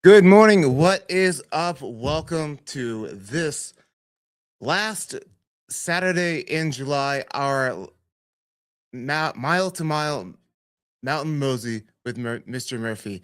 Good morning. What is up? Welcome to this last Saturday in July, our mile to mile mountain mosey with Mr. Murphy.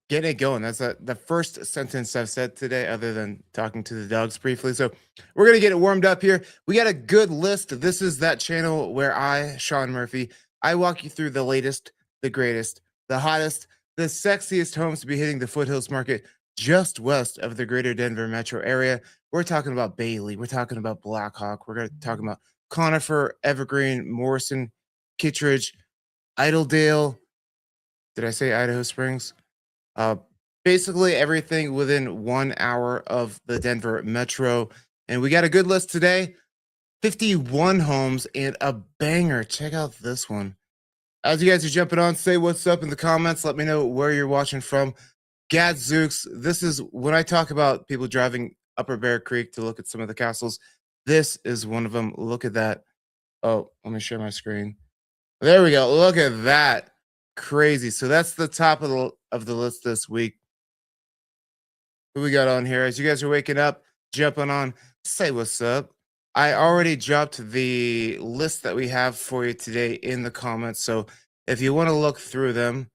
Get it going. That's the first sentence I've said today, other than talking to the dogs briefly. So we're going to get it warmed up here. We got a good list. This is that channel where Sean Murphy, I walk you through the latest, the greatest, the hottest, the sexiest homes to be hitting the Foothills market just west of the greater Denver metro area. We're talking about Bailey. We're talking about Blackhawk. We're going to talk about Conifer, Evergreen, Morrison, Kittredge, Idledale. Did I say Idaho Springs? Uh, Basically everything within 1 hour of the Denver metro. And we got a good list today. 51 homes and a banger. Check out this one. As you guys are jumping on, say what's up in the comments. Let me know where you're watching from. Gadzooks, this is when I talk about people driving Upper Bear Creek to look at some of the castles. This is one of them. Look at that. Oh, let me share my screen. There we go. Look at that. Crazy. So that's the top of the list this week. Who we got on here? As you guys are waking up, jumping on, say what's up. I already dropped the list that we have for you today in the comments. So if you want to look through them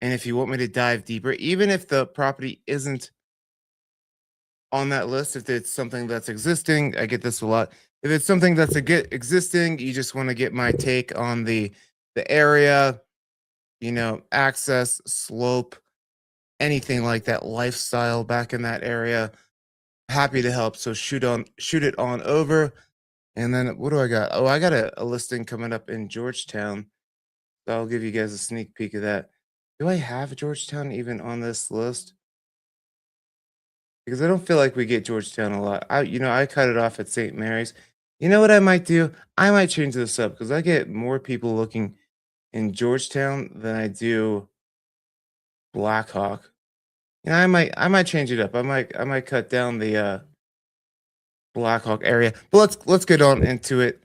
and if you want me to dive deeper, even if the property isn't on that list, if it's something that's existing, I get this a lot. If it's something that's existing, you just want to get my take on the area, access, slope, anything like that, lifestyle back in that area. Happy to help. So shoot it on over. And then what do I got? Oh, I got a listing coming up in Georgetown. So I'll give you guys a sneak peek of that. Do I have Georgetown even on this list? Because I don't feel like we get Georgetown a lot. I cut it off at St. Mary's. You know what I might do? I might change this up because I get more people looking in Georgetown than I do Blackhawk. I might change it up. I might cut down the Blackhawk area. But let's get on into it.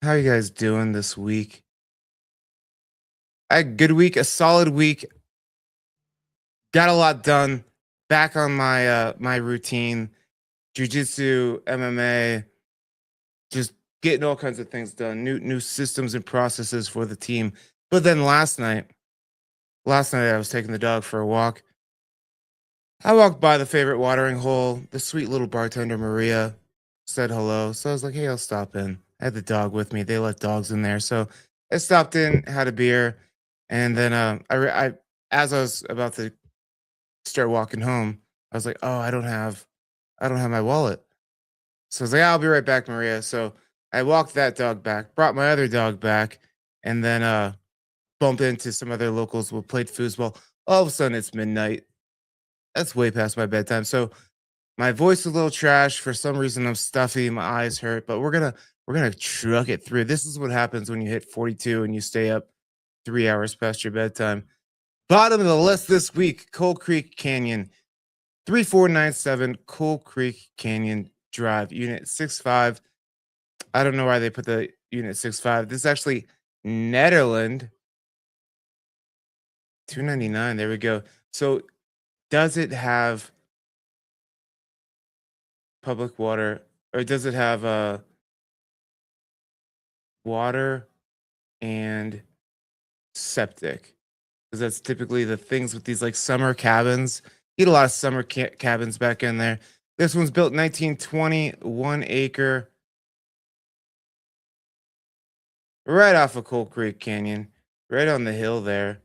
How you guys doing this week? I had a good week, a solid week. Got a lot done. Back on my routine. Jiu-jitsu, MMA, just getting all kinds of things done. New systems and processes for the team. But then last night I was taking the dog for a walk. I walked by the favorite watering hole. The sweet little bartender Maria said hello. So I was like, hey, I'll stop in. I had the dog with me. They let dogs in there. So I stopped in, had a beer, and then as I was about to start walking home, I was like, oh, I don't have my wallet. So I was like, I'll be right back, Maria. So I walked that dog back, brought my other dog back, and then bumped into some other locals. We played foosball. All of a sudden, it's midnight. That's way past my bedtime. So my voice is a little trash. For some reason, I'm stuffy. My eyes hurt, but we're gonna truck it through. This is what happens when you hit 42 and you stay up 3 hours past your bedtime. Bottom of the list this week: Coal Creek Canyon, 3497 Coal Creek Canyon Drive, Unit 65. I don't know why they put the Unit 65. This is actually Netherland 299. There we go. So does it have public water, or does it have water and septic? Because that's typically the things with these like summer cabins. You get a lot of summer cabins back in there. This one's built 1920, 1 acre, right off of Coal Creek Canyon, right on the hill there.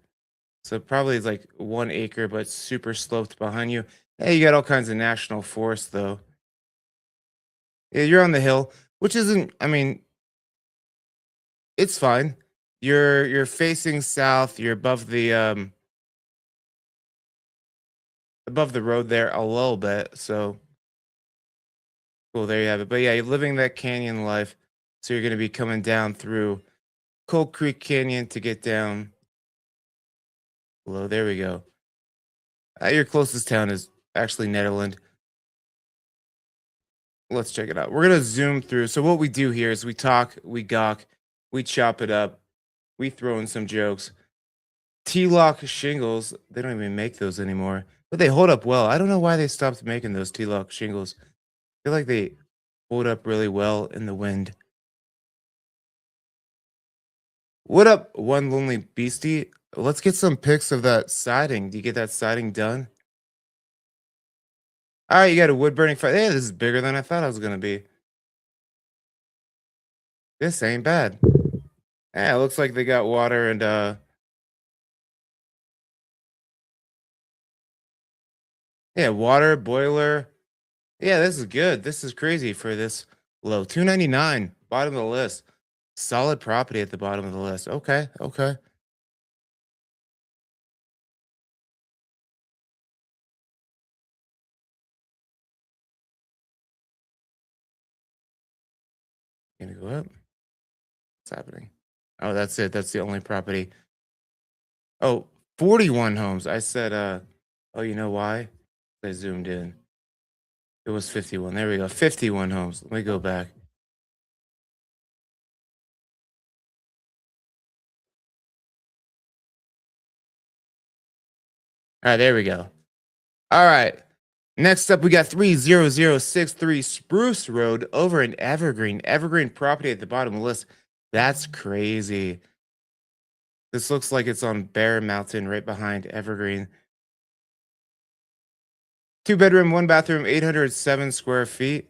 So probably it's like 1 acre, but super sloped behind you. Hey, you got all kinds of national forest though. Yeah, you're on the hill, which isn't. I mean, it's fine. You're facing south. You're above the road there a little bit. So cool. There you have it. But yeah, you're living that canyon life. So you're gonna be coming down through Cold Creek Canyon to get down below. There we go. Your closest town is actually Netherland. Let's check it out. We're gonna zoom through. So what we do here is we talk, we gawk, we chop it up, we throw in some jokes. T-lock shingles. They don't even make those anymore, but they hold up well. I don't know why they stopped making those T-lock shingles. I feel like they hold up really well in the wind. What up, one lonely beastie? Let's get some pics of that siding. Do you get that siding done? All right, you got a wood burning fire. Hey, this is bigger than I thought I was gonna be. This ain't bad. Yeah, it looks like they got water and yeah, water, boiler. Yeah, this is good. This is crazy for this low. 299, bottom of the list. Solid property at the bottom of the list. Okay, okay. Gonna go up. What's happening? Oh, that's it. That's the only property. Oh, 41 homes. I said oh, you know why? I zoomed in. It was 51. There we go. 51 homes. Let me go back. All right, there we go. All right. Next up, we got 30063 Spruce Road over in Evergreen. Evergreen property at the bottom of the list. That's crazy. This looks like it's on Bear Mountain right behind Evergreen. Two bedroom, one bathroom, 807 square feet.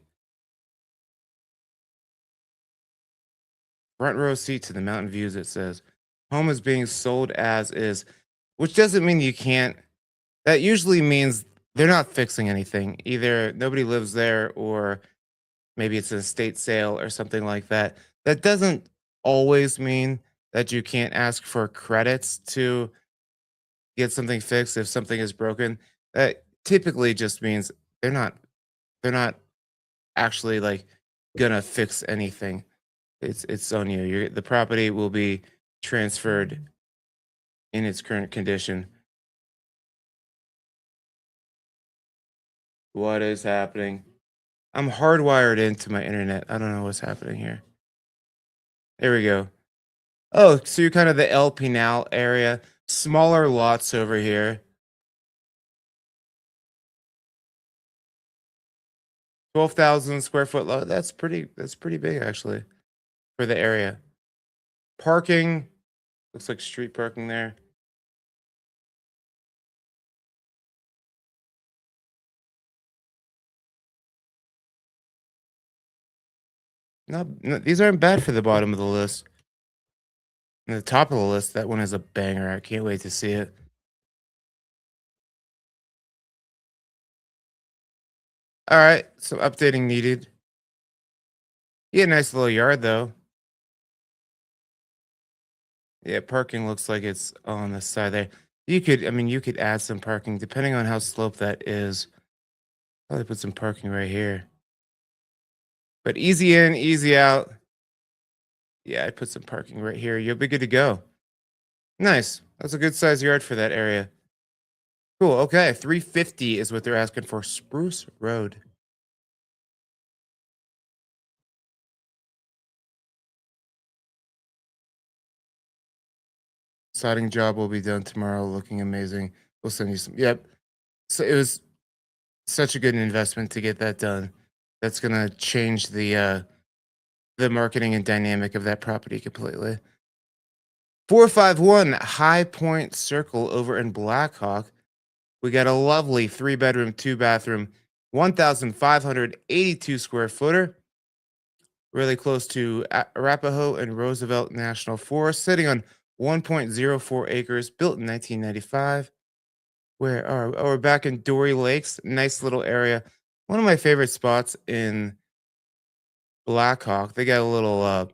Front row seat to the mountain views, it says. Home is being sold as is, which doesn't mean you can't. That usually means they're not fixing anything. Either nobody lives there or maybe it's an estate sale or something like that. That doesn't always mean that you can't ask for credits to get something fixed if something is broken. That typically just means they're not they're not actually like gonna fix anything. It's on you. The property will be transferred in its current condition. What is happening? I'm hardwired into my internet. I don't know what's happening here. There we go. Oh, so you're kind of the El Pinal area. Smaller lots over here. 12,000 square foot lot. That's pretty big actually for the area. Parking looks like street parking there. No, these aren't bad for the bottom of the list. And the top of the list, that one is a banger. I can't wait to see it. All right, some updating needed. Yeah, nice little yard though. Yeah, parking looks like it's on the side there. You could add some parking depending on how sloped that is. Probably put some parking right here. But easy in, easy out. Yeah, I put some parking right here. You'll be good to go. Nice. That's a good size yard for that area. Cool. Okay, 350 is what they're asking for Spruce Road. Siding job will be done tomorrow. Looking amazing. We'll send you some. Yep. So it was such a good investment to get that done. That's gonna change the marketing and dynamic of that property completely. 451 High Point Circle over in Blackhawk. We got a lovely three bedroom, two bathroom, 1,582 square footer, really close to Arapahoe and Roosevelt National Forest, sitting on 1.04 acres, built in 1995. Where are oh, we're back in Dory Lakes, nice little area. One of my favorite spots in Blackhawk. They got a little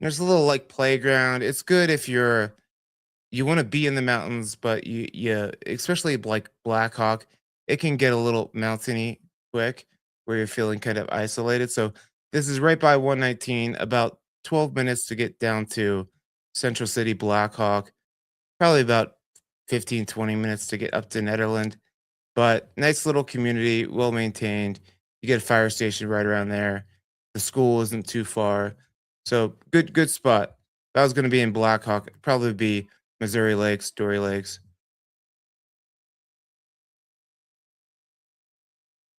there's a little like playground. It's good if you want to be in the mountains, but you especially like Black Hawk, it can get a little mountainy quick where you're feeling kind of isolated. So this is right by 119, about 12 minutes to get down to Central City, Black Hawk, probably about 15, 20 minutes to get up to Netherland. But nice little community, well maintained. You get a fire station right around there. The school isn't too far. So good spot. If I was going to be in Black Hawk, it'd probably be Missouri Lakes, Dory Lakes.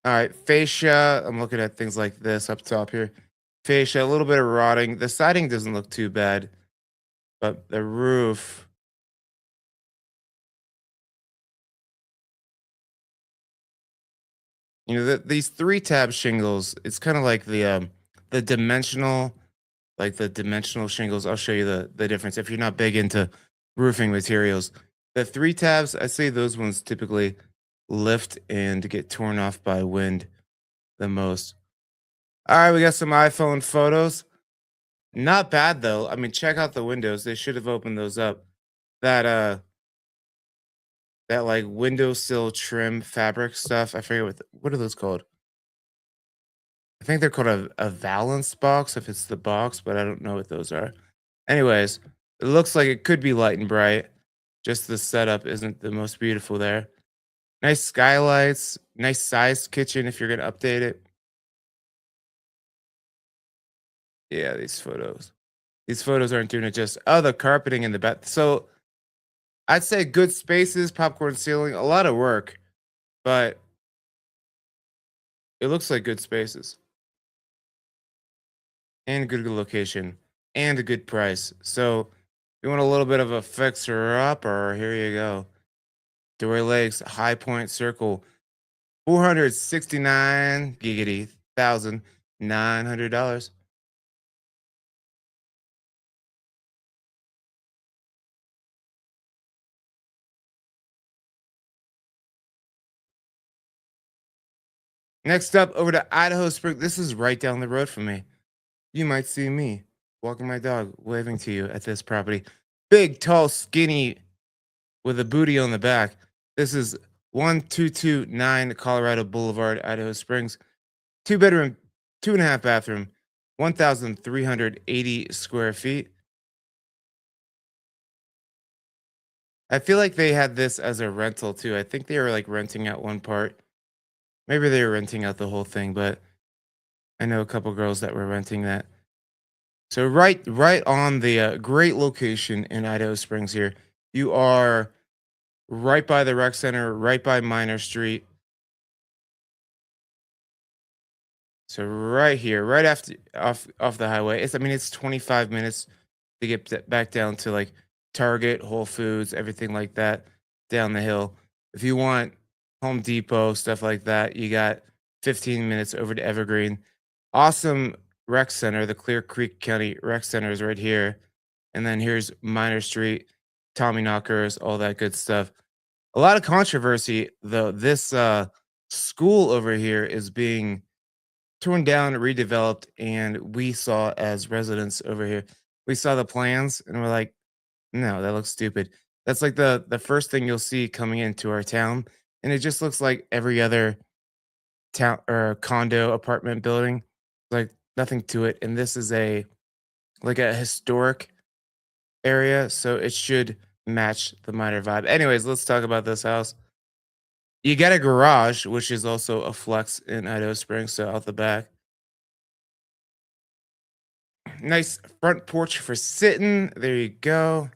All right, fascia. I'm looking at things like this up top here. Fascia, a little bit of rotting. The siding doesn't look too bad, but the roof. These three tab shingles. It's kind of like the dimensional, like the dimensional shingles. I'll show you the difference if you're not big into roofing materials. The three tabs, I say those ones typically lift and get torn off by wind the most. All right, we got some iPhone photos. Not bad though. I mean, check out the windows. They should have opened those up. That that like windowsill trim fabric stuff. I forget what are those called? I think they're called a valance box if it's the box, but I don't know what those are. Anyways, it looks like it could be light and bright. Just the setup isn't the most beautiful there. Nice skylights, nice sized kitchen if you're gonna update it. Yeah, these photos. These photos aren't doing it just oh the carpeting in the bath. So I'd say good spaces, popcorn ceiling, a lot of work, but it looks like good spaces and good location and a good price. So you want a little bit of a fixer upper, here you go. Dory Lakes, High Point Circle, 469 giggity thousand $900. Next up, over to Idaho Springs. This is right down the road from me. You might see me walking my dog, waving to you at this property. Big, tall, skinny, with a booty on the back. This is 1229 Colorado Boulevard, Idaho Springs. Two bedroom, two and a half bathroom, 1,380 square feet. I feel like they had this as a rental too. I think they were like renting out one part. Maybe they were renting out the whole thing, but I know a couple girls that were renting that. So right on the great location in Idaho Springs here. You are right by the rec center, right by Minor Street. So right here, right after off the highway. I mean it's 25 minutes to get back down to like Target, Whole Foods, everything like that down the hill. If you want Home Depot, stuff like that, you got 15 minutes over to Evergreen. Awesome rec center. The Clear Creek County Rec Center is right here. And then here's Minor Street, Tommy Knockers, all that good stuff. A lot of controversy though. This school over here is being torn down, redeveloped, and we saw as residents over here, we saw the plans and we're like, no, that looks stupid. That's like the first thing you'll see coming into our town, and it just looks like every other town or condo apartment building, like nothing to it. And this is a like a historic area, so it should match the minor vibe. Anyways, let's talk about this house. You get a garage, which is also a flex in Idaho Springs, so out the back. Nice front porch for sitting. There you go.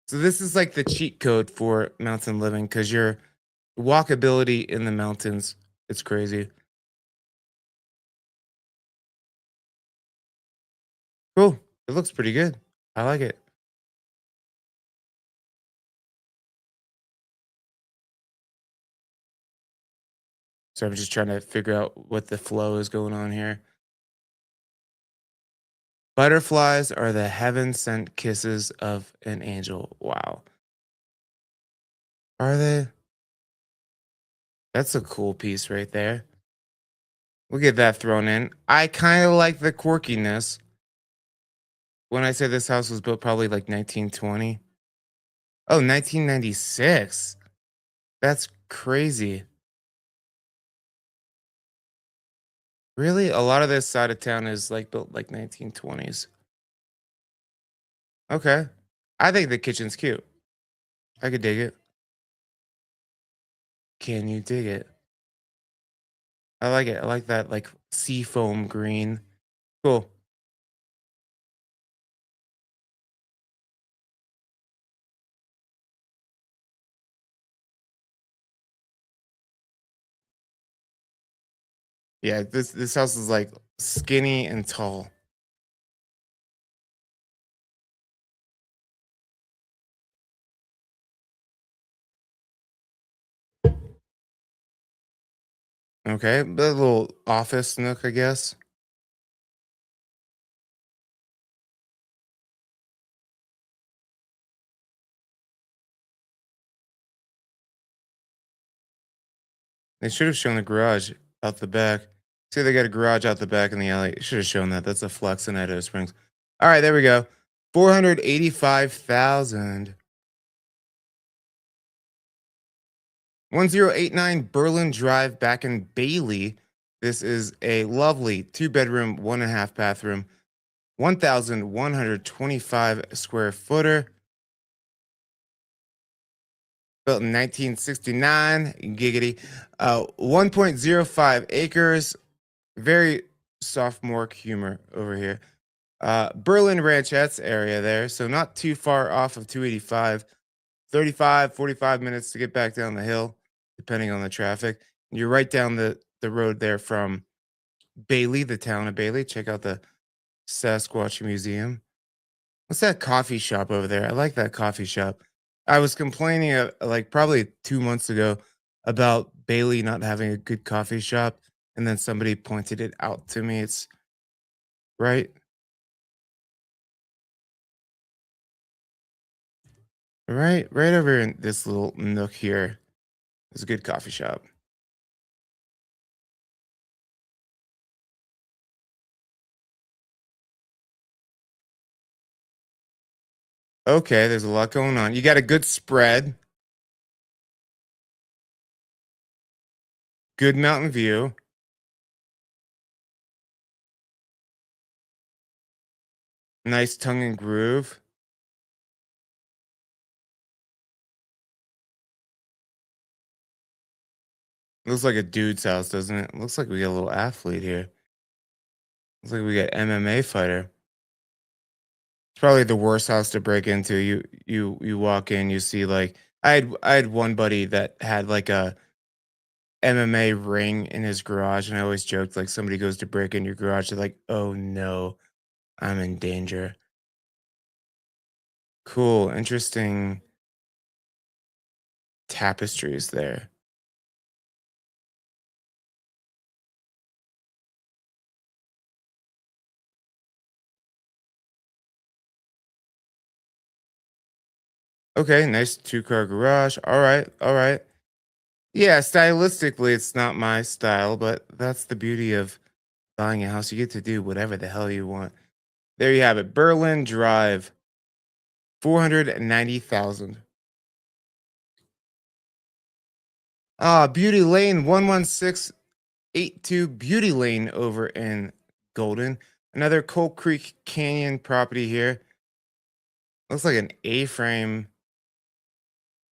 So this is like the cheat code for mountain living because your walkability in the mountains, it's crazy. Cool. It looks pretty good. I like it. So I'm just trying to figure out what the flow is going on here. Butterflies are the heaven sent kisses of an angel. Wow. Are they? That's a cool piece right there. We'll get that thrown in. I kind of like the quirkiness. When I say this house was built probably like 1920. Oh, 1996. That's crazy. Really? A lot of this side of town is like built like 1920s. Okay. I think the kitchen's cute. I could dig it. Can you dig it? I like it. I like that like seafoam green. Cool. Yeah, this house is like skinny and tall. Okay, but a little office nook, I guess. They should have shown a garage out the back. See, they got a garage out the back in the alley. Should have shown that. That's a flex in Idaho Springs. All right, there we go. 485,000. 1089 Berlin Drive back in Bailey. This is a lovely two-bedroom, one and a half bathroom, 1,125 square footer, built in 1969. Giggity. 1.05 acres. Very sophomore humor over here. Berlin Ranchettes area there, so not too far off of 285. 35, 45 minutes to get back down the hill, depending on the traffic. You're right down the road there from Bailey, the town of Bailey. Check out the Sasquatch Museum. What's that coffee shop over there? I like that coffee shop. I was complaining like probably 2 months ago about Bailey not having a good coffee shop, and then somebody pointed it out to me. It's right, right over in this little nook here. There's a good coffee shop. Okay, there's a lot going on. You got a good spread, good mountain view, nice tongue and groove. Looks like a dude's house, doesn't it? Looks like we got a little athlete here. Looks like we got MMA fighter. It's probably the worst house to break into. You walk in, you see like I had one buddy that had like a MMA ring in his garage, and I always joked like somebody goes to break in your garage, they're like, oh no, I'm in danger. Cool, interesting tapestries there. Okay, nice two-car garage. All right, all right. Yeah, stylistically, it's not my style, but that's the beauty of buying a house. You get to do whatever the hell you want. There you have it. Berlin Drive, 490,000. Ah, Beauty Lane, 11682 Beauty Lane over in Golden. Another Coal Creek Canyon property here. Looks like an A-frame.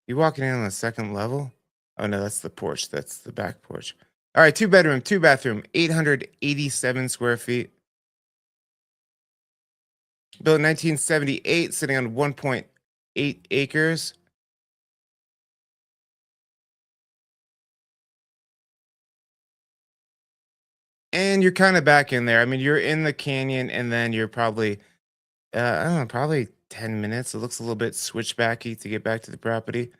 You walking in on the second level? Oh no, that's the porch. That's the back porch. All right, two bedroom, two bathroom, 887 square feet. Built in 1978, sitting on 1.8 acres. And you're kind of back in there. I mean, you're in the canyon, and then you're probably, I don't know, probably 10 minutes. It looks a little bit switchbacky to get back to the property.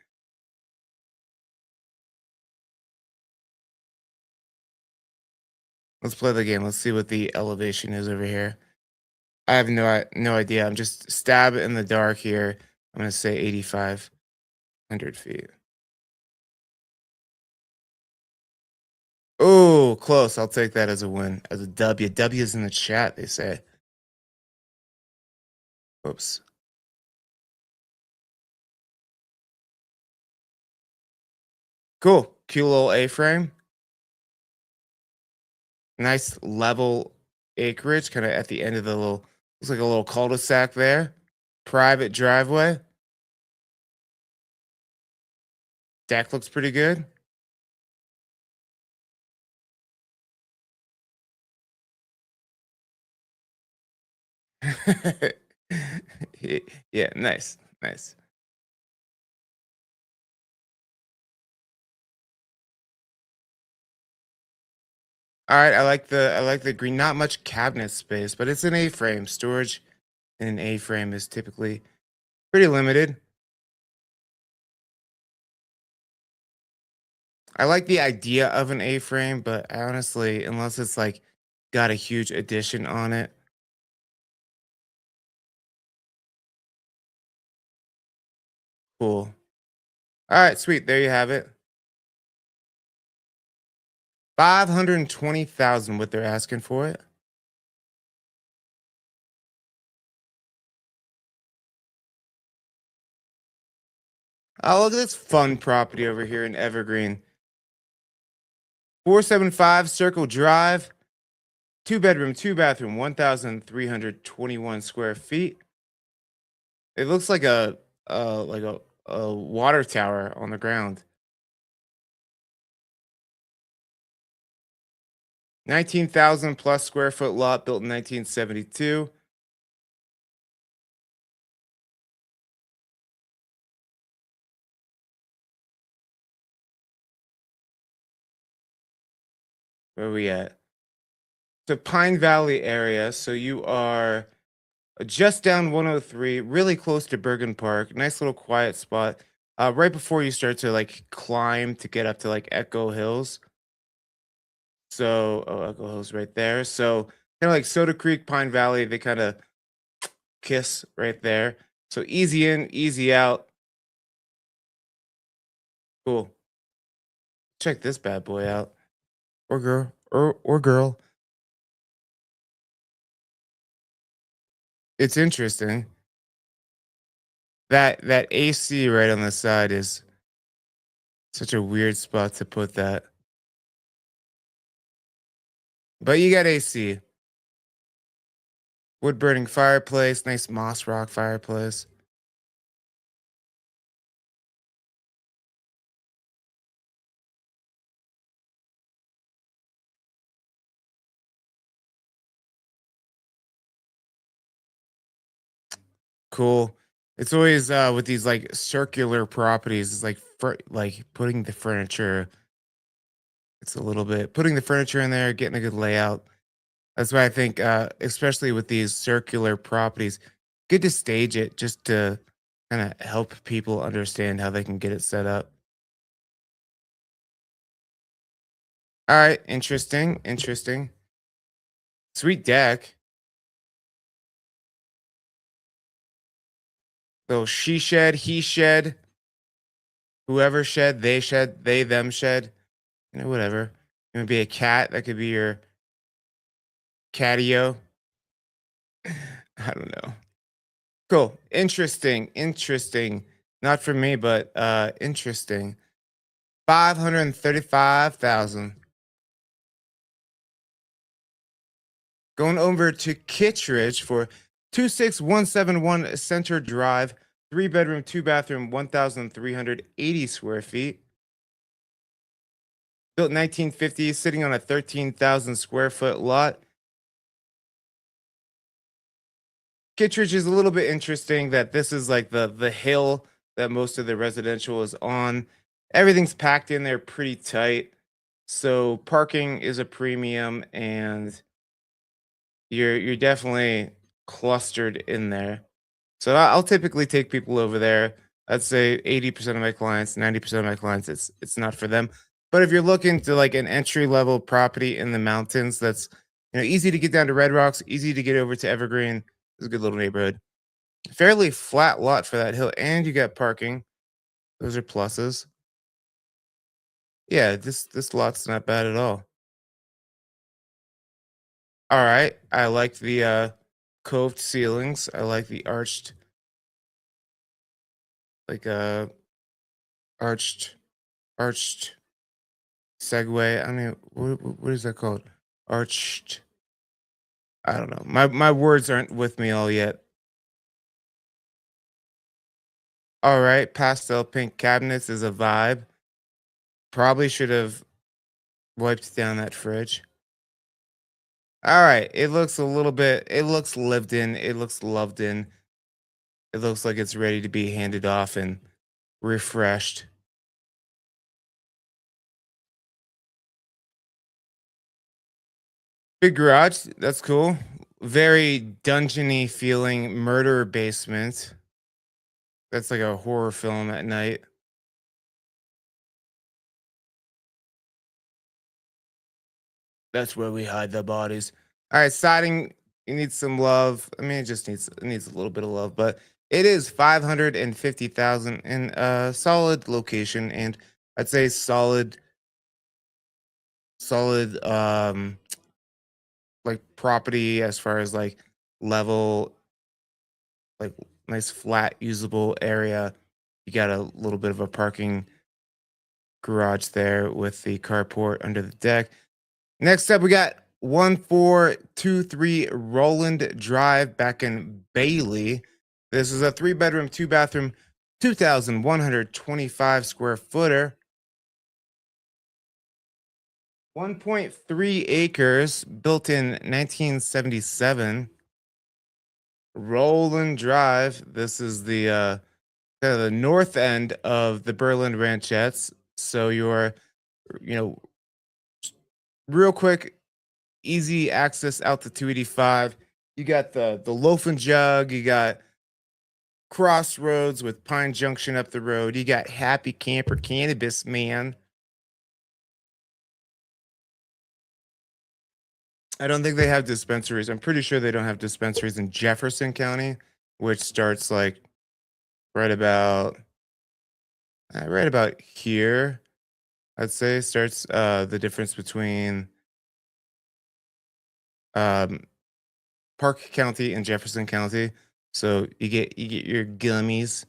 Let's play the game. Let's see what the elevation is over here. I have no idea. I'm just stab in the dark here. I'm gonna say 8,500 feet. Oh, close. I'll take that as a win, as a W. W is in the chat. They say. Oops. Cool. Cute little A-frame. Nice level acreage, kind of at the end of the little. Looks like a little cul-de-sac there. Private driveway. Deck looks pretty good. Yeah, nice, nice. All right, I like the green. Not much cabinet space, but it's an A-frame. Storage in an A-frame is typically pretty limited. I like the idea of an A-frame, but honestly, unless it's like got a huge addition on it, cool. All right, sweet. There you have it. 520,000 what they're asking for it. Oh, look at this fun property over here in Evergreen. 475 Circle Drive, two bedroom, two bathroom, 1,321 square feet. It looks like a water tower on the ground. 19,000 plus square foot lot built in 1972. Where are we at? The Pine Valley area. So you are just down 103, really close to Bergen Park. Nice little quiet spot. Right before you start to like climb to get up to like Echo Hills. So, oh, Echo Hills right there. So, kind of like Soda Creek, Pine Valley, they kind of kiss right there. So, easy in, easy out. Cool. Check this bad boy out. Or girl, or girl. It's interesting. That AC right on the side is such a weird spot to put that. But you got AC. Wood burning fireplace, nice moss rock fireplace. Cool. It's always with these like circular properties, it's like like putting the furniture, it's a little bit putting the furniture in there, getting a good layout. That's why I think especially with these circular properties, good to stage it just to kind of help people understand how they can get it set up. All right, interesting, interesting. Sweet deck. Little she shed, he shed, whoever shed, they, them shed, whatever. It would be a cat. That could be your catio. I don't know. Cool. Interesting. Interesting. Not for me, but interesting. 535,000. Going over to Kittredge for 26171 Center Drive, three bedroom, two bathroom, 1,380 square feet. Built 1950, sitting on a 13,000 square foot lot. Kittredge is a little bit interesting that this is like the hill that most of the residential is on. Everything's packed in there pretty tight. So parking is a premium and you're definitely clustered in there. So I'll typically take people over there. I'd say 80% of my clients, 90% of my clients, it's not for them. But if you're looking to like an entry level property in the mountains, that's easy to get down to Red Rocks, easy to get over to Evergreen. It's a good little neighborhood. Fairly flat lot for that hill, and you got parking. Those are pluses. Yeah, this lot's not bad at all. All right, I like the coved ceilings. I like the arched, like arched, arched Segway. I mean, what is that called? Arched. I don't know. My words aren't with me all yet. All right, pastel pink cabinets is a vibe. Probably should have wiped down that fridge. All right, it looks a little bit. It looks lived in. It looks loved in. It looks like it's ready to be handed off and refreshed. Big garage. That's cool. Very dungeony feeling murder basement. That's like a horror film at night. That's where we hide the bodies. All right, siding. It needs some love. I mean, it needs a little bit of love, but it is 550,000 in a solid location, and I'd say solid like property as far as like level, like nice flat usable area. You got a little bit of a parking garage there with the carport under the deck. Next up, we got 1423 Roland Drive back in Bailey. This is a three-bedroom, two-bathroom, 2,125 square footer, 1.3 acres, built in 1977. Roland Drive. This is the kind of the north end of the Berlin Ranchettes. So you're, you know, real quick, easy access out to 285. You got the loaf and jug. You got Crossroads with Pine Junction up the road. You got Happy Camper Cannabis Man. I don't think they have dispensaries. I'm pretty sure they don't have dispensaries in Jefferson County, which starts like right about right about here. I'd say starts the difference between um, Park County and Jefferson County. So you get your gummies.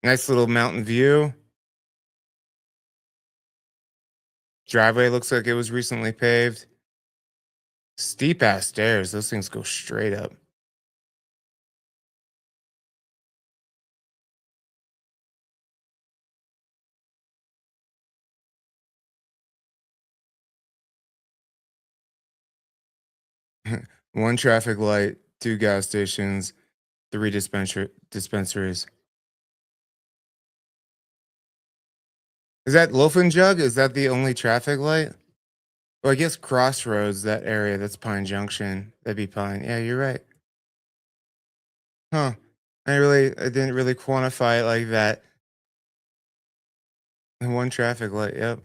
Nice little mountain view. Driveway looks like it was recently paved. Steep ass stairs. Those things go straight up. One traffic light, two gas stations, three dispensaries. Is that Loaf and Jug? Is that the only traffic light? Well, I guess Crossroads, that area, that's Pine Junction. That'd be Pine. Yeah, you're right. Huh. I didn't really quantify it like that. And one traffic light. Yep.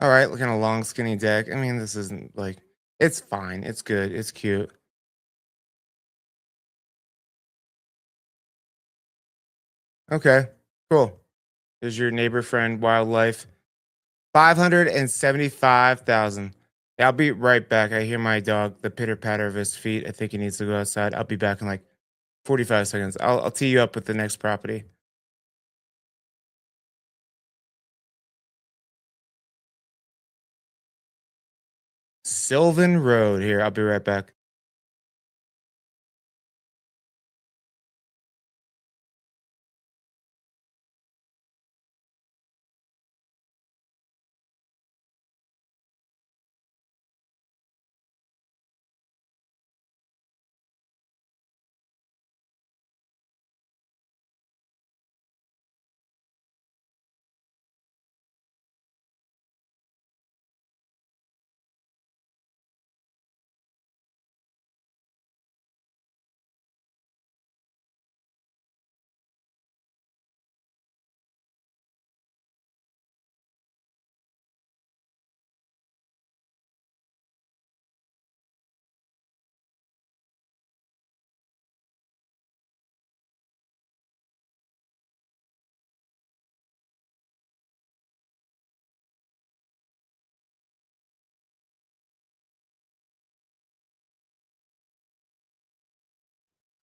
All right. Kind of long, skinny deck. I mean, this isn't like, it's fine. It's good. It's cute. Okay. Cool. There's your neighbor friend wildlife. 575,000. Yeah, I'll be right back. I hear my dog, the pitter patter of his feet. I think he needs to go outside. I'll be back in like 45 seconds. I'll tee you up with the next property. Sylvan Road. Here, I'll be right back.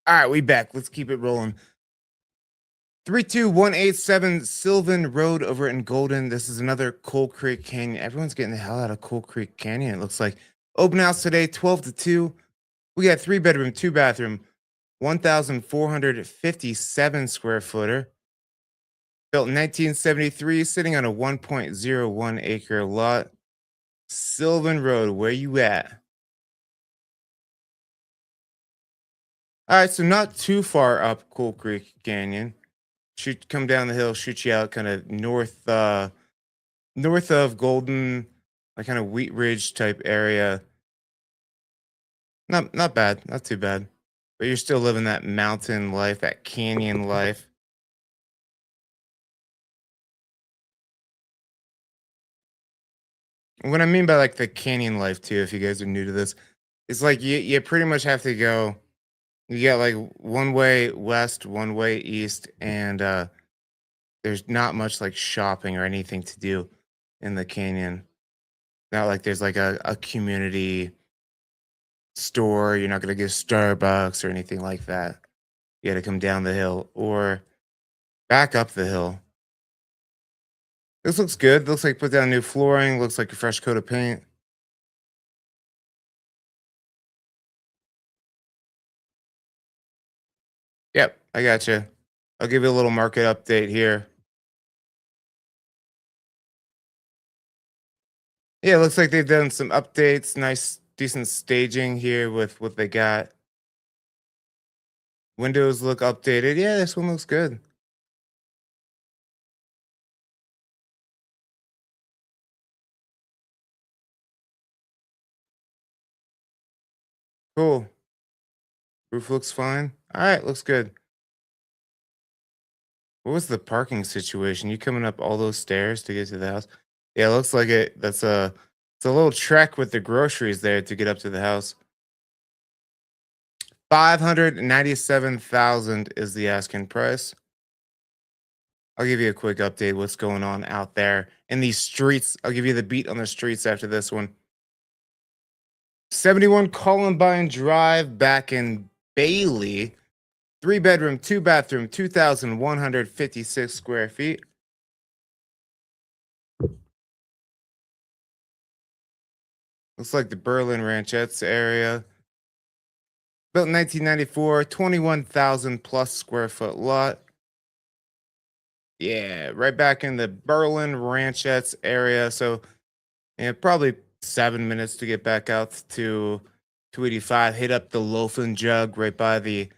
All right, we back. Let's keep it rolling. 32187 Sylvan Road over in Golden. This is another Coal Creek Canyon. Everyone's getting the hell out of Coal Creek Canyon. It looks like open house today, 12 to 2. We got three bedroom, two bathroom, 1,457 square footer. Built in 1973, sitting on a 1.01 acre lot. Sylvan Road, where you at? All right, so not too far up Cool Creek Canyon. Shoot, come down the hill, shoot you out kind of north of Golden, like kind of Wheat Ridge type area. Not bad, not too bad. But you're still living that mountain life, that canyon life. And what I mean by like the canyon life too, if you guys are new to this, it's like you pretty much have to go. You got like one way west, one way east, and there's not much like shopping or anything to do in the canyon. Not like there's like a community store. You're not gonna get Starbucks or anything like that. You got to come down the hill or back up the hill. This looks good. Looks like put down new flooring. Looks like a fresh coat of paint. Yep, I got you. I'll give you a little market update here. Yeah, it looks like they've done some updates. Nice, decent staging here with what they got. Windows look updated. Yeah, this one looks good. Cool. Roof looks fine. All right, looks good. What was the parking situation? You coming up all those stairs to get to the house? Yeah, looks like it. That's a it's a little trek with the groceries there to get up to the house. 597,000 is the asking price. I'll give you a quick update what's going on out there in these streets. I'll give you the beat on the streets after this one. 71 Columbine Drive back in Bailey. 3 bedroom, 2 bathroom, 2,156 square feet. Looks like the Berlin Ranchettes area. Built in 1994, 21,000 plus square foot lot. Yeah, right back in the Berlin Ranchettes area. So, yeah, probably 7 minutes to get back out to 285. Hit up the Loaf and Jug right by the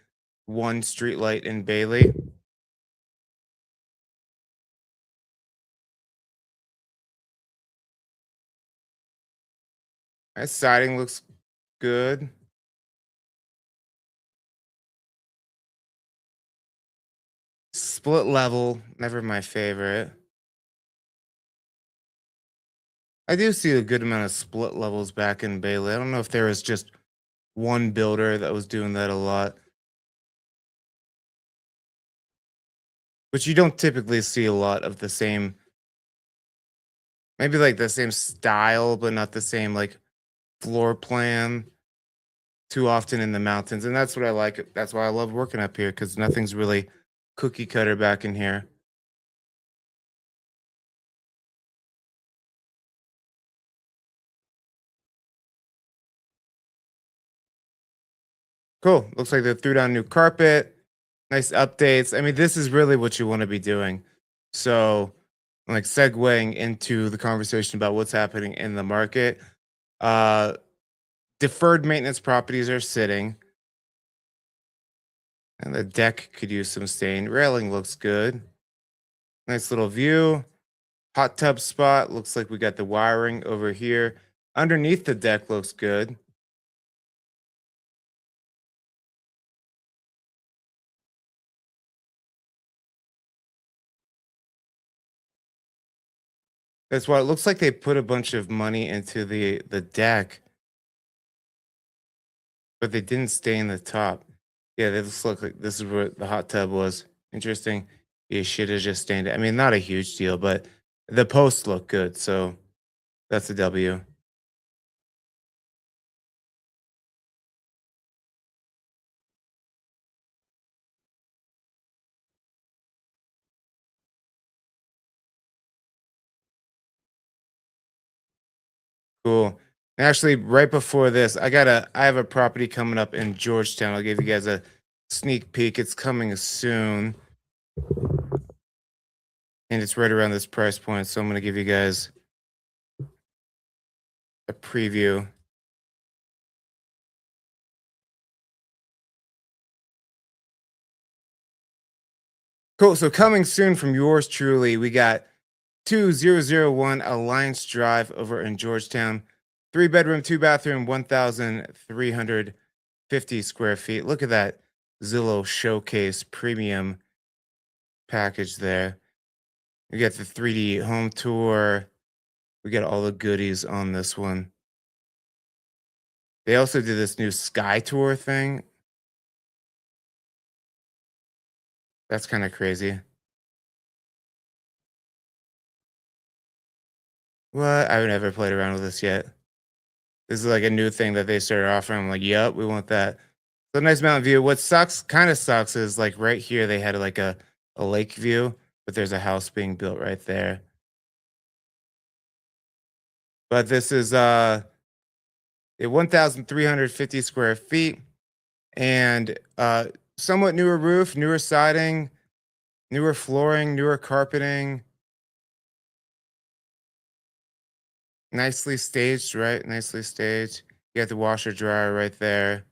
one street light in Bailey. That siding looks good. Split level, never my favorite. I do see a good amount of split levels back in Bailey. I don't know if there was just one builder that was doing that a lot, but you don't typically see a lot of the same, maybe like the same style, but not the same like floor plan too often in the mountains. And that's what I like. That's why I love working up here because nothing's really cookie cutter back in here. Cool. Looks like they threw down new carpet, nice updates. I mean, this is really what you want to be doing. So, like segueing into the conversation about what's happening in the market. Uh Deferred maintenance properties are sitting, and the deck could use some stain. Railing looks good. Nice little view. Hot tub spot. Looks like we got the wiring over here. Underneath the deck looks good. That's why it looks like they put a bunch of money into the deck, but they didn't stain the top. Yeah, this look like this is where the hot tub was. Interesting. You should have just stained it. I mean, not a huge deal, but the posts look good, so that's a W. Cool. Actually, right before this, I have a property coming up in Georgetown. I'll give you guys a sneak peek. It's coming soon, and it's right around this price point. So I'm gonna give you guys a preview. Cool. So coming soon from yours truly, we got 2001 Alliance Drive over in Georgetown. 3 bedroom, 2 bathroom, 1,350 square feet. Look at that Zillow Showcase premium package there. We got the 3D home tour. We got all the goodies on this one. They also did this new Sky Tour thing. That's kind of crazy. What? I've never played around with this yet. This is like a new thing that they started offering. I'm like, yep, we want that. So nice mountain view. What sucks, kind of sucks, is like right here they had like a lake view, but there's a house being built right there. But this is a 1,350 square feet and somewhat newer roof, newer siding, newer flooring, newer carpeting. Nicely staged, right? Nicely staged. You got the washer dryer right there.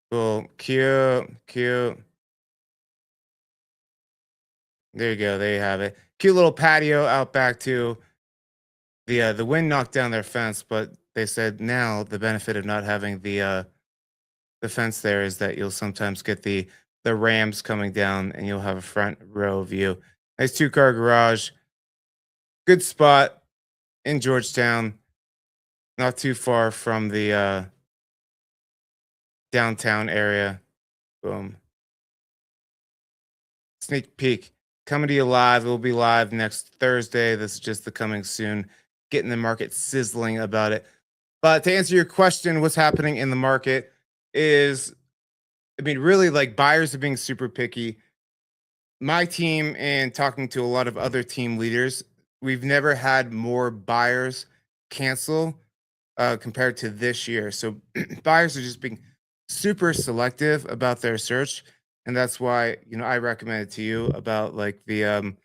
Cool. Cute. Cute. There you go. There you have it. Cute little patio out back too. The wind knocked down their fence, but they said now the benefit of not having the fence there is that you'll sometimes get the rams coming down and you'll have a front row view. Nice 2 car garage. Good spot in Georgetown, not too far from the downtown area. Boom. Sneak peek coming to you live. It will be live next Thursday. This is just the coming soon, getting the market sizzling about it. But to answer your question, what's happening in the market is, I mean, really, like buyers are being super picky. My team and talking to a lot of other team leaders, we've never had more buyers cancel compared to this year. So buyers are just being super selective about their search, and that's why I recommended to you about like the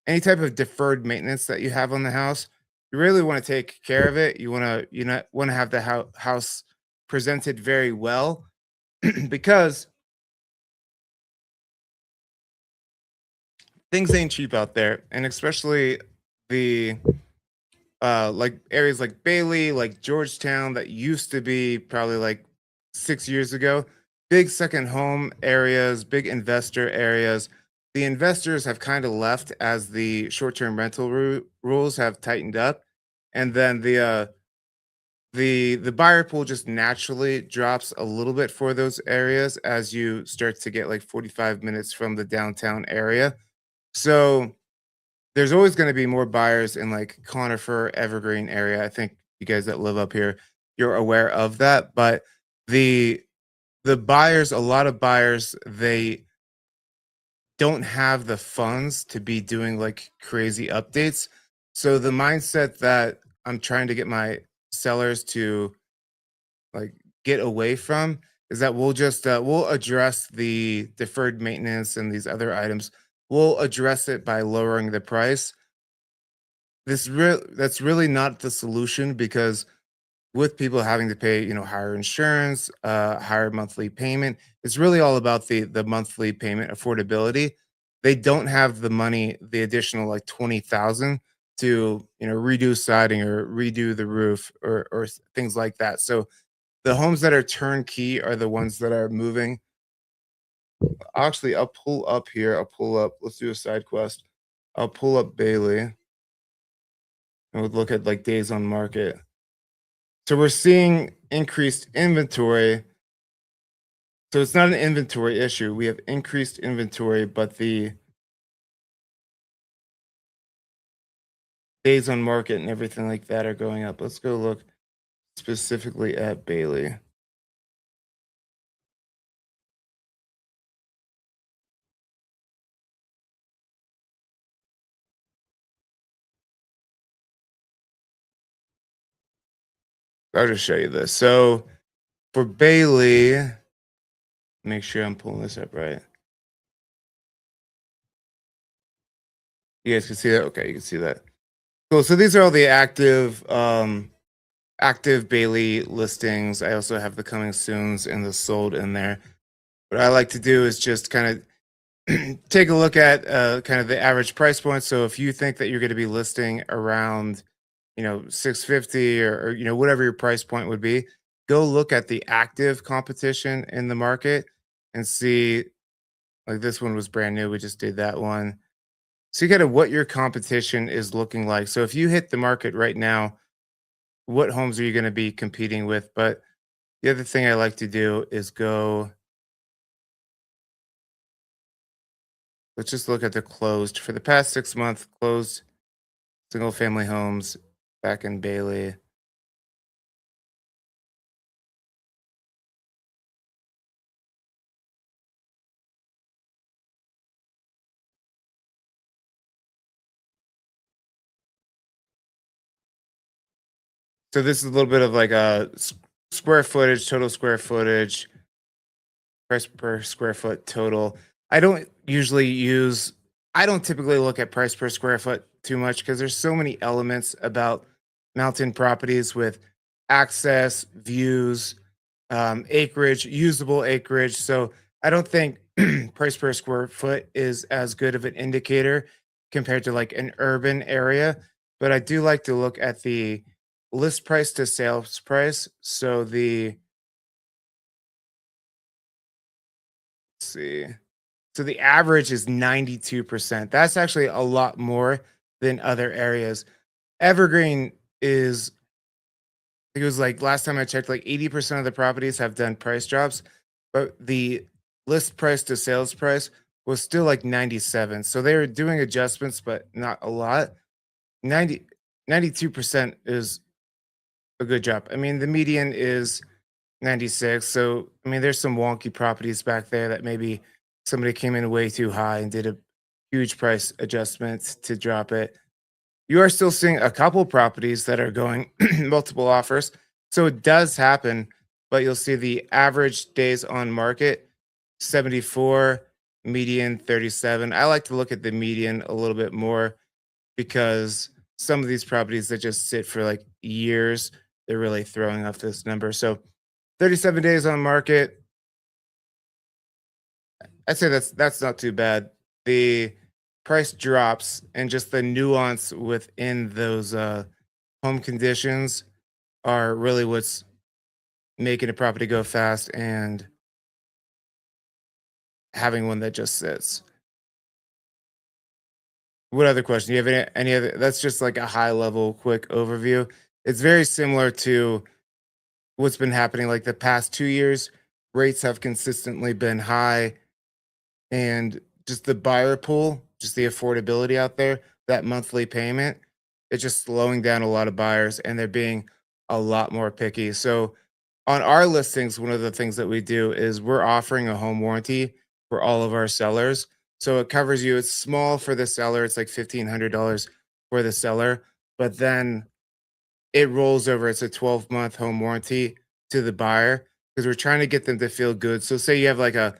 any type of deferred maintenance that you have on the house. You really want to take care of it. You want to have the house presented very well because things ain't cheap out there, and especially the like areas like Bailey, like Georgetown, that used to be probably like 6 years ago. Big second home areas, big investor areas. The investors have kind of left as the short-term rental rules have tightened up, and then the buyer pool just naturally drops a little bit for those areas as you start to get like 45 minutes from the downtown area. So there's always going to be more buyers in like Conifer, Evergreen area. I think you guys that live up here, you're aware of that. But the the buyers, a lot of buyers, they don't have the funds to be doing like crazy updates. So the mindset that I'm trying to get my sellers to like get away from is that we'll address the deferred maintenance and these other items. We'll address it by lowering the price. That's really not the solution because with people having to pay, higher insurance, higher monthly payment, it's really all about the monthly payment affordability. They don't have the money, the additional like 20,000 to, redo siding or redo the roof or things like that. So the homes that are turnkey are the ones that are moving. Actually, I'll pull up here. I'll pull up. Let's do a side quest. I'll pull up Bailey and we'll look at like days on market. So we're seeing increased inventory. So it's not an inventory issue. We have increased inventory, but the days on market and everything like that are going up. Let's go look specifically at Bailey. I'll just show you this. So for Bailey, make sure I'm pulling this up right. You guys can see that? Okay, you can see that. Cool. So these are all the active Bailey listings. I also have the coming soons and the sold in there. What I like to do is just kind of take a look at kind of the average price point. So if you think that you're going to be listing around, 650 or whatever your price point would be, go look at the active competition in the market and see, like, this one was brand new. We just did that one. So you got to what your competition is looking like. So if you hit the market right now, what homes are you going to be competing with? But the other thing I like to do is go, let's just look at the closed for the past 6 months closed single family homes back in Bailey. So this is a little bit of like a square footage, total square footage, price per square foot total. I don't usually use, I don't typically look at price per square foot too much because there's so many elements about mountain properties with access, views, acreage, usable acreage. So I don't think price per square foot is as good of an indicator compared to like an urban area. But I do like to look at the list price to sales price. So let's see. So the average is 92%. That's actually a lot more than other areas. Evergreen is, it was like last time I checked, like 80% of the properties have done price drops, but the list price to sales price was still like 97. So they were doing adjustments, but not a lot. 90 92% is a good job. I mean, the median is 96. So, I mean, there's some wonky properties back there that maybe somebody came in way too high and did a huge price adjustment to drop it. You are still seeing a couple properties that are going multiple offers. So it does happen, but you'll see the average days on market 74, median 37. I like to look at the median a little bit more because some of these properties that just sit for like years, they're really throwing off this number. So 37 days on market, I'd say that's not too bad. The price drops and just the nuance within those home conditions are really what's making a property go fast and having one that just sits. What other question? Do you have any other? That's just like a high level quick overview. It's very similar to what's been happening like the past 2 years. Rates have consistently been high, and just the buyer pool, just the affordability out there, that monthly payment, it's just slowing down a lot of buyers and they're being a lot more picky. So on our listings, one of the things that we do is we're offering a home warranty for all of our sellers. So it covers you. It's small for the seller. It's like $1,500 for the seller, but then it rolls over. It's a 12-month home warranty to the buyer because we're trying to get them to feel good. So say you have like a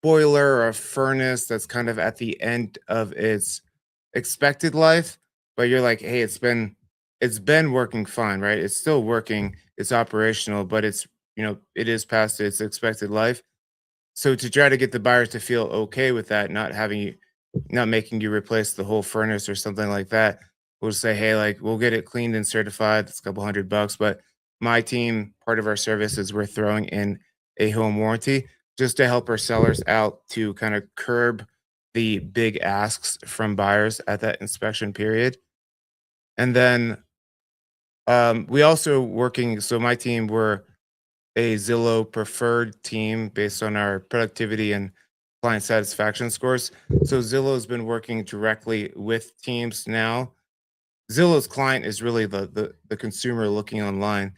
boiler or a furnace that's kind of at the end of its expected life, but you're like, hey, it's been working fine, right? It's still working, it's operational, but it is past its expected life. So to try to get the buyers to feel okay with that, not making you replace the whole furnace or something like that, we'll say, hey, like we'll get it cleaned and certified. It's a couple $100, but my team, part of our service is we're throwing in a home warranty just to help our sellers out to kind of curb the big asks from buyers at that inspection period. And then we also working. So my team, we're a Zillow preferred team based on our productivity and client satisfaction scores. So Zillow's been working directly with teams now. Zillow's client is really the consumer looking online.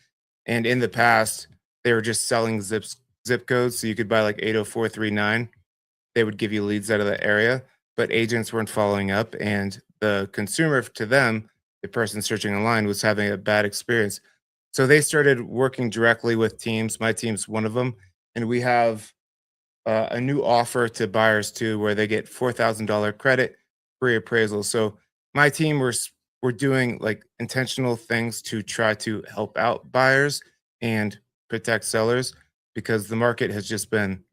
And in the past, they were just selling zip codes. So you could buy like 80439. They would give you leads out of the area, but agents weren't following up. And the consumer to them, the person searching online, was having a bad experience. So they started working directly with teams. My team's one of them, and we have a new offer to buyers too, where they get $4,000 credit free appraisal. So My team we're doing like intentional things to try to help out buyers and protect sellers because the market has just been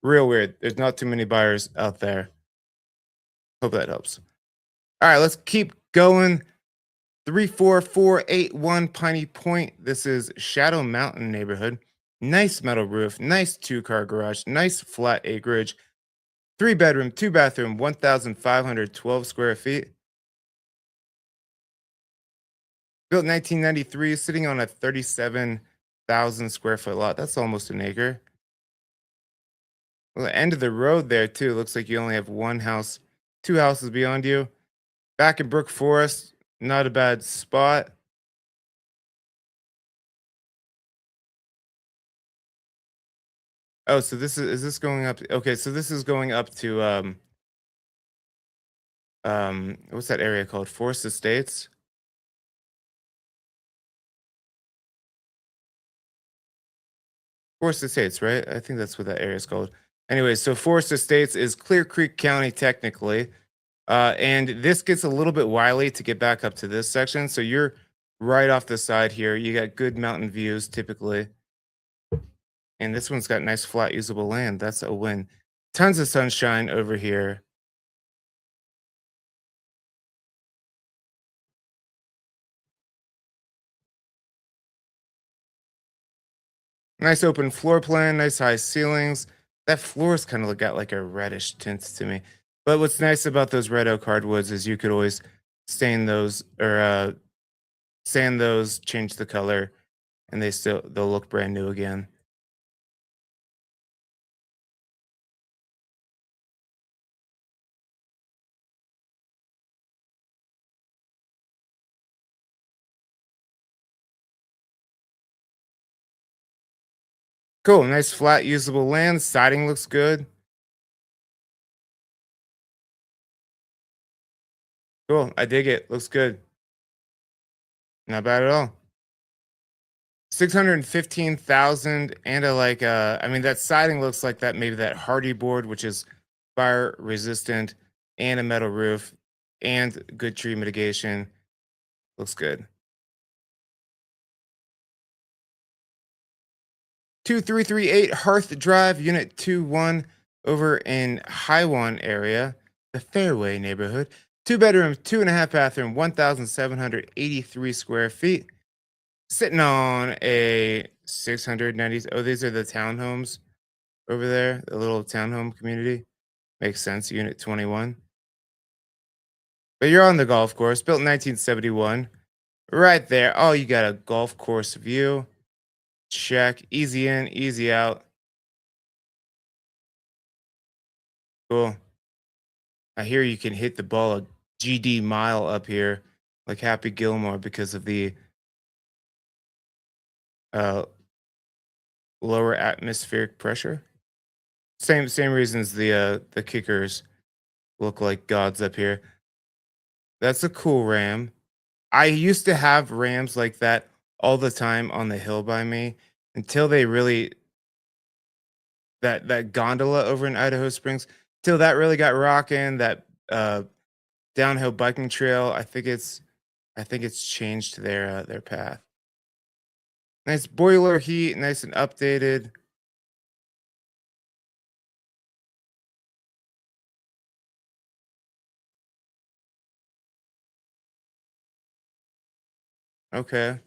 real weird. There's not too many buyers out there. Hope that helps. All right, let's keep going. 34481 Piney Point. This is Shadow Mountain neighborhood. Nice metal roof, nice two-car garage, nice flat acreage, 3 bedroom, 2 bathroom, 1,512 square feet. Built 1993, sitting on a 37,000 square foot lot. That's almost an acre. Well, the end of the road there too. Looks like you only have one house, two houses beyond you. Back in Brook Forest, not a bad spot. Oh, so this is this going up? Okay, so this is going up to what's that area called? Forest Estates. Forest Estates, right? I think that's what that area is called. Anyway, so Forest Estates is Clear Creek County technically. And this gets a little bit wily to get back up to this section. So you're right off the side here. You got good mountain views typically. And this one's got nice flat usable land. That's a win. Tons of sunshine over here. Nice open floor plan, nice high ceilings. That floor's kind of got like a reddish tint to me. But what's nice about those red oak hardwoods is you could always stain those or sand those, change the color, and they'll look brand new again. Cool, nice flat usable land. Siding looks good. Cool, I dig it. Looks good. Not bad at all. 615,000 and a like I mean that siding looks like that maybe that hardy board which is fire resistant and a metal roof and good tree mitigation. Looks good. 2338 Hearth Drive, Unit 2-1 over in Highwan area, the Fairway neighborhood. 2 bedroom, 2.5 bathroom, 1,783 square feet. Sitting on a 690. Oh, these are the townhomes over there, the little townhome community. Makes sense, Unit 21. But you're on the golf course, built in 1971. Right there. Oh, you got a golf course view. Check. Easy in, easy out. Cool. I hear you can hit the ball a GD mile up here, like Happy Gilmore, because of the uh, lower atmospheric pressure. Same reasons the kickers look like gods up here. That's a cool ram. I used to have rams like that all the time on the hill by me until they really that gondola over in Idaho Springs till that really got rocking. That downhill biking trail. I think it's changed their path. Nice boiler heat, nice and updated. Okay.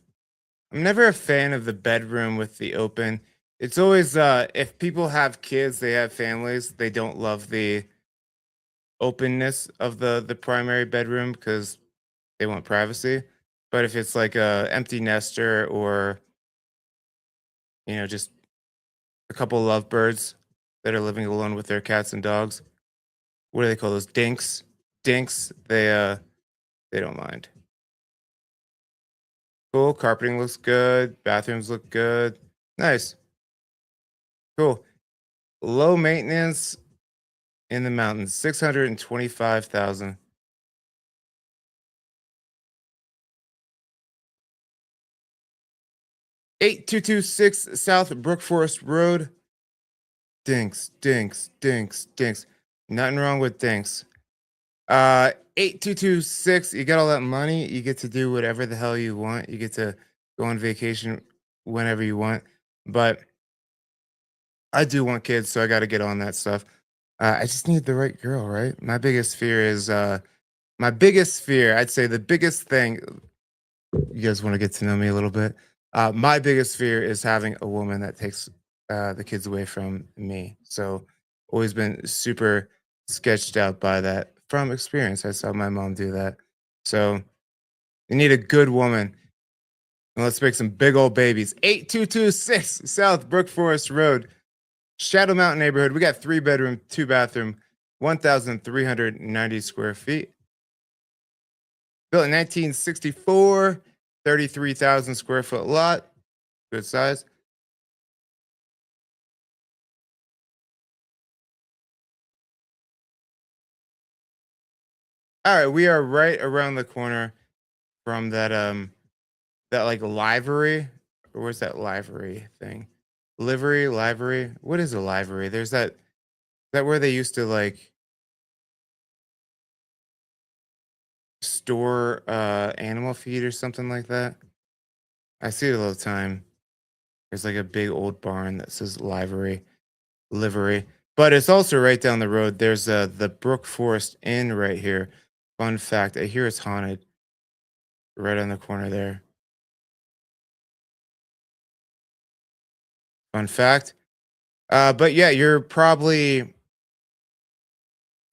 I'm never a fan of the bedroom with the open. It's always if people have kids, they have families, they don't love the openness of the primary bedroom because they want privacy. But if it's like a empty nester or just a couple lovebirds that are living alone with their cats and dogs, what do they call those? Dinks. Dinks. They don't mind. Cool. Carpeting looks good. Bathrooms look good. Nice. Cool. Low maintenance in the mountains. 625,000. 8226 South Brook Forest Road. Dinks. Dinks. Dinks. Dinks. Nothing wrong with dinks. 8226, you get all that money, you get to do whatever the hell you want. You get to go on vacation whenever you want. But I do want kids, so I got to get on that stuff. I just need the right girl, right? My biggest fear, I'd say the biggest thing, you guys want to get to know me a little bit. My biggest fear is having a woman that takes the kids away from me. So always been super sketched out by that from experience. I saw my mom do that. So you need a good woman. And let's make some big old babies. 8226 South Brook Forest Road, Shadow Mountain neighborhood. We got 3 bedroom, 2 bathroom, 1,390 square feet. Built in 1964, 33,000 square foot lot. Good size. All right, we are right around the corner from that like livery. Or where's that livery thing? Livery. What is a livery? There's that where they used to like store animal feed or something like that. I see it all the time. There's like a big old barn that says livery. But it's also right down the road. There's the Brook Forest Inn right here. Fun fact, I hear it's haunted right on the corner there. Fun fact. But yeah, you're probably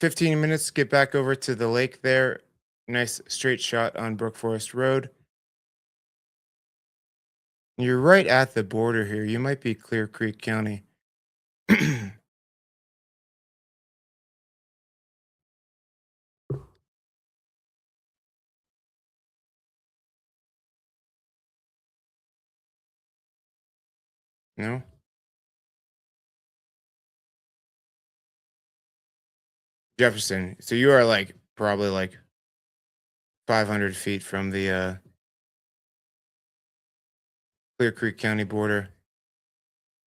15 minutes to get back over to the lake there. Nice straight shot on Brook Forest Road. You're right at the border here. You might be Clear Creek County. No? Jefferson. So you are like probably like 500 feet from the Clear Creek County border.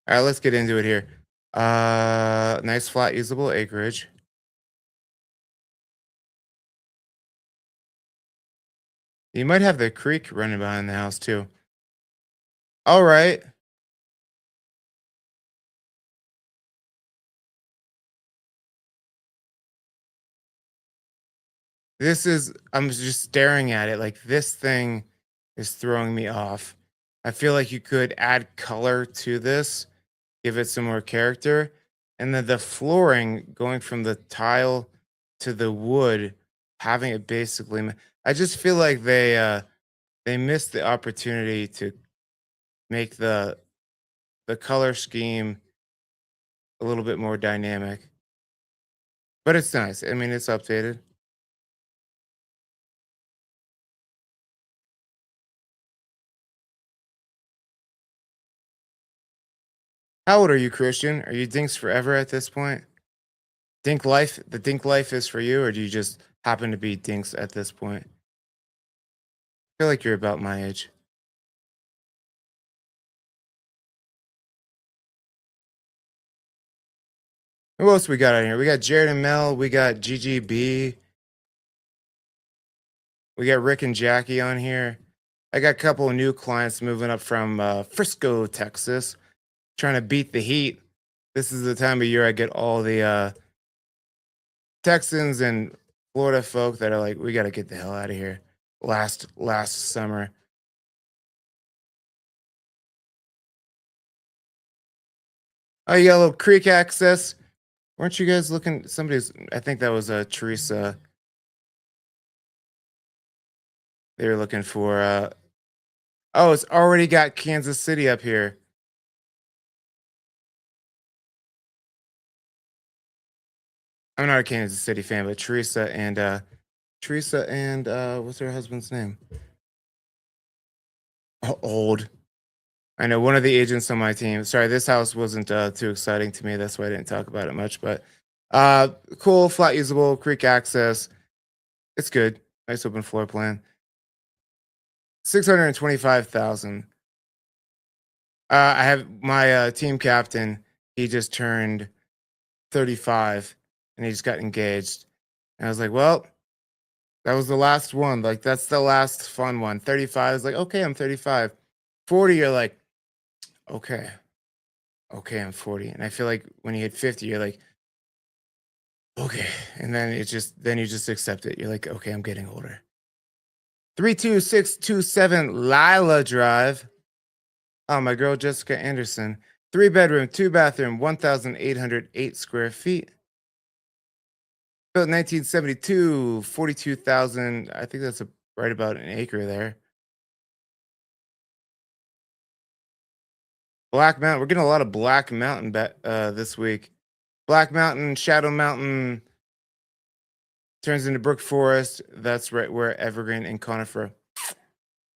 All right, let's get into it here. Nice flat usable acreage. You might have the creek running behind the house too. All right. I'm just staring at it like this thing is throwing me off. I feel like you could add color to this, give it some more character. And then the flooring going from the tile to the wood, having it basically, I just feel like they missed the opportunity to make the color scheme a little bit more dynamic. But it's nice. I mean, it's updated. How old are you, Christian? Are you Dinks forever at this point? Dink life is for you, or do you just happen to be Dinks at this point? I feel like you're about my age. Who else we got on here? We got Jared and Mel. We got GGB. We got Rick and Jackie on here. I got a couple of new clients moving up from Frisco, Texas, trying to beat the heat. This is the time of year I get all the Texans and Florida folk that are like, we got to get the hell out of here. Last summer. Oh, you got a little creek access. Weren't you guys looking? Somebody's. I think that was Teresa. They were looking for. Oh, it's already got Kansas City up here. I'm not a Kansas City fan, but Teresa and what's her husband's name? Old. I know one of the agents on my team. Sorry, this house wasn't too exciting to me. That's why I didn't talk about it much. But cool, flat usable, creek access. It's good. Nice open floor plan. 625,000. I have my team captain. He just turned 35, and he just got engaged. And I was like, well, That was the last one. Like that's the last fun one. 35 is like, okay, I'm 35. 40, you're like, okay, okay, I'm 40. And I feel like when you hit 50, you're like, okay. And then then you just accept it. You're like, okay, I'm getting older. 32627 Lila Drive. Oh, my girl Jessica Anderson. 3 bedroom, 2 bathroom, 1,808 square feet. Built 1972, 42,000. I think that's right about an acre there. Black Mountain. We're getting a lot of Black Mountain this week. Black Mountain, Shadow Mountain turns into Brook Forest. That's right where Evergreen and Conifer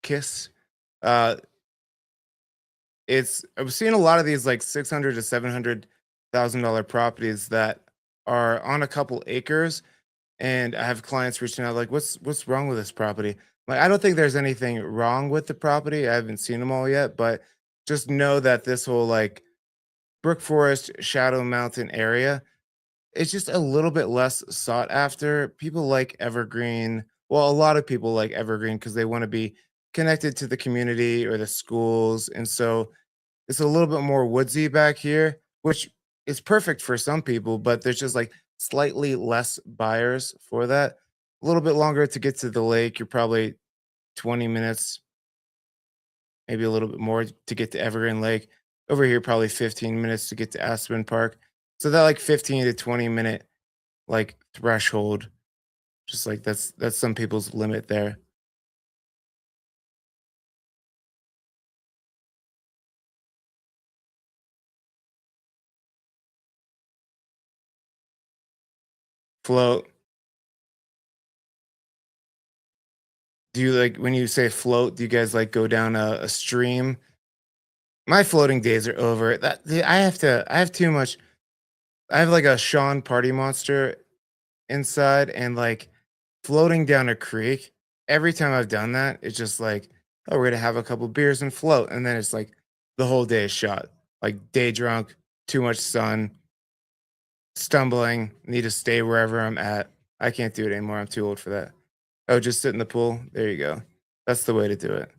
kiss. Uh, I'm seeing a lot of these like 600 to $700,000 properties that are on a couple acres, and I have clients reaching out like, what's wrong with this property? Like, I don't think there's anything wrong with the property. I haven't seen them all yet, but just know that this whole like Brook Forest, Shadow Mountain area, it's just a little bit less sought after. People like Evergreen. Well, a lot of people like Evergreen because they want to be connected to the community or the schools. And so it's a little bit more woodsy back here, which is perfect for some people, but there's just like slightly less buyers for that. A little bit longer to get to the lake. You're probably 20 minutes, maybe a little bit more to get to Evergreen Lake. Over here, probably 15 minutes to get to Aspen Park. So that like 15 to 20 minute like threshold, just like that's some people's limit there. Float. Do you like when you say float, do you guys like go down a stream? My floating days are over. I have too much. I have like a Sean party monster inside and like floating down a creek. Every time I've done that, it's just like, oh, we're gonna have a couple beers and float. And then it's like the whole day is shot. Like day drunk, too much sun, stumbling, need to stay wherever I'm at. I can't do it anymore. I'm too old for that. Oh, just sit in the pool. There you go. That's the way to do it.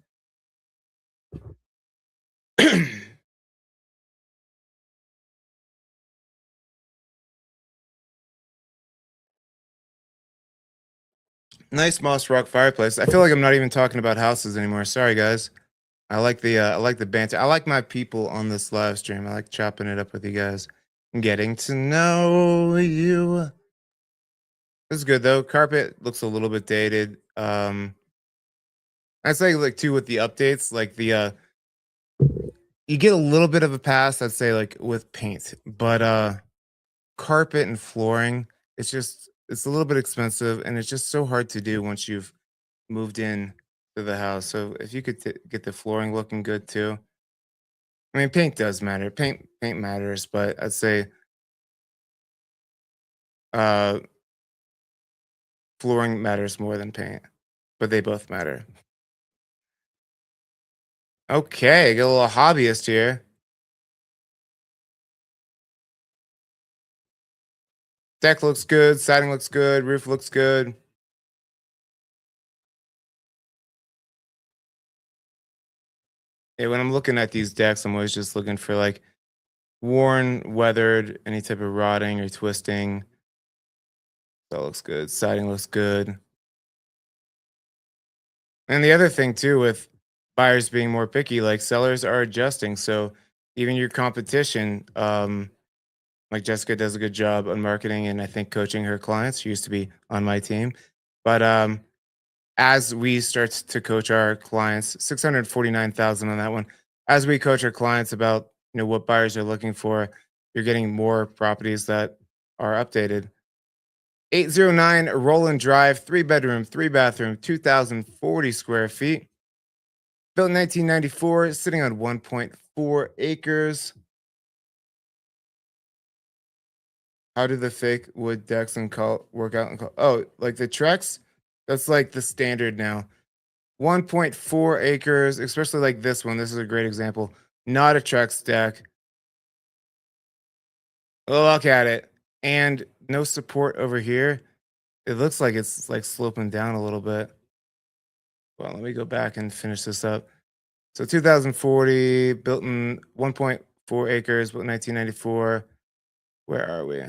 Nice moss rock fireplace. I feel like I'm not even talking about houses anymore. Sorry, guys. I like the banter. I like my people on this live stream. I like chopping it up with you guys and getting to know you. This is good though. Carpet looks a little bit dated. I'd say like too with the updates, like you get a little bit of a pass, I'd say like with paint, but carpet and flooring, it's a little bit expensive and it's just so hard to do once you've moved in to the house. So if you could get the flooring looking good too. I mean, paint does matter. Paint matters, but I'd say uh flooring matters more than paint, but they both matter. Okay, get a little hobbyist here. Deck looks good, siding looks good, roof looks good. Yeah, when I'm looking at these decks, I'm always just looking for like worn, weathered, any type of rotting or twisting. That looks good. Siding looks good. And the other thing too, with buyers being more picky, like sellers are adjusting. So even your competition, like Jessica does a good job on marketing and I think coaching her clients. She used to be on my team. But as we start to coach our clients, 649,000 on that one. As we coach our clients about, what buyers are looking for, you're getting more properties that are updated. 809 Roland Drive, 3 bedroom, 3 bathroom, 2,040 square feet. Built in 1994, sitting on 1.4 acres. How do the fake wood decks and work out? Oh, like the Trex? That's like the standard now. 1.4 acres, especially like this one. This is a great example. Not a Trex deck. Look at it. And no support over here. It looks like it's like sloping down a little bit. Well, let me go back and finish this up. So 2040, built in 1.4 acres, built in 1994. Where are we?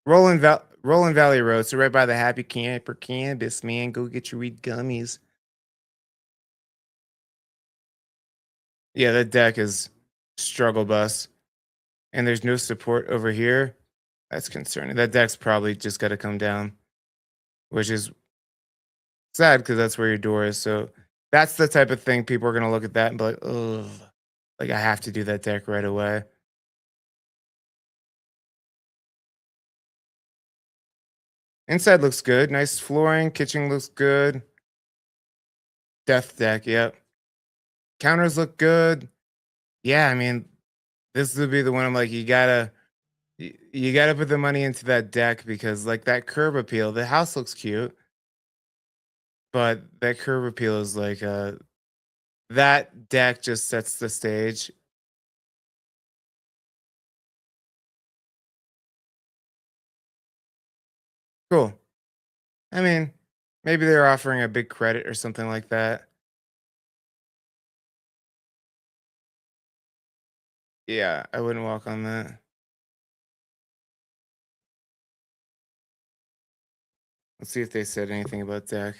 Rolling Valley Road. So right by the Happy Camper Campus, man. Go get your weed gummies. Yeah, that deck is struggle bus, and there's no support over here. That's concerning. That deck's probably just got to come down, which is sad because that's where your door is. So that's the type of thing people are gonna look at that and be like, "Ugh, like I have to do that deck right away." Inside looks good. Nice flooring. Kitchen looks good. Death deck. Yep. Counters look good. Yeah, I mean, this would be the one I'm like, you gotta put the money into that deck because like that curb appeal, the house looks cute, but that curb appeal is like that deck just sets the stage. Cool. I mean, maybe they're offering a big credit or something like that. Yeah, I wouldn't walk on that. Let's see if they said anything about deck.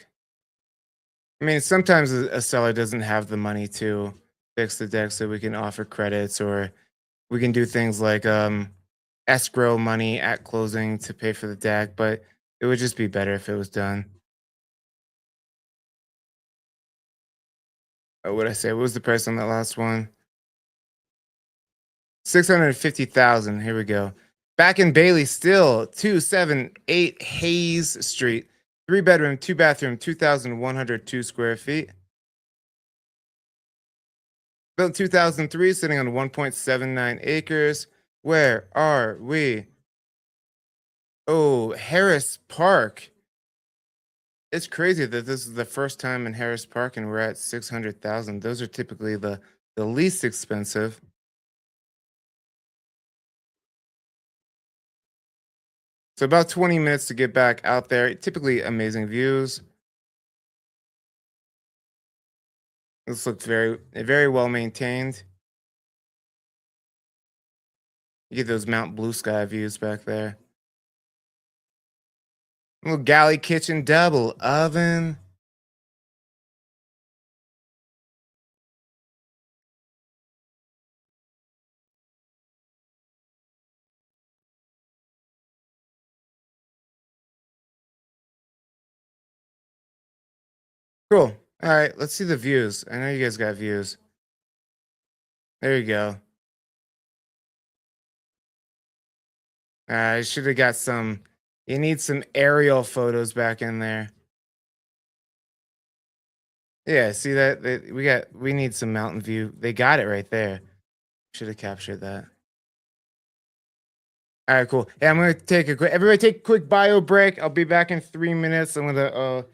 I mean, sometimes a seller doesn't have the money to fix the deck, so we can offer credits or we can do things like escrow money at closing to pay for the deck, but it would just be better if it was done. What would I say? What was the price on that last one? 650,000. Here we go. Back in Bailey, still 278 Hayes Street. 3 bedroom, 2 bathroom, 2,102 square feet. Built in 2003, sitting on 1.79 acres. Where are we? Oh, Harris Park. It's crazy that this is the first time in Harris Park and we're at 600,000. Those are typically the least expensive. So about 20 minutes to get back out there. Typically amazing views. This looks very well maintained. You get those Mount Blue Sky views back there. Little galley kitchen, double oven. Cool. All right, let's see the views. I know you guys got views. There you go. I should have got some. You need some aerial photos back in there. Yeah, see that? We need some mountain view. They got it right there. Should have captured that. All right, cool. Yeah, I'm gonna take a quick. Everybody, take a quick bio break. I'll be back in 3 minutes. I'm gonna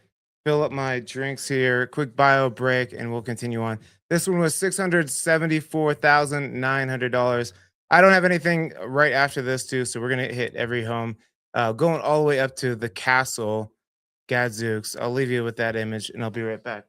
fill up my drinks here. Quick bio break, and we'll continue on. This one was $674,900. I don't have anything right after this too, so we're gonna hit every home, going all the way up to the castle, Gadzooks. I'll leave you with that image, and I'll be right back.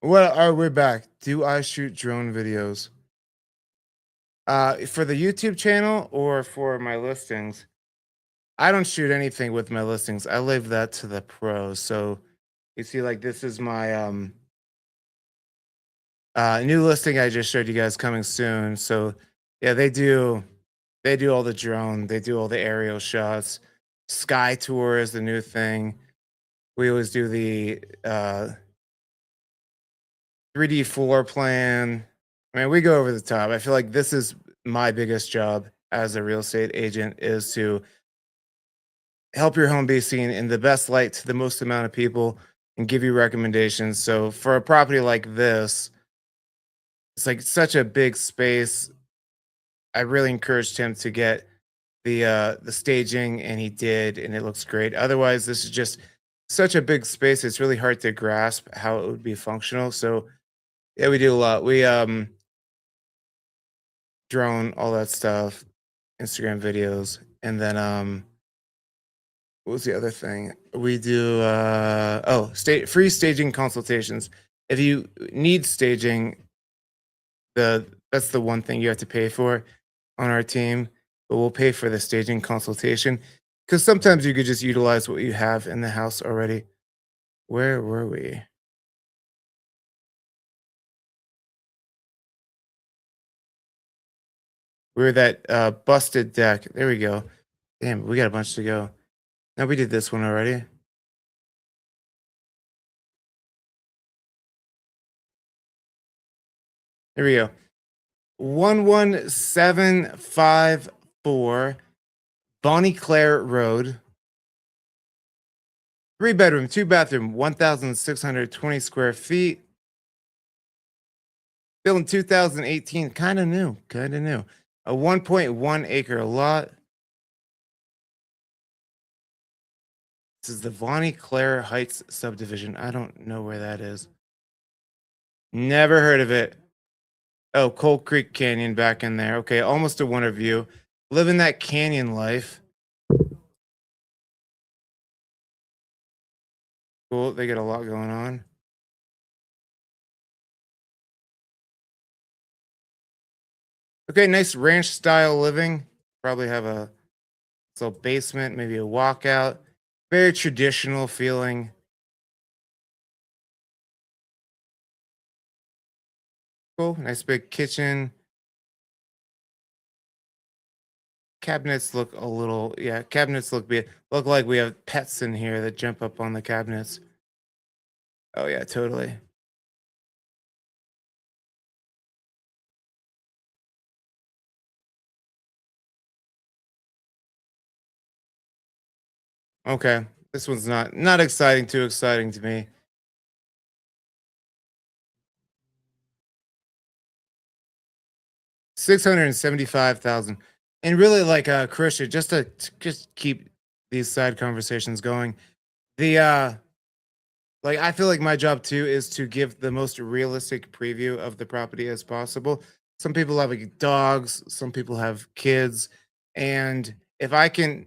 Well, all right, we're back. Do I shoot drone videos? For the YouTube channel or for my listings? I don't shoot anything with my listings. I leave that to the pros. So you see, like this is my new listing I just showed you guys coming soon. So yeah, they do all the drone, they do all the aerial shots. Sky tour is the new thing. We always do the 3D floor plan. I mean, we go over the top. I feel like this is my biggest job as a real estate agent is to help your home be seen in the best light to the most amount of people and give you recommendations. So for a property like this, it's like such a big space. I really encouraged him to get the staging and he did and it looks great. Otherwise, this is just such a big space. It's really hard to grasp how it would be functional. So yeah, we do a lot. We drone, all that stuff, Instagram videos, and then what was the other thing? We do free staging consultations. If you need staging, that's the one thing you have to pay for on our team, but we'll pay for the staging consultation because sometimes you could just utilize what you have in the house already. Where were we? We were that busted deck. There we go. Damn, we got a bunch to go. Now we did this one already. Here we go. 11754 Bonnie Claire Road. 3 bedroom, 2 bathroom, 1,620 square feet. Built in 2018. Kind of new. Kind of new. A 1.1 acre lot. This is the Bonnie Claire Heights subdivision. I don't know where that is. Never heard of it. Oh, Cold Creek Canyon back in there. Okay, almost a winter view. Living that canyon life. Cool. They got a lot going on. Okay, nice ranch style living. Probably have a little basement, maybe a walkout. Very traditional feeling. Cool. Nice big kitchen. Cabinets look a little, yeah, cabinets look like we have pets in here that jump up on the cabinets. Oh yeah, totally. Okay. This one's not exciting, too exciting to me. 675,000. And really like Christian, just to just keep these side conversations going. The like I feel like my job too is to give the most realistic preview of the property as possible. Some people have like dogs, some people have kids, and if I can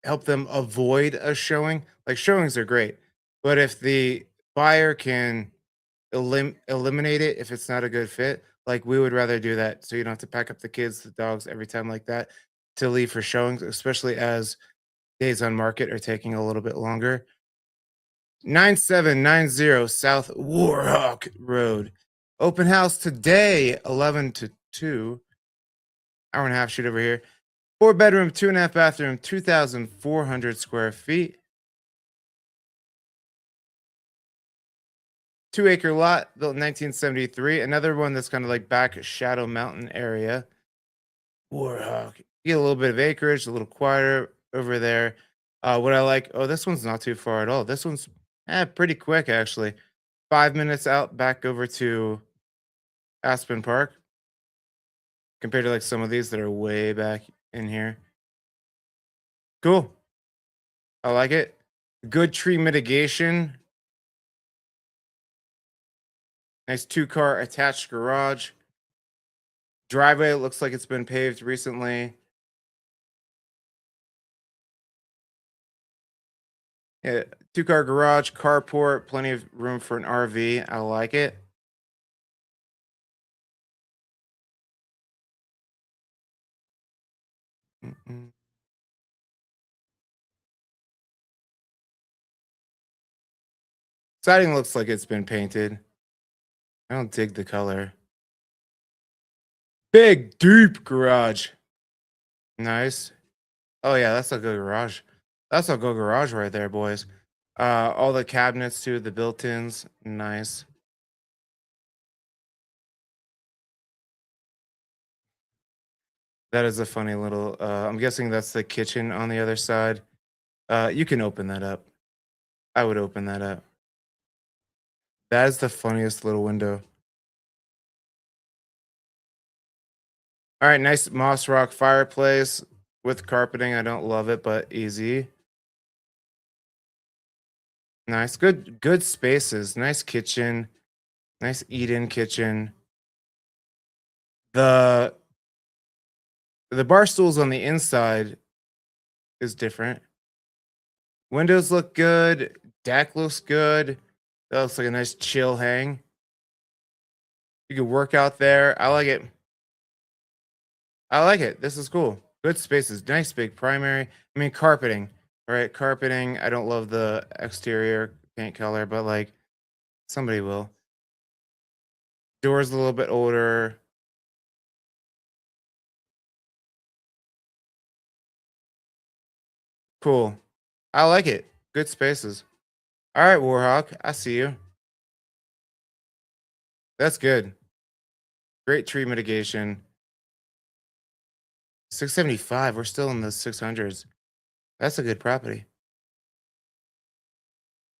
help them avoid a showing, like showings are great, but if the buyer can eliminate it if it's not a good fit, like we would rather do that so you don't have to pack up the kids, the dogs every time like that to leave for showings, especially as days on market are taking a little bit longer. 9790 South Warhawk Road. Open house today, 11 to 2. Hour and a half shoot over here. 4 bedroom, 2.5 bathroom, 2,400 square feet. 2 acre lot built in 1973. Another one that's kind of like back Shadow Mountain area. Warhawk. You get a little bit of acreage, a little quieter over there. What I like, oh, this one's not too far at all. This one's pretty quick actually. 5 minutes out back over to Aspen Park compared to like some of these that are way back in here. Cool. I like it. Good tree mitigation. Nice 2 car attached garage. Driveway looks like it's been paved recently. Yeah, 2 car garage, carport, plenty of room for an RV. I like it. Mm-mm. Siding looks like it's been painted. I don't dig the color. Big, deep garage. Nice. Oh yeah, that's a good garage. That's a good garage right there, boys. All the cabinets too, the built-ins. Nice. That is a funny little I'm guessing that's the kitchen on the other side. You can open that up. I would open that up. That is the funniest little window. All right, nice moss rock fireplace with carpeting. I don't love it, but easy. Nice. Good spaces. Nice kitchen. Nice eat-in kitchen. The the bar stools on the inside is different. Windows look good. Deck looks good. That looks like a nice chill hang. You can work out there. I like it. I like it. This is cool. Good spaces. Nice big primary. I mean, carpeting, right? Carpeting. I don't love the exterior paint color, but like somebody will. Doors a little bit older. Cool. I like it. Good spaces. All right, Warhawk. I see you. That's good. Great tree mitigation. 675. We're still in the 600s. That's a good property.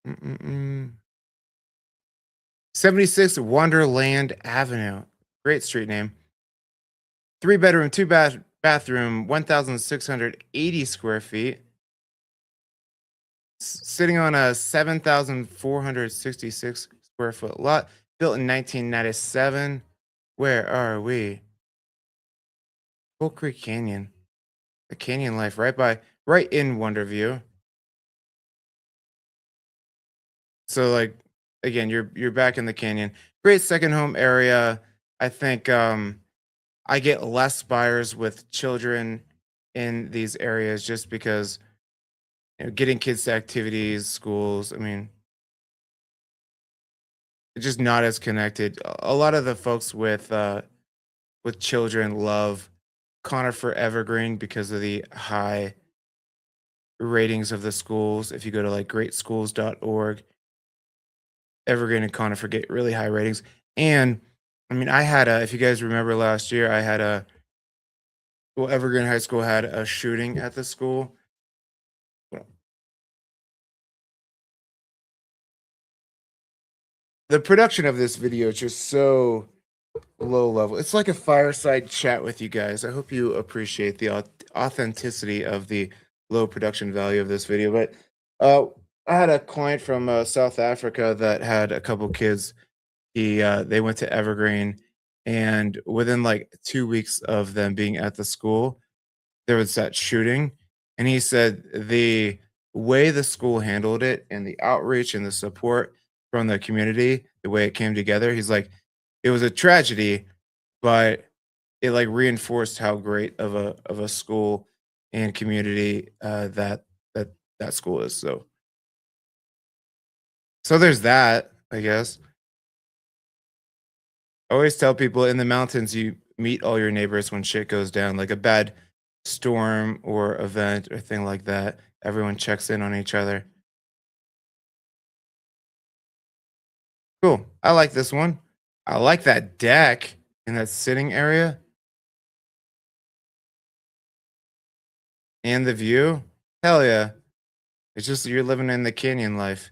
Mm-mm-mm. 76 Wonderland Avenue. Great street name. 3 bedroom, bathroom, 1,680 square feet. Sitting on a 7,466 square foot lot, built in 1997. Where are we? Bull Creek Canyon. The canyon life right in Wonderview. So like again, you're back in the canyon. Great second home area. I think I get less buyers with children in these areas just because getting kids to activities, schools. I mean, it's just not as connected. A lot of the folks with children love Conifer Evergreen because of the high ratings of the schools. If you go to like greatschools.org, Evergreen and Conifer get really high ratings. And I mean, if you guys remember last year, Evergreen High School had a shooting at the school. The production of this video is just so low level. It's like a fireside chat with you guys. I hope you appreciate the authenticity of the low production value of this video. But I had a client from South Africa that had a couple kids. They went to Evergreen, and within like 2 weeks of them being at the school, there was that shooting, and he said the way the school handled it and the outreach and the support from the community, the way it came together, he's like, it was a tragedy, but it like reinforced how great of a school and community that that school is. So there's that, I guess. I always tell people in the mountains you meet all your neighbors when shit goes down, like a bad storm or event or thing like that. Everyone checks in on each other. Cool. I like this one. I like that deck in that sitting area and the view. Hell yeah. It's just you're living in the canyon life.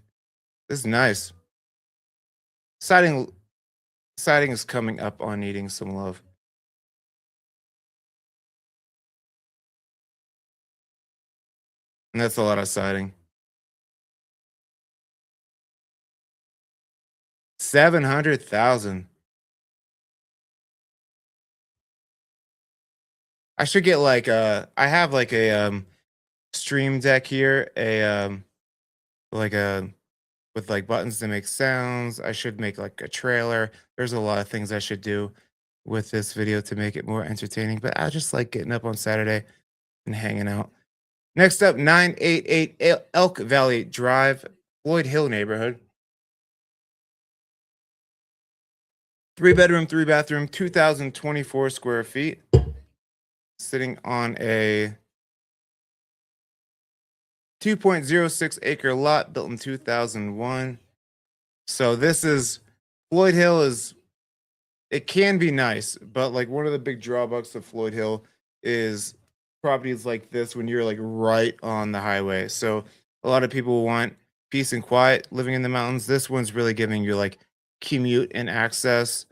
This is nice. Siding siding is coming up on needing some love. And that's a lot of siding. 700,000. I should get like I have like a stream deck here, like a with like buttons to make sounds. I should make like a trailer. There's a lot of things I should do with this video to make it more entertaining, but I just like getting up on Saturday, and hanging out. Next up, 988 Elk Valley Drive, Floyd Hill neighborhood. Three bedroom, three bathroom, 2,024 square feet, sitting on a 2.06 acre lot built in 2001. So this is Floyd Hill is it can be nice, but like one of the big drawbacks of Floyd Hill is properties like this when you're like right on the highway. So a lot of people want peace and quiet living in the mountains. This one's really giving you like commute and access.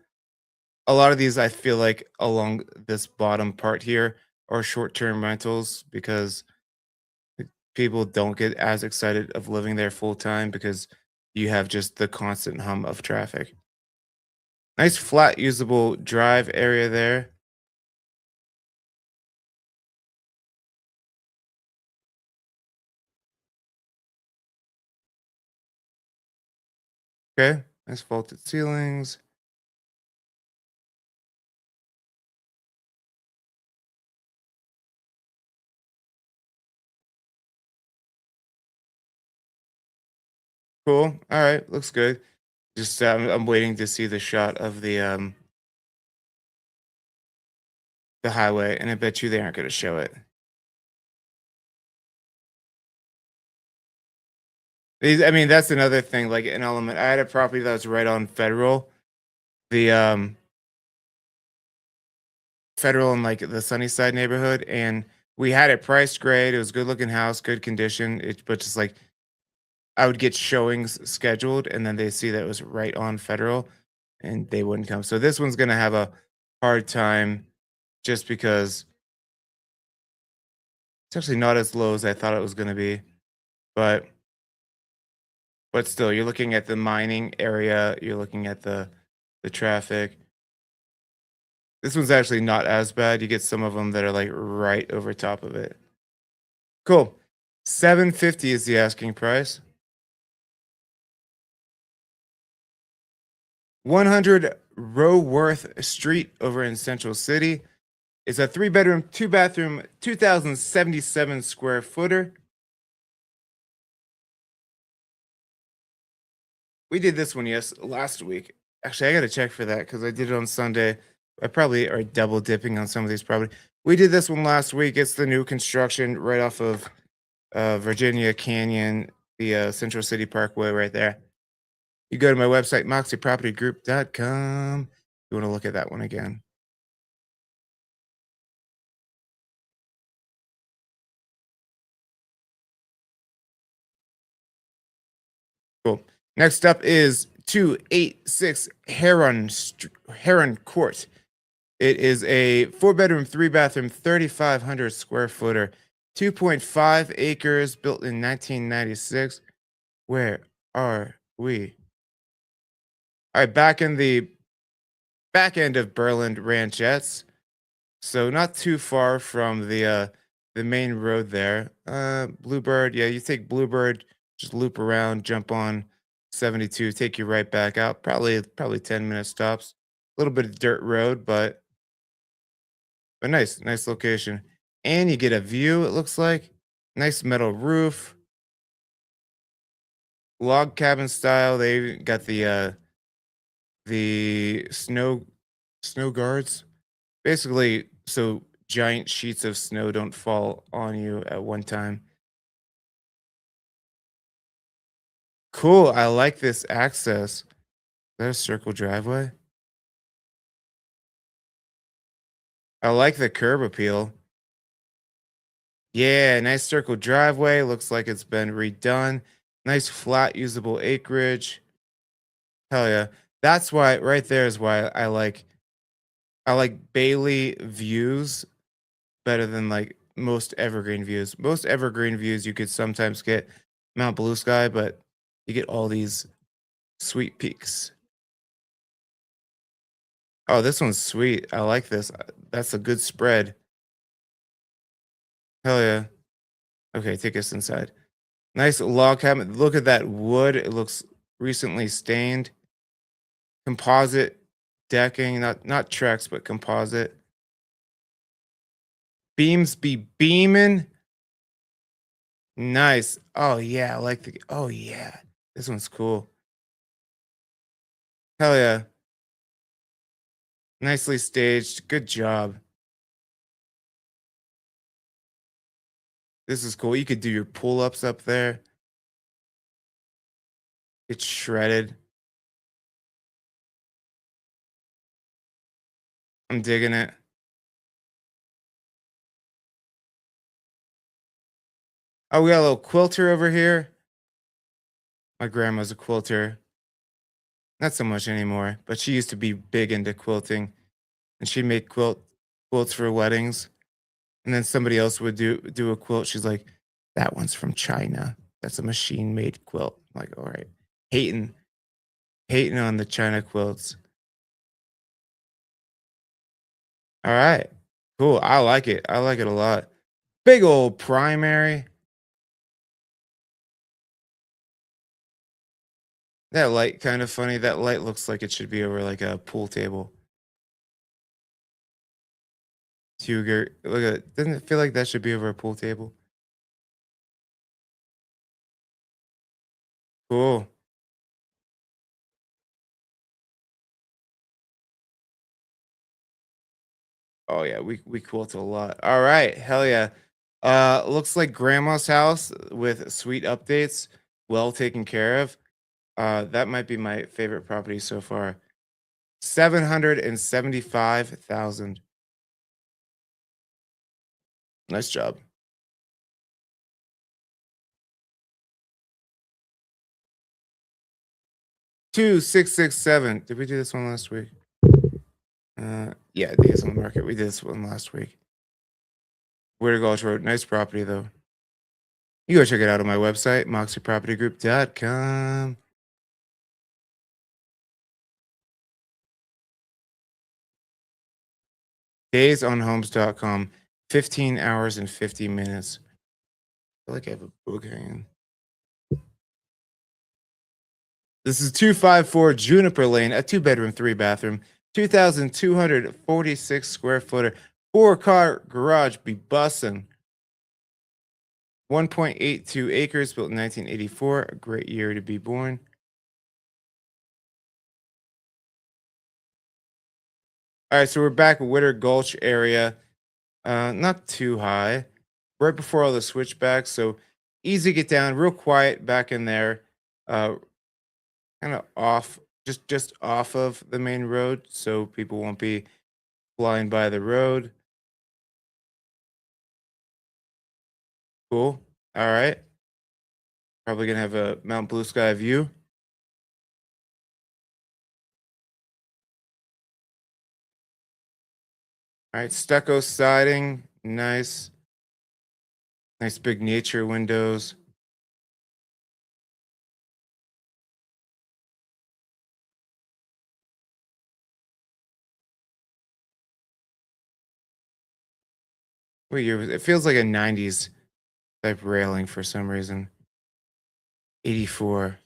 A lot of these I feel like along this bottom part here are short-term rentals because people don't get as excited of living there full time because you have just the constant hum of traffic. Nice flat usable drive area there. Okay. Nice vaulted ceilings. Cool. All right. Looks good. Just I'm waiting to see the shot of the highway, and I bet you they aren't going to show it. I mean, that's another thing. Like an element. I had a property that was right on Federal. The Federal in like the Sunnyside neighborhood, and we had it priced great. It was good looking house, good condition. But just like I would get showings scheduled, and then they see that it was right on Federal, and they wouldn't come. So this one's gonna have a hard time, just because it's actually not as low as I thought it was gonna be, but still, you're looking at the mining area. You're looking at the traffic. This one's actually not as bad. You get some of them that are like right over top of it. Cool. 750 is the asking price. 100 Roworth Street over in Central City. It's a three bedroom, two bathroom, 2,077 square footer. We did this one last week. Actually, I got to check for that because I did it on Sunday. I probably are double dipping on some of these probably. We did this one last week. It's the new construction right off of Virginia Canyon, the Central City Parkway right there. You go to my website, moxiepropertygroup.com. You want to look at that one again. Cool. Next up is 286 Heron Court. It is a four bedroom, three bathroom, 3,500 square footer, 2.5 acres, built in 1996. Where are we? All right, back in the back end of Berland Ranchettes. So not too far from the main road there. Bluebird, yeah, you take Bluebird, just loop around, jump on 72, take you right back out. Probably 10-minute stops. A little bit of dirt road, but nice location. And you get a view, it looks like. Nice metal roof, log cabin style. They got the snow guards. Basically, so giant sheets of snow don't fall on you at one time. Cool. I like this access. Is that a circle driveway? I like the curb appeal. Yeah, nice circle driveway. Looks like it's been redone. Nice flat usable acreage. Hell yeah. That's why right there is why I like Bailey views better than like most evergreen views. Most evergreen views you could sometimes get Mount Blue Sky, but you get all these sweet peaks. Oh, this one's sweet. I like this. That's a good spread. Hell yeah. Okay, take us inside. Nice log cabin. Look at that wood. It looks recently stained. Composite decking, not Trex, but composite. Beams be beaming. Nice. Oh yeah, I like the. Oh yeah, this one's cool. Hell yeah, nicely staged. Good job. This is cool. You could do your pull ups up there. It's shredded. I'm digging it. Oh, we got a little quilter over here. My grandma's a quilter. Not so much anymore, but she used to be big into quilting, and she made quilts for weddings. And then somebody else would do a quilt. She's like, "That one's from China. That's a machine made quilt." I'm like, all right, hating hating on the China quilts. All right, cool. I like it. I like it a lot. Big old primary. That light kind of funny. That light looks like it should be over like a pool table. Huger, look at it. Doesn't it feel like that should be over a pool table? Cool. Oh yeah, we quilt a lot. All right, hell yeah. Looks like grandma's house with sweet updates, well taken care of. That might be my favorite property so far. 775,000. Nice job. 2667. Did we do this one last week? Yeah, days on the market. We did this one last week. Where to Gulch Road. Nice property though. You go check it out on my website, moxiepropertygroup.com. Daysonhomes.com. 15 hours and 50 minutes. I feel like I have a book hanging. This is 254 Juniper Lane, a 2 bedroom, 3 bathroom, 2,246 square footer, 4 car garage be bussin'. 1.82 acres, built in 1984. A great year to be born. All right, so we're back at Witter Gulch area. Not too high. Right before all the switchbacks, so easy to get down, real quiet back in there. Uh, kind of off, just off of the main road, so people won't be flying by the road. Cool. All right. Probably gonna have a Mount Blue Sky view. All right, stucco siding, nice, nice big nature windows. What year was it? It feels like a '90s type railing for some reason. 84.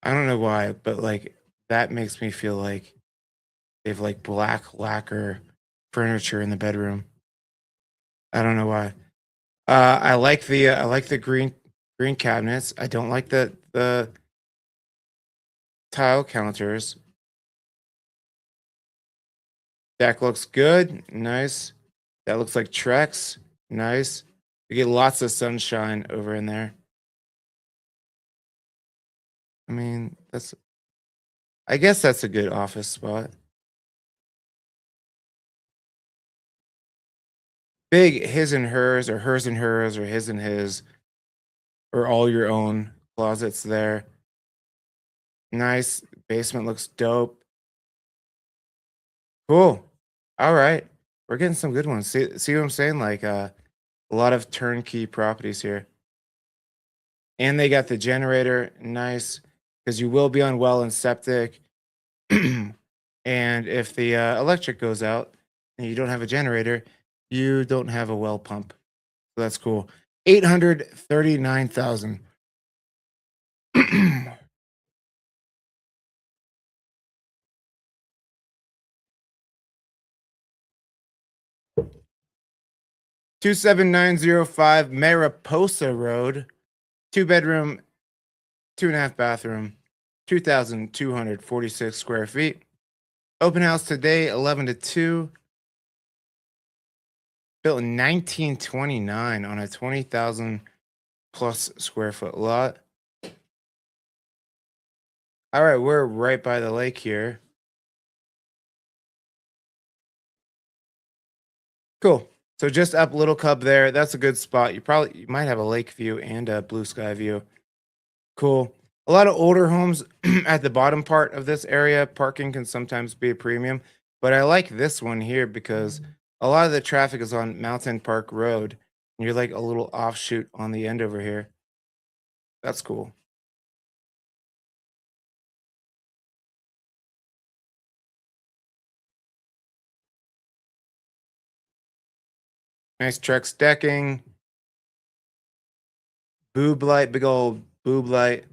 I don't know why, but like that makes me feel like they have like black lacquer furniture in the bedroom. I don't know why. I like the green cabinets. I don't like the tile counters. Deck looks good. Nice. That looks like Trex. Nice. You get lots of sunshine over in there. I mean, I guess that's a good office spot. Big his and hers, or hers and hers, or his and his, or all your own closets there. Nice. Basement looks dope. Cool. All right. We're getting some good ones. See what I'm saying? Like a lot of turnkey properties here. And they got the generator. Nice. Because you will be on well and septic. And if the electric goes out and you don't have a generator, you don't have a well pump. So that's cool. 839,000. 27905 Mariposa Road, 2 bedroom, 2.5 bathroom, 2,246 square feet. Open house today, 11 to 2. Built in 1929 on a 20,000 plus square foot lot. All right, we're right by the lake here. Cool. So just up Little Cub there. That's a good spot. You might have a lake view and a blue sky view. Cool. A lot of older homes at the bottom part of this area. Parking can sometimes be a premium, but I like this one here because a lot of the traffic is on Mountain Park Road. And you're like a little offshoot on the end over here. That's cool. Nice Trex decking, boob light, big old boob light.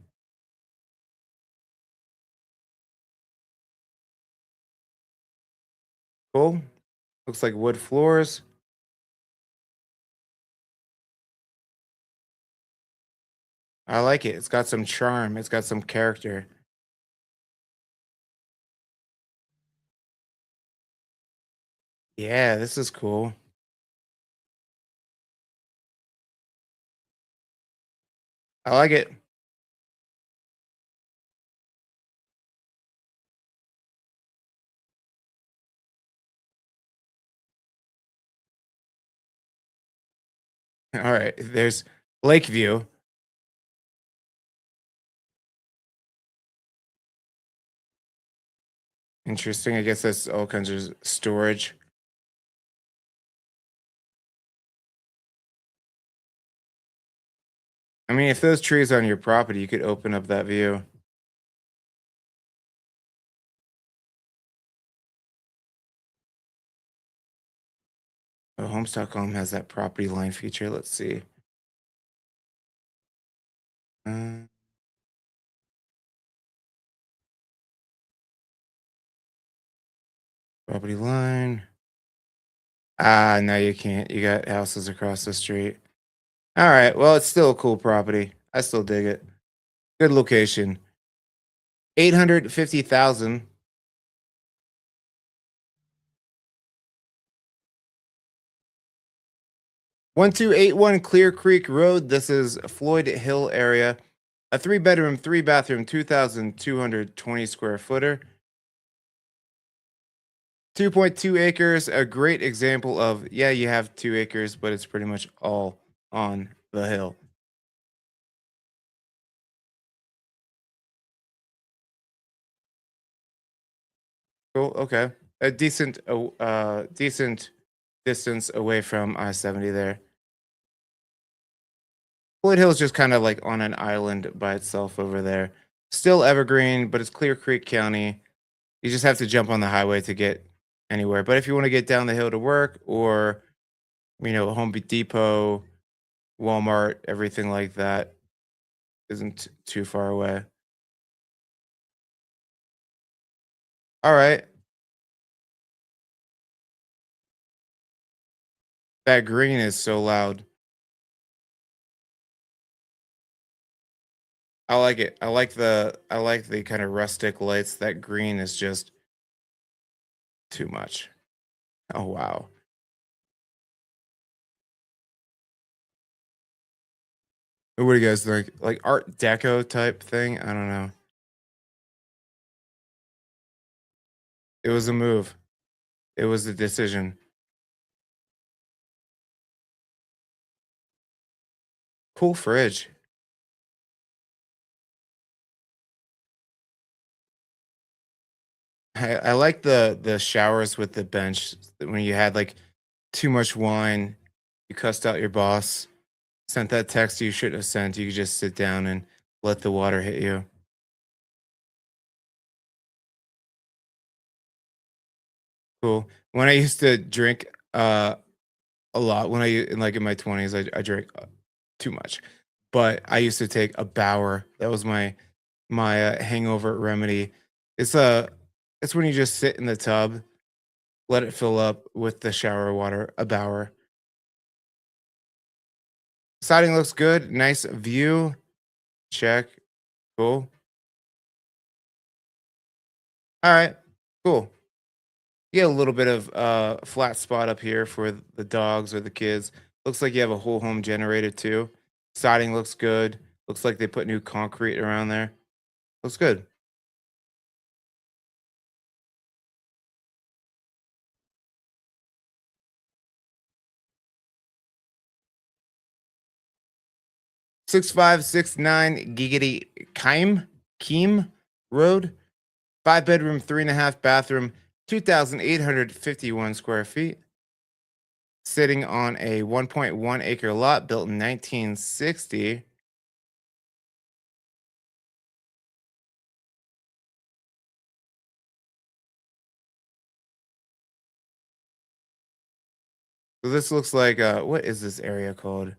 Cool. Looks like wood floors. I like it. It's got some charm. It's got some character. Yeah, this is cool. I like it. All right. There's Lakeview. Interesting. I guess that's all kinds of storage. I mean, if those trees on your property, you could open up that view. Oh, Homes.com has that property line feature. Let's see. Uh, property line. Ah, no, you can't. You got houses across the street. All right. Well, it's still a cool property. I still dig it. Good location. 850,000. 1281 Clear Creek Road. This is Floyd Hill area. A 3 bedroom, 3 bathroom, 2,220 square footer. 2.2 acres. A great example of, yeah, you have 2 acres, but it's pretty much all on the hill. Cool. Okay. A decent distance away from I-70 there. Floyd Hill's just kind of like on an island by itself over there. Still Evergreen, but it's Clear Creek County. You just have to jump on the highway to get anywhere. But if you want to get down the hill to work or, Home Depot, Walmart, everything like that isn't too far away. All right. That green is so loud. I like it. I like the kind of rustic lights. That green is just too much. Oh wow. What do you guys think? Like Art Deco type thing? I don't know. It was a move. It was a decision. Cool fridge. I like the showers with the bench when you had like too much wine, you cussed out your boss, sent that text you shouldn't have sent. You could just sit down and let the water hit you. Cool. When I used to drink a lot when in my 20s, I drank too much. But I used to take a Bauer. That was my hangover remedy. It's a it's when you just sit in the tub, let it fill up with the shower water, a Bauer. Siding looks good. Nice view. Check. Cool. All right. Cool. You get a little bit of flat spot up here for the dogs or the kids. Looks like you have a whole home generator too. Siding looks good. Looks like they put new concrete around there. Looks good. 6569 Giggity Keem Road. 5 bedroom, 3.5 bathroom, 2,851 square feet. Sitting on a 1.1 acre lot built in 1960. So this looks like what is this area called?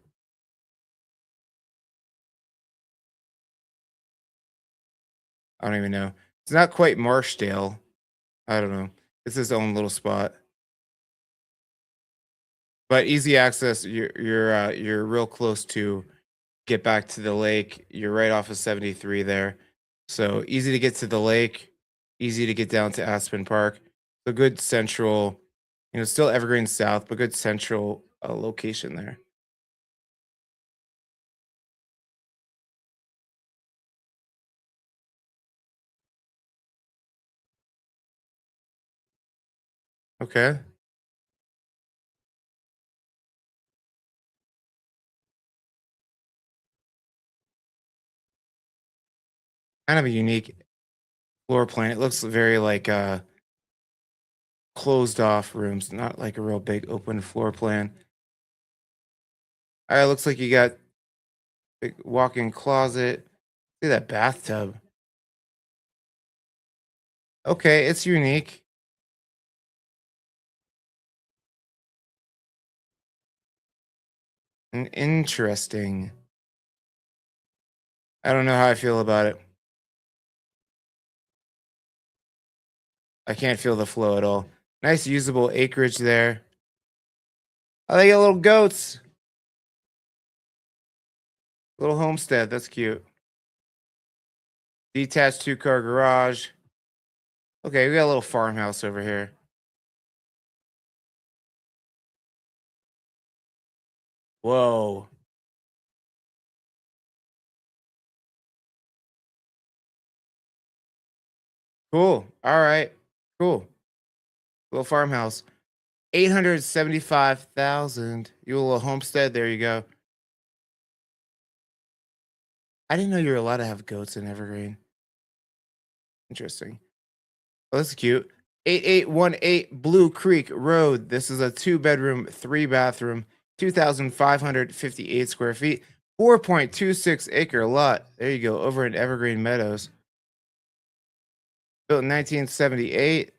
I don't even know. It's not quite Marshdale. I don't know. It's his own little spot. But easy access. You're real close to get back to the lake. You're right off of 73 there. So easy to get to the lake, easy to get down to Aspen Park. A good central, still Evergreen South, but good central location there. Okay. Kind of a unique floor plan. It looks very like closed off rooms, not like a real big open floor plan. All right, looks like you got big walk-in closet. See that bathtub. Okay, it's unique and interesting. I don't know how I feel about it. I can't feel the flow at all. Nice usable acreage there. Oh, they got little goats. Little homestead. That's cute. Detached 2-car garage. Okay, we got a little farmhouse over here. Whoa. Cool. All right. Cool. Little farmhouse. 875,000. You a little homestead. There you go. I didn't know you were allowed to have goats in Evergreen. Interesting. Oh, that's cute. 8818 Blue Creek Road. This is a 2 bedroom, 3 bathroom, 2,558 square feet, 4.26 acre lot. There you go, over in Evergreen Meadows. Built in 1978.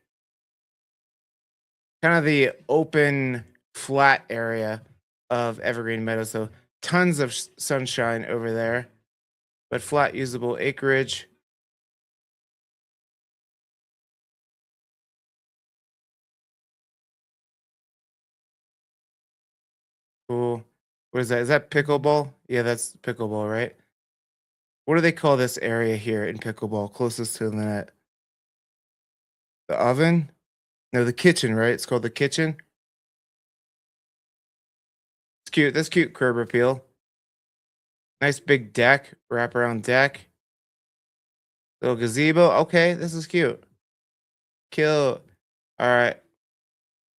Kind of the open, flat area of Evergreen Meadows. So tons of sunshine over there, but flat usable acreage. Cool. What is that? Is that pickleball? Yeah, that's pickleball, right? What do they call this area here in pickleball closest to the net? The oven? No, the kitchen, right? It's called the kitchen. It's cute. That's cute curb appeal. Nice big deck, wraparound deck. Little gazebo. Okay, this is cute. Kill. All right.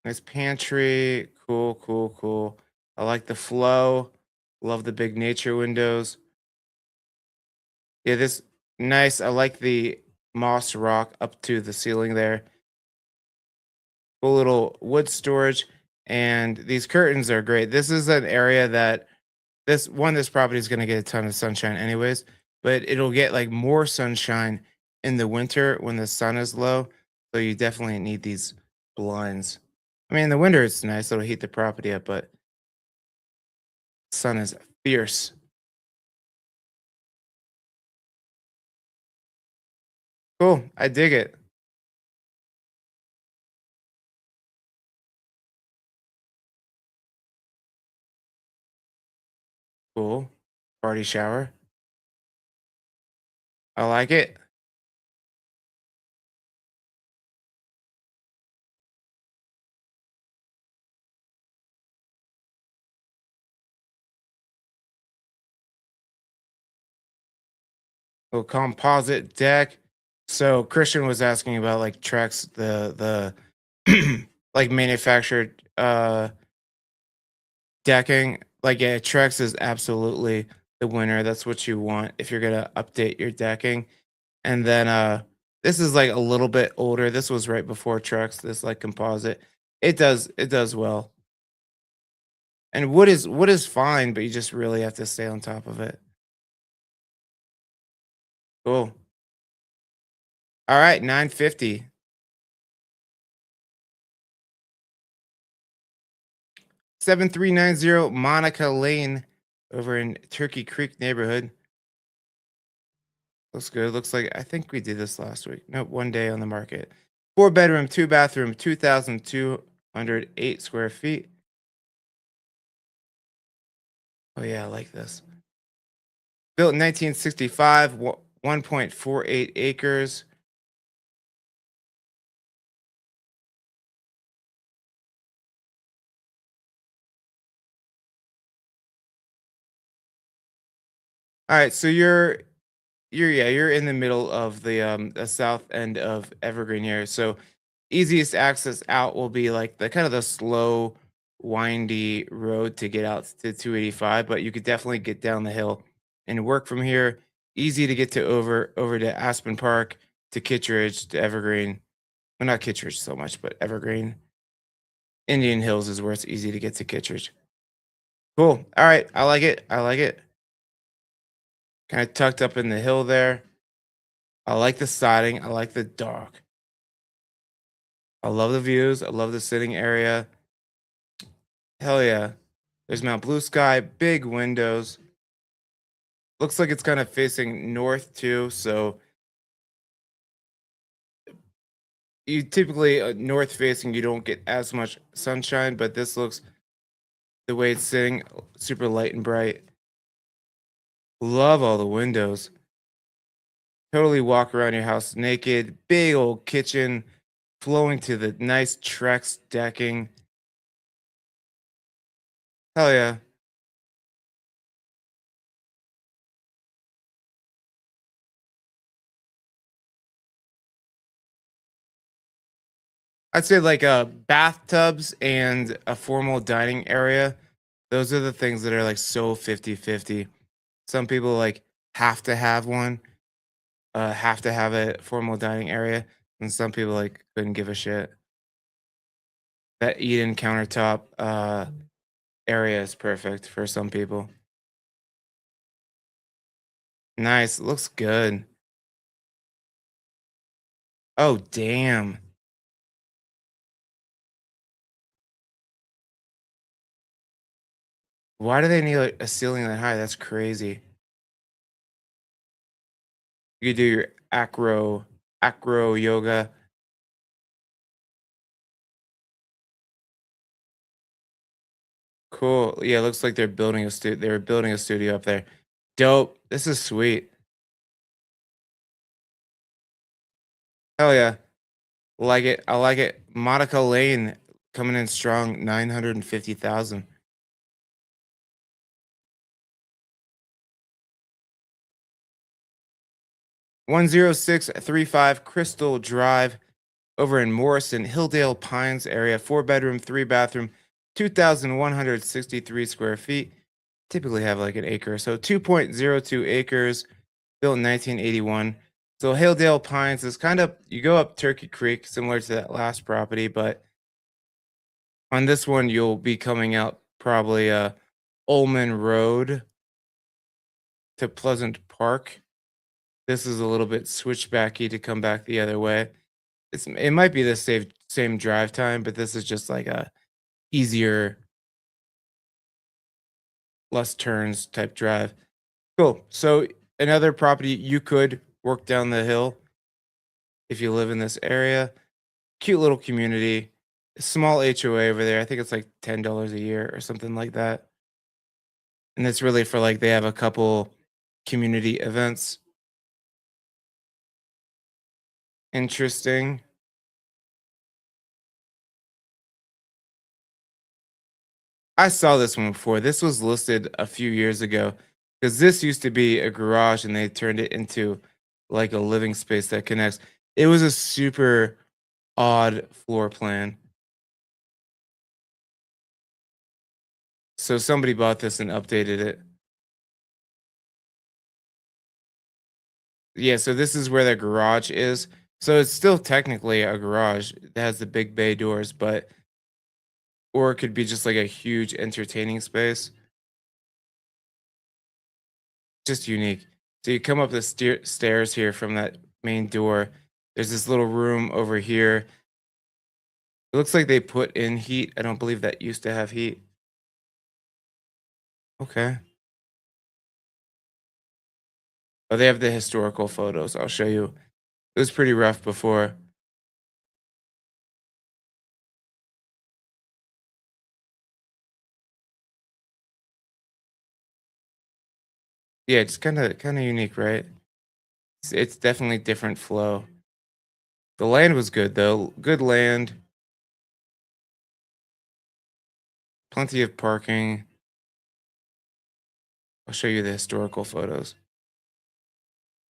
Nice pantry. Cool, cool, cool. I like the flow. Love the big nature windows. Yeah, this nice. I like the moss rock up to the ceiling there. Cool little wood storage. And these curtains are great. This is an area that this property is going to get a ton of sunshine anyways, but it'll get like more sunshine in the winter when the sun is low. So you definitely need these blinds. I mean, in the winter it's nice; it'll heat the property up, but sun is fierce. Cool, I dig it. Cool. Party shower. I like it. Little composite deck. So Christian was asking about like Trex, the like manufactured decking. Like yeah, Trex is absolutely the winner. That's what you want if you're gonna update your decking. And then this is like a little bit older. This was right before Trex, this like composite. It does well. And wood is fine, but you just really have to stay on top of it. Cool. All right, 950. 7390 Monica Lane over in Turkey Creek neighborhood. Looks good. Looks like I think we did this last week. Nope, one day on the market. Four bedroom, two bathroom, 2,208 square feet. Oh yeah, I like this. Built in 1965, 1.48 acres. All right, so you're yeah, you're in the middle of the south end of Evergreen here. So easiest access out will be like the kind of the slow, windy road to get out to 285, but you could definitely get down the hill and work from here. Easy to get to over to Aspen Park, to Kittredge, to Evergreen. Well, not Kittredge so much, but Evergreen. Indian Hills is where it's easy to get to Kittredge. Cool. All right. I like it. I like it. Kind of tucked up in the hill there. I like the siding. I like the dark. I love the views. I love the sitting area. Hell yeah. There's Mount Blue Sky, big windows. Looks like it's kind of facing north too. So you typically north facing, you don't get as much sunshine, but this looks the way it's sitting super light and bright. Love all the windows. Totally walk around your house naked. Big old kitchen flowing to the nice Trex decking. Hell yeah. I'd say like bathtubs and a formal dining area. Those are the things that are like so 50-50. Some people like have to have one, have to have a formal dining area, and some people like couldn't give a shit. That Eden countertop area is perfect for some people. Nice, looks good. Oh damn. Why do they need like, a ceiling that high? That's crazy. You could do your acro yoga. Cool. Yeah, looks like they were building a studio up there. Dope. This is sweet. Hell yeah. Like it. I like it. Monica Lane coming in strong, 950,000. 10635 Crystal Drive over in Morrison, Hilldale Pines area. Four bedroom, three bathroom, 2,163 square feet. Typically have like an acre. So 2.02 acres, built in 1981. So Hilldale Pines is kind of, you go up Turkey Creek, similar to that last property, but on this one, you'll be coming out probably Ullman Road to Pleasant Park. This is a little bit switchbacky to come back the other way. It might be the same drive time, but this is just like a easier, less turns type drive. Cool. So another property you could work down the hill if you live in this area. Cute little community. Small HOA over there. I think it's like $10 a year or something like that. And it's really for like they have a couple community events. Interesting. I saw this one before. This was listed a few years ago because this used to be a garage and they turned it into like a living space that connects. It was a super odd floor plan. So somebody bought this and updated it. Yeah, so this is where the garage is. So it's still technically a garage. It has the big bay doors, but or it could be just like a huge entertaining space. Just unique. So you come up the stairs here from that main door. There's this little room over here. It looks like they put in heat. I don't believe that used to have heat. Okay. Oh, they have the historical photos. I'll show you. It was pretty rough before. Yeah, it's kind of unique, right? It's definitely different flow. The land was good though. Good land, plenty of parking. I'll show you the historical photos.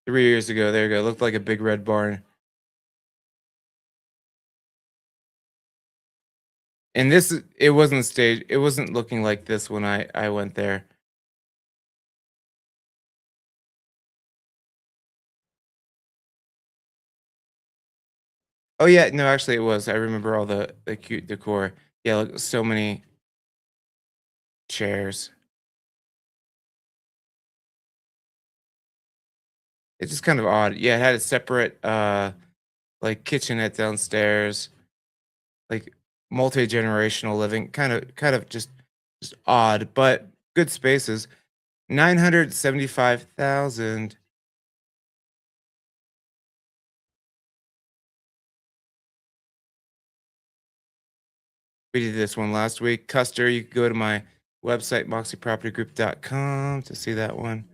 3 years ago, there you go. Looked like a big red barn. And it wasn't staged. It wasn't looking like this when I went there. Oh yeah, no, actually it was. I remember all the cute decor. Yeah, look, so many chairs. It's just kind of odd. Yeah, it had a separate like kitchenette downstairs, like multi-generational living. Kind of just odd, but good spaces. 975,000. We did this one last week. Custer, you can go to my website, moxiepropertygroup.com to see that one.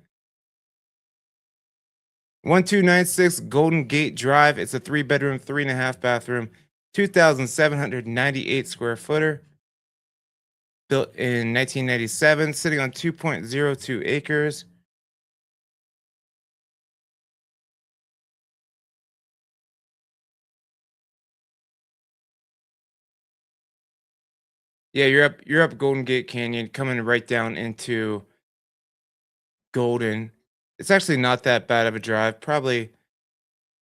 1296 Golden Gate Drive. It's a 3 bedroom, 3.5 bathroom, 2,798 square footer, built in 1997, sitting on 2.02 acres. Yeah, you're up Golden Gate Canyon, coming right down into Golden. It's actually not that bad of a drive. Probably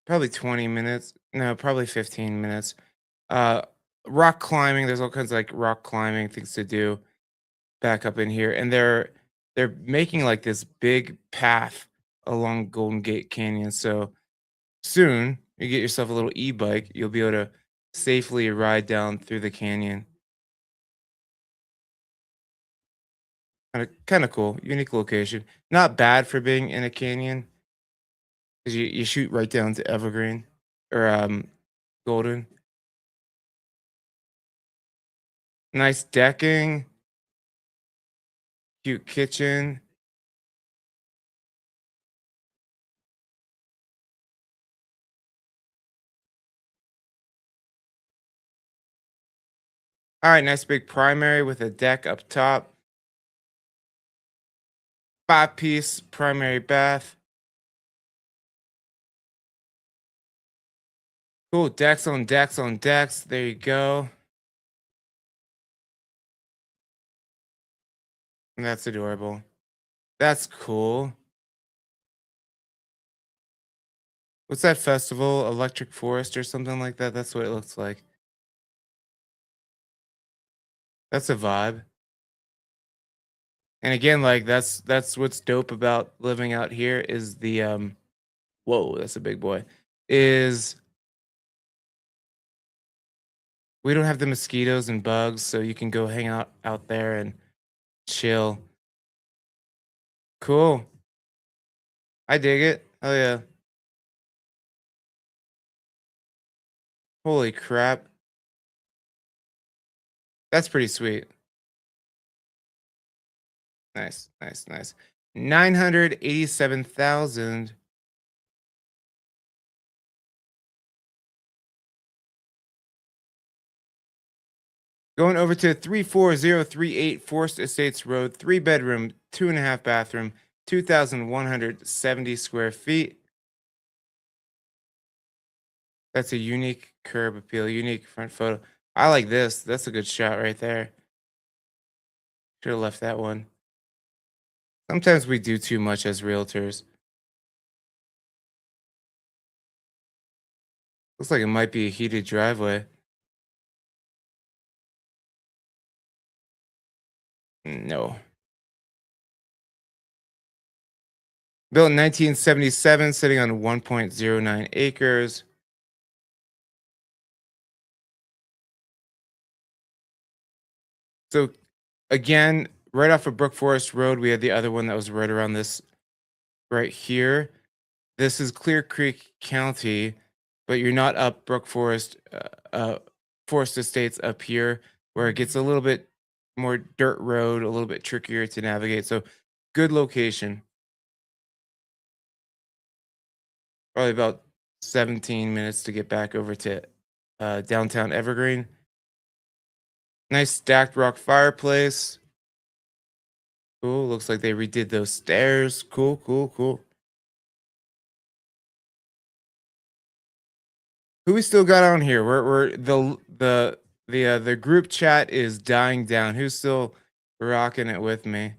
20 minutes. No, probably 15 minutes. Uh rock climbing, there's all kinds of like rock climbing things to do back up in here. And they're making like this big path along Golden Gate Canyon. So soon you get yourself a little e-bike, you'll be able to safely ride down through the canyon. Kind of cool, unique location. Not bad for being in a canyon because you shoot right down to Evergreen or Golden. Nice decking, cute kitchen. All right, nice big primary with a deck up top. 5-piece primary bath. Cool, decks on decks on decks. There you go. And that's adorable. That's cool. What's that festival? Electric Forest or something like that? That's what it looks like. That's a vibe. And again, like that's what's dope about living out here is the whoa, that's a big boy. Is we don't have the mosquitoes and bugs, so you can go hang out there and chill. Cool. I dig it. Oh yeah. Holy crap. That's pretty sweet. Nice, nice, nice. 987,000. Going over to 34038 Forest Estates Road, 3 bedroom, 2.5 bathroom, 2,170 square feet. That's a unique curb appeal, unique front photo. I like this. That's a good shot right there. Should have left that one. Sometimes we do too much as realtors. Looks like it might be a heated driveway. No. Built in 1977, sitting on 1.09 acres. So again, right off of Brook Forest Road, we had the other one that was right around this right here. This is Clear Creek County, but you're not up Brook Forest, Forest Estates up here, where it gets a little bit more dirt road, a little bit trickier to navigate. So good location. Probably about 17 minutes to get back over to downtown Evergreen. Nice stacked rock fireplace. Cool. Looks like they redid those stairs. Cool, cool, cool. Who we still got on here? We're the group chat is dying down. Who's still rocking it with me?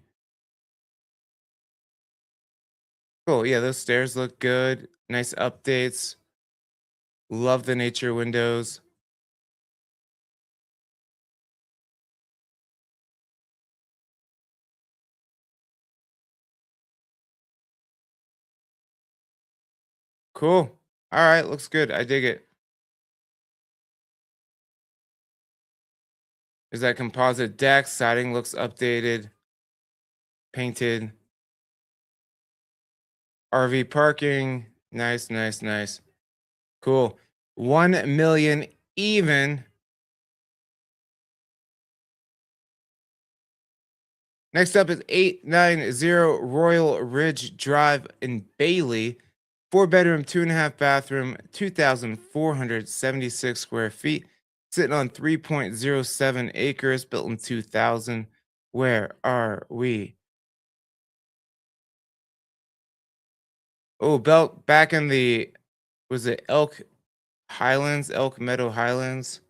Cool. Yeah, those stairs look good. Nice updates. Love the nature windows. Cool. All right, looks good. I dig it. There's that composite deck. Siding looks updated, painted. RV parking. Nice, nice, nice. Cool. 1 million even. Next up is 890 Royal Ridge Drive in Bailey. 4 bedroom, 2.5 bathroom, 2,476 square feet. Sitting on 3.07 acres, built in 2000. Where are we? Oh, belt back in the, was it Elk Highlands, Elk Meadow Highlands?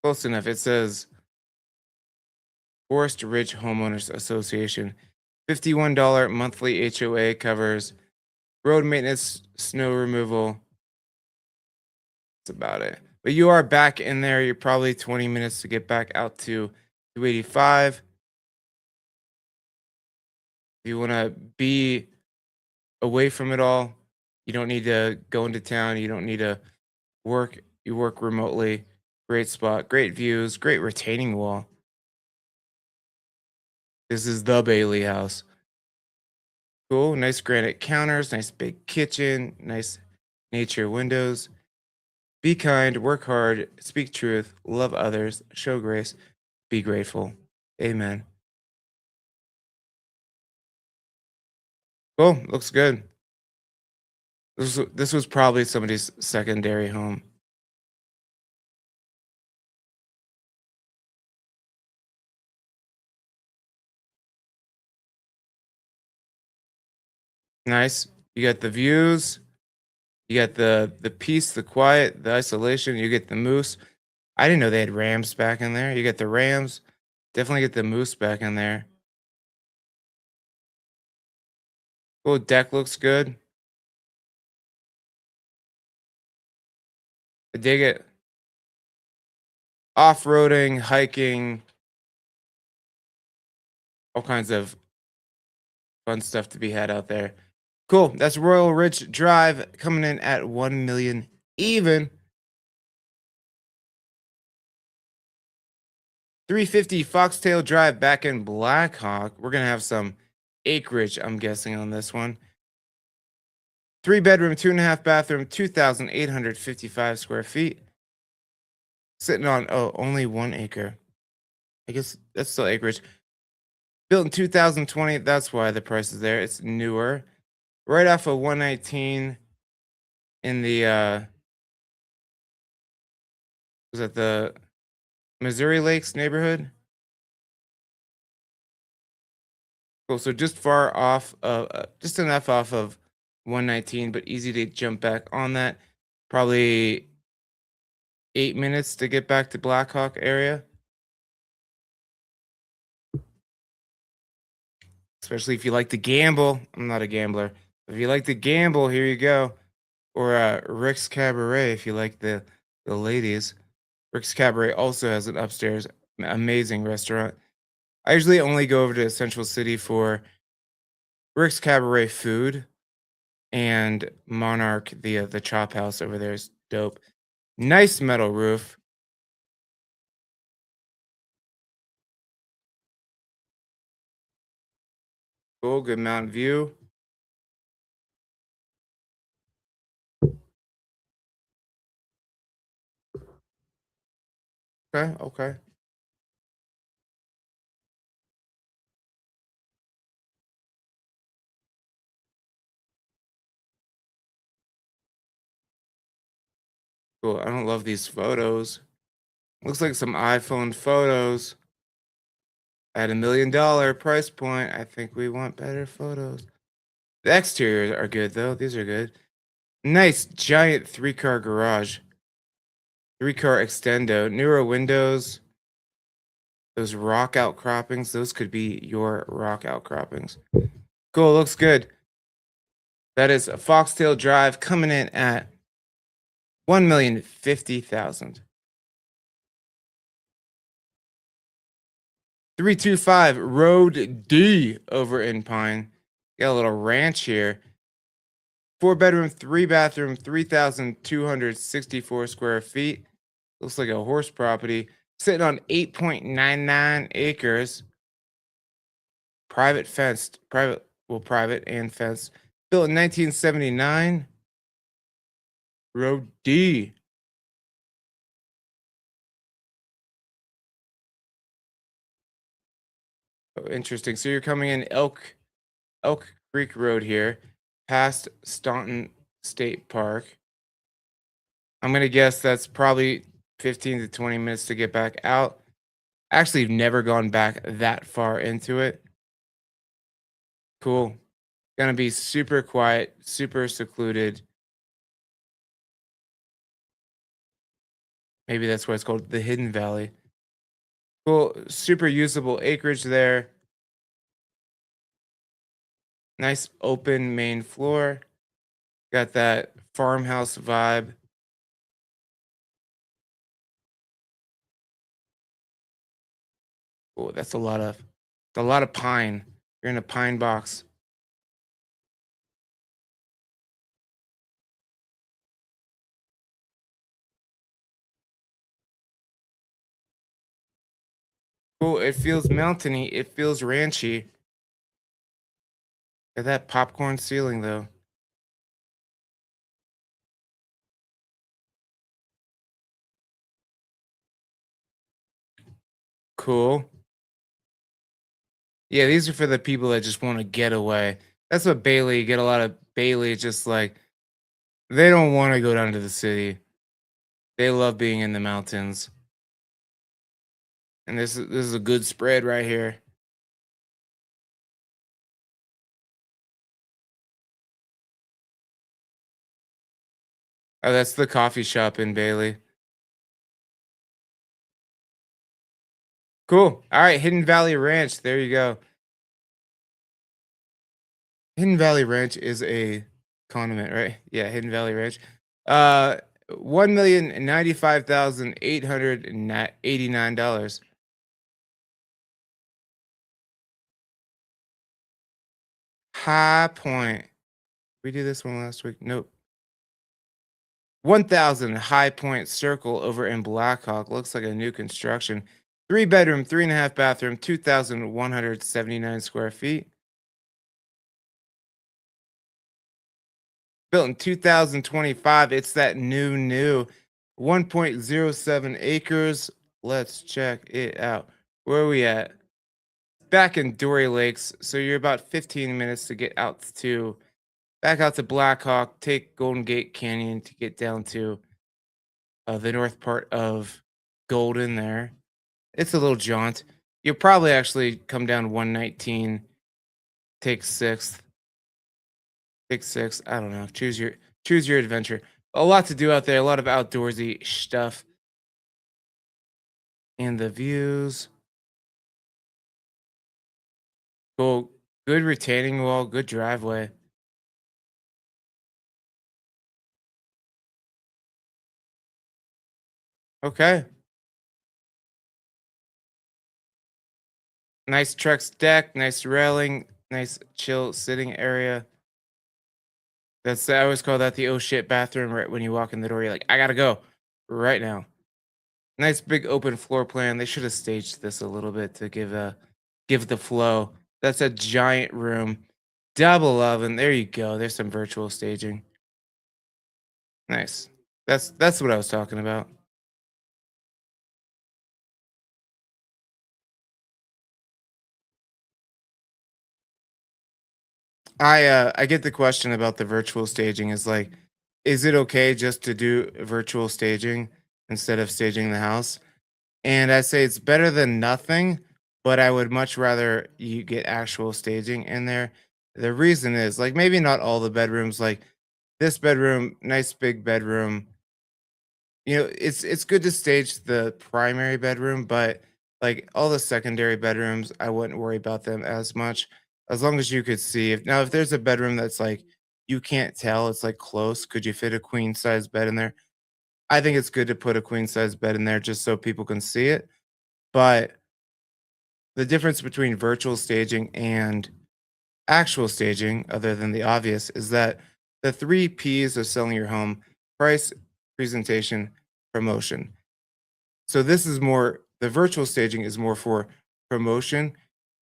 Close enough. It says Forest Ridge Homeowners Association. $51 monthly HOA covers road maintenance, snow removal. That's about it. But you are back in there. You're probably 20 minutes to get back out to 285. If you want to be away from it all, you don't need to go into town. You don't need to work. You work remotely. Great spot, great views, great retaining wall. This is the Bailey House. Cool. Nice granite counters, nice big kitchen, nice nature windows. Be kind, work hard, speak truth, love others, show grace, be grateful. Amen. Cool. Looks good. This was probably somebody's secondary home. Nice. You got the views, you got the peace, the quiet, the isolation, you get the moose. I didn't know they had rams back in there. You get the rams, definitely get the moose back in there. Cool, deck looks good. I dig it. Off-roading, hiking, all kinds of fun stuff to be had out there. Cool. That's Royal Ridge Drive coming in at 1 million even. 350 Foxtail Drive back in Blackhawk. We're going to have some acreage, I'm guessing, on this one. 3 bedroom, 2.5 bathroom, 2,855 square feet. sitting on only 1 acre. I guess that's still acreage. Built in 2020. That's why the price is there. It's newer. Right off of 119 in the was that the Missouri Lakes neighborhood? Cool. So just far off of just enough off of 119, but easy to jump back on that. Probably 8 minutes to get back to Blackhawk area, especially if you like to gamble. I'm not a gambler. If you like to gamble, here you go. Or Rick's Cabaret if you like the ladies. Rick's Cabaret also has an upstairs amazing restaurant. I usually only go over to Central City for Rick's Cabaret food and Monarch, the chop house over there is dope. Nice metal roof. Cool, good mountain view. Okay, okay. Cool. I don't love these photos. Looks like some iPhone photos at $1 million price point. I think we want better photos. The exteriors are good though. These are good. Nice giant 3-car garage. 3-car extendo. Newer windows. Those rock outcroppings. Those could be your rock outcroppings. Cool. Looks good. That is a Foxtail Drive coming in at 1,050,000. 325 Road D over in Pine. Got a little ranch here. 4 bedroom, 3 bathroom, 3,264 square feet. Looks like a horse property. Sitting on 8.99 acres. Private fenced. Private and fenced. Built in 1979. Road D. Oh, interesting. So you're coming in Elk Creek Road here, past Staunton State Park. I'm gonna guess that's probably 15 to 20 minutes to get back out. Actually, never gone back that far into it. Cool. Gonna be super quiet, super secluded. Maybe that's why it's called the Hidden Valley. Cool, super usable acreage there. Nice open main floor. Got that farmhouse vibe. Oh, that's a lot of pine. You're in a pine box. Cool. It feels mountainy. It feels ranchy. Got that popcorn ceiling though. Cool. Yeah, these are for the people that just want to get away. That's what Bailey get a lot of Bailey just like they don't want to go down to the city. They love being in the mountains. And this is a good spread right here. Oh, that's the coffee shop in Bailey. Cool. All right, Hidden Valley Ranch. There you go. Hidden Valley Ranch is a condiment, right? Yeah, Hidden Valley Ranch. Uh, $1,095,889. High Point. We did this one last week. Nope. 1,000 High Point Circle over in Blackhawk. Looks like a new construction. 3 bedroom, 3.5 bathroom, 2,179 square feet. Built in 2025. It's that new. 1.07 acres. Let's check it out. Where are we at? Back in Dory Lakes. So you're about 15 minutes to get out to back out to Blackhawk, take Golden Gate Canyon to get down to the north part of Golden there. It's a little jaunt. You'll probably actually come down 119, take sixth, take six. I don't know. Choose your adventure. A lot to do out there, a lot of outdoorsy stuff. And the views. Cool. Good retaining wall, good driveway. Okay. Nice Trex deck, nice railing, nice chill sitting area. That's I always call that the oh shit bathroom right when you walk in the door. You're like, I gotta go right now. Nice big open floor plan. They should have staged this a little bit to give the flow. That's a giant room. Double oven. There you go. There's some virtual staging. Nice. That's what I was talking about. I get the question about the virtual staging is like, is it okay just to do virtual staging instead of staging the house? And I say it's better than nothing, but I would much rather you get actual staging in there. The reason is like maybe not all the bedrooms, like this bedroom, nice big bedroom. It's good to stage the primary bedroom, but like all the secondary bedrooms, I wouldn't worry about them as much as long as you could see. If there's a bedroom that's like you can't tell, it's like close. Could you fit a queen size bed in there? I think it's good to put a queen size bed in there just so people can see it. But the difference between virtual staging and actual staging, other than the obvious, is that the three P's of selling your home: price, presentation, promotion. So this is more the virtual staging is more for promotion.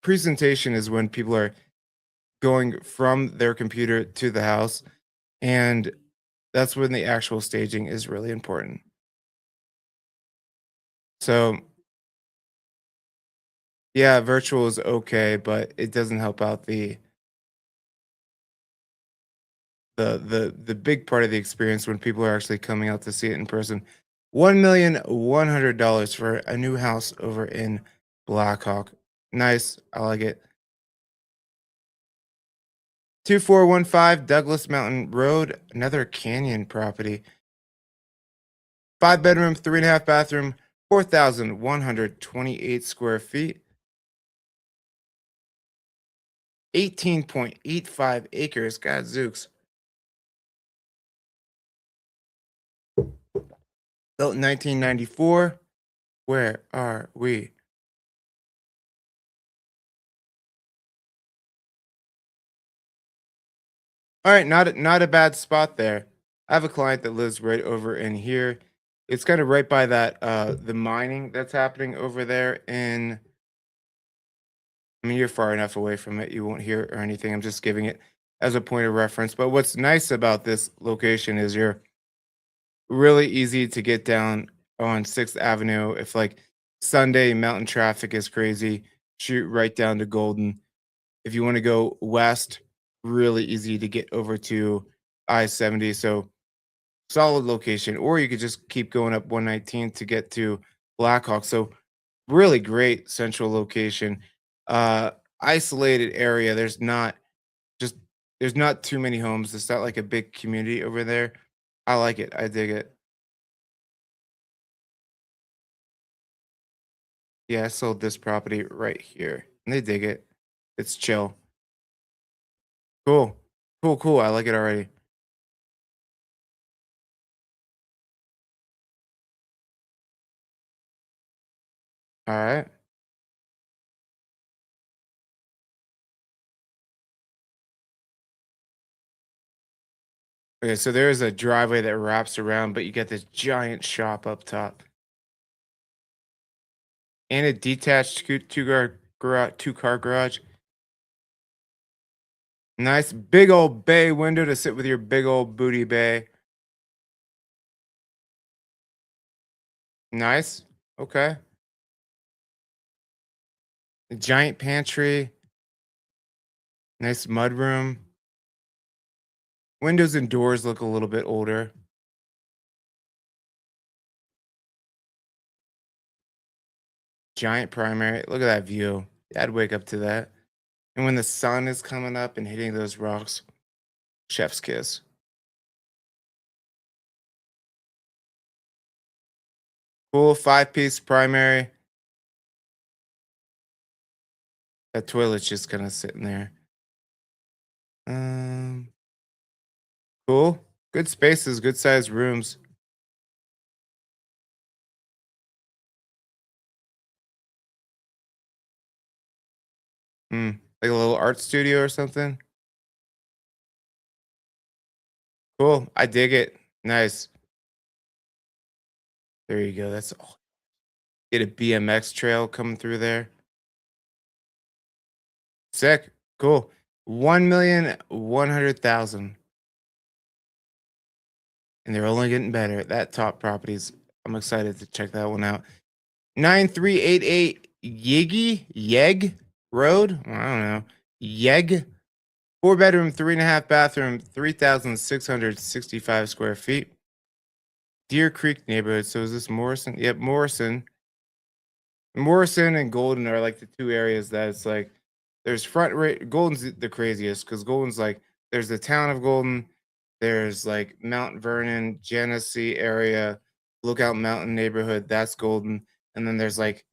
Presentation is when people are going from their computer to the house, and that's when the actual staging is really important. So yeah, virtual is okay, but it doesn't help out the big part of the experience when people are actually coming out to see it in person. $1,100,000 for a new house over in Blackhawk. Nice. I like it. 2415 Douglas Mountain Road, another canyon property. 5 bedroom, 3.5 bathroom, 4,128 square feet, 18.85 acres. God zooks. Built in 1994. Where are we? All right, not a bad spot there. I have a client that lives right over in here. It's kind of right by that the mining that's happening over there in I mean you're far enough away from it you won't hear it or anything. I'm just giving it as a point of reference. But what's nice about this location is you're really easy to get down on 6th Avenue if like Sunday mountain traffic is crazy, shoot right down to Golden. If you want to go west, really easy to get over to I-70. So solid location, or you could just keep going up 119 to get to Blackhawk. So really great central location. Uh Isolated area. Just there's not too many homes. It's not like a big community over there. I like it. I dig it. Yeah, I sold this property right here. And they dig it. It's chill. Cool. Cool, cool. I like it already. All right. Okay, so there's a driveway that wraps around, but you get this giant shop up top. And a detached two car garage. Nice big old bay window to sit with your big old booty bay. Nice. Okay. A giant pantry, nice mudroom. Windows and doors look a little bit older. Giant primary. Look at that view. I'd wake up to that. And when the sun is coming up and hitting those rocks, chef's kiss. Cool 5-piece primary. That toilet's just kind of sitting there. Um, cool. Good spaces, good sized rooms. Like a little art studio or something. Cool. I dig it. Nice. There you go. That's all. Get a BMX trail coming through there. Sick. Cool. 1,100,000. And they're only getting better. That top properties. I'm excited to check that one out. 9388 Yeg Road. I don't know. Yeg. 4 bedroom, 3.5 bathroom, 3,665 square feet. Deer Creek neighborhood. So is this Morrison? Yep, Morrison. Morrison and Golden are like the two areas that it's like there's Golden's the craziest because Golden's like there's the town of Golden, there's like Mount Vernon, Genesee area, Lookout Mountain neighborhood, that's Golden, and then there's like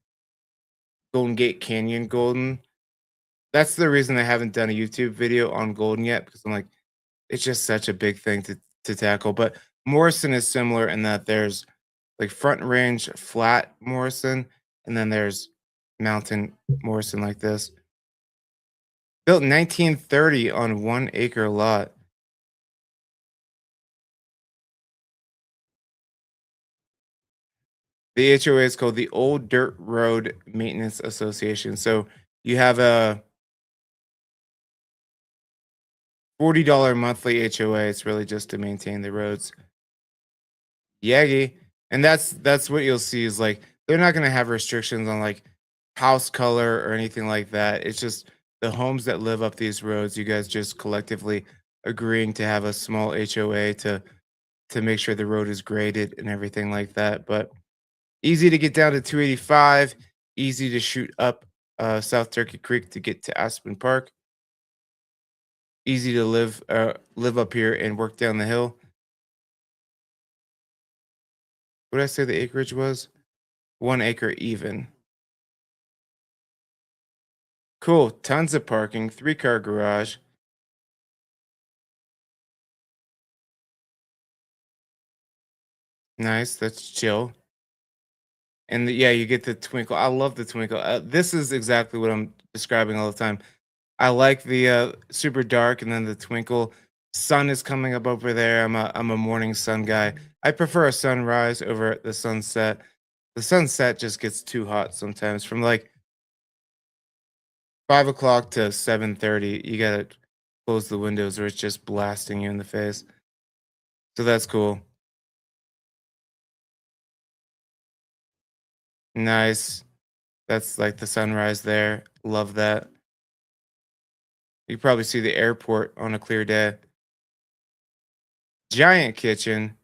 Golden Gate Canyon Golden. That's the reason I haven't done a YouTube video on Golden yet because I'm like it's just such a big thing to tackle. But Morrison is similar in that there's like Front Range flat Morrison, and then there's mountain Morrison like this. Built in 1930 on 1 acre lot. The HOA is called the Old Dirt Road Maintenance Association. So you have a $40 monthly HOA. It's really just to maintain the roads. Yagi. And that's what you'll see is like they're not gonna have restrictions on like house color or anything like that. It's just the homes that live up these roads, you guys just collectively agreeing to have a small HOA to make sure the road is graded and everything like that. But easy to get down to 285, easy to shoot up South Turkey Creek to get to Aspen Park. Easy to live up here and work down the hill. What did I say the acreage was? 1 acre even. Cool. Tons of parking, 3-car garage. Nice. That's chill. And yeah, you get the twinkle. I love the twinkle. This is exactly what I'm describing all the time. I like the super dark and then the twinkle. Sun is coming up over there. I'm a morning sun guy. I prefer a sunrise over the sunset. The sunset just gets too hot sometimes. From like 5 o'clock to 7:30, you gotta close the windows or it's just blasting you in the face. So that's cool. Nice. That's like the sunrise there. Love that. You probably see the airport on a clear day. Giant kitchen,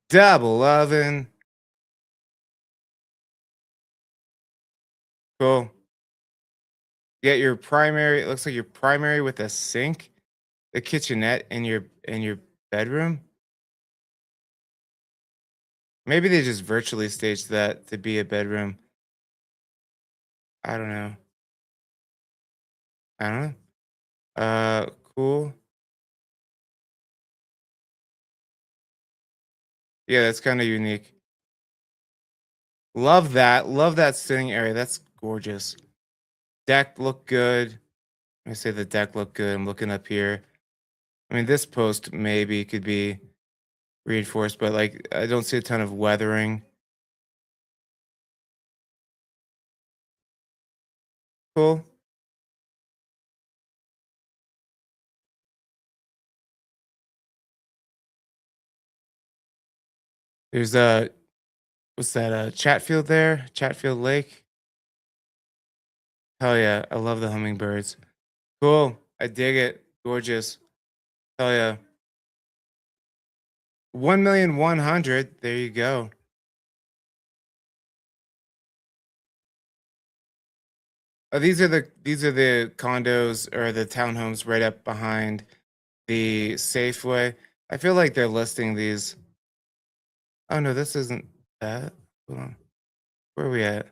double oven. Cool. You got your primary. It looks like your primary with a sink, a kitchenette in your bedroom. Maybe they just virtually staged that to be a bedroom. I don't know. I don't know. Cool. Yeah, that's kind of unique. Love that. Love that sitting area. That's gorgeous. Deck look good. I say the deck look good. I'm looking up here. I mean, this post maybe could be reinforced, but like I don't see a ton of weathering. Cool. There's What's that? Chatfield there? Chatfield Lake? Hell yeah. I love the hummingbirds. Cool. I dig it. Gorgeous. Hell yeah. 1,100,000. There you go. These are the condos or the townhomes right up behind the Safeway. I feel like they're listing these. Oh no, this isn't that. Hold on. Where are we at?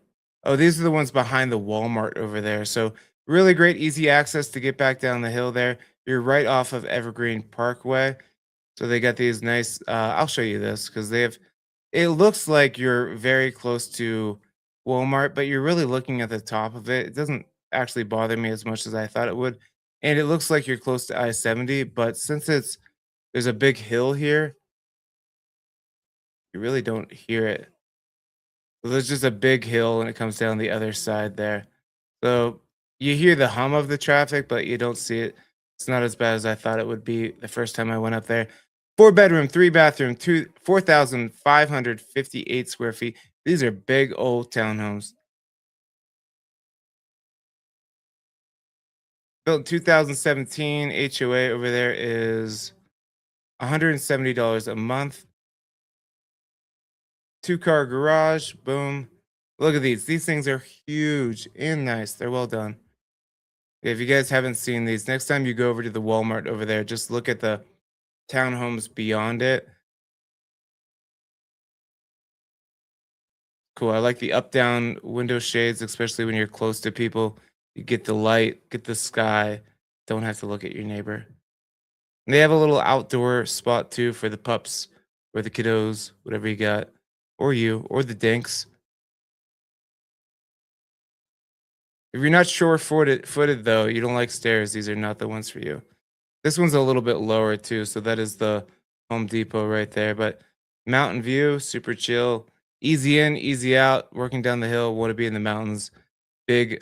Oh, these are the ones behind the Walmart over there. So really great, easy access to get back down the hill there. You're right off of Evergreen Parkway. So they got these nice. I'll show you this because they have. It looks like you're very close to Walmart, but you're really looking at the top of it. It doesn't actually bother me as much as I thought it would, and it looks like you're close to I-70. But since there's a big hill here, you really don't hear it. So there's just a big hill, and it comes down the other side there. So you hear the hum of the traffic, but you don't see it. It's not as bad as I thought it would be the first time I went up there. Four bedroom, three bathroom, 4,558 square feet. These are big old townhomes. Built in 2017. HOA over there is $170 a month. Two-car garage. Boom. Look at these. These things are huge and nice. They're well done. If you guys haven't seen these, next time you go over to the Walmart over there, just look at the townhomes beyond it. Cool. I like the up down window shades, especially when you're close to people. You get the light, get the sky. Don't have to look at your neighbor. And they have a little outdoor spot too for the pups or the kiddos, whatever you got, or you, or the dinks. If you're not footed though, you don't like stairs, these are not the ones for you. This one's a little bit lower too, so that is the Home Depot right there. But mountain view, super chill, easy in, easy out. Working down the hill, want to be in the mountains. Big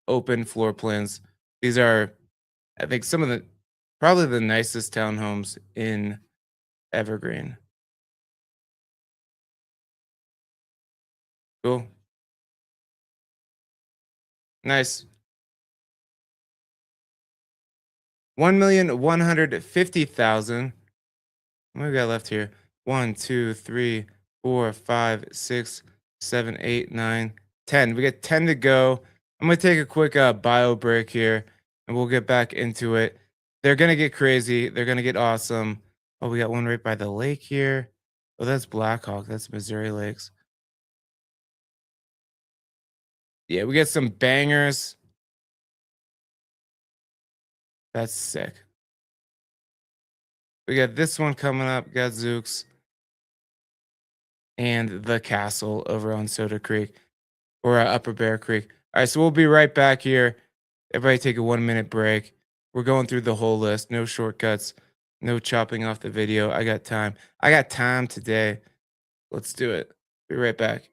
open floor plans. These are, I think, some of the probably the nicest townhomes in Evergreen. Cool, nice. 1,150,000. What we got left here? One, two, three, four, five, six, seven, eight, nine, 10. We got 10 to go. I'm gonna take a quick bio break here and we'll get back into it. They're gonna get crazy, they're gonna get awesome. Oh, we got one right by the lake here. Oh, that's Blackhawk, that's Missouri Lakes. Yeah, we got some bangers. That's sick. We got this one coming up, got Zooks and the castle over on Soda Creek. Or Upper Bear Creek. All right, so we'll be right back here. Everybody take a 1 minute break. We're going through the whole list. No shortcuts, no chopping off the video. I got time. I got time today. Let's do it. Be right back.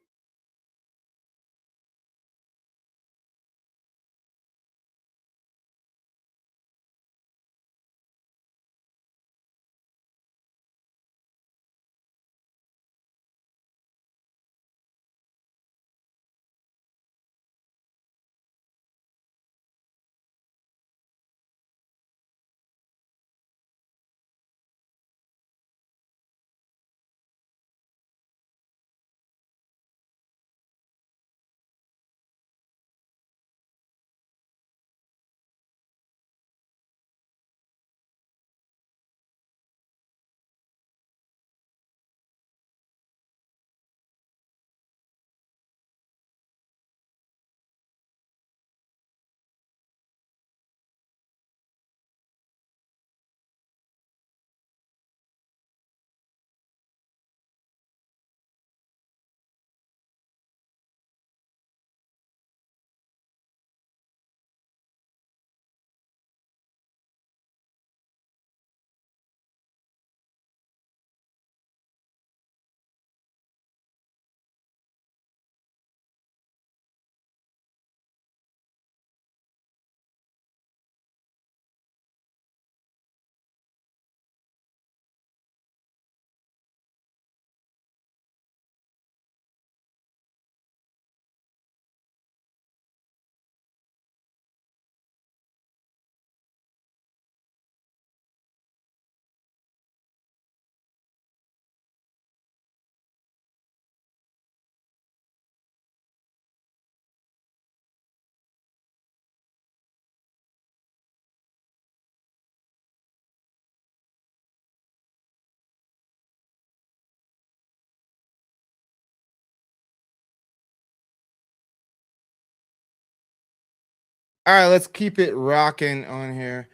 All right, let's keep it rocking on here.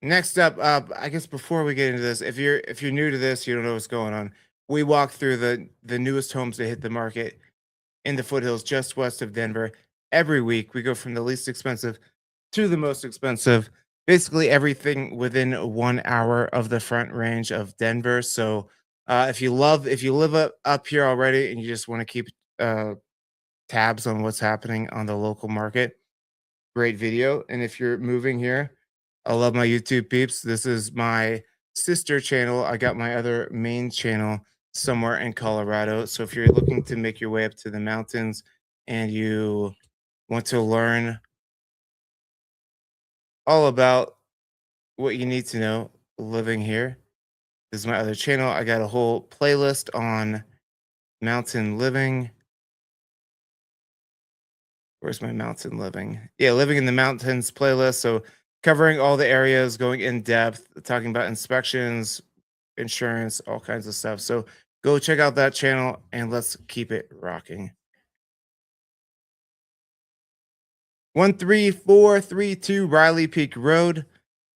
Next up, I guess before we get into this, if you're new to this, you don't know what's going on. We walk through the newest homes that hit the market in the foothills just west of Denver every week. We go from the least expensive to the most expensive. Basically everything within 1 hour of the front range of Denver. So if you live up here already and you just want to keep uh, tabs on what's happening on the local market, great video. And if you're moving here, I love my YouTube peeps. This is my sister channel. I got my other main channel somewhere in Colorado. So if you're looking to make your way up to the mountains and you want to learn all about what you need to know living here, this is my other channel. I got a whole playlist on mountain living. Where's my mountain living? Yeah, living in the mountains playlist. So covering all the areas, going in depth, talking about inspections, insurance, all kinds of stuff. So go check out that channel and let's keep it rocking. 13432 Riley Peak Road,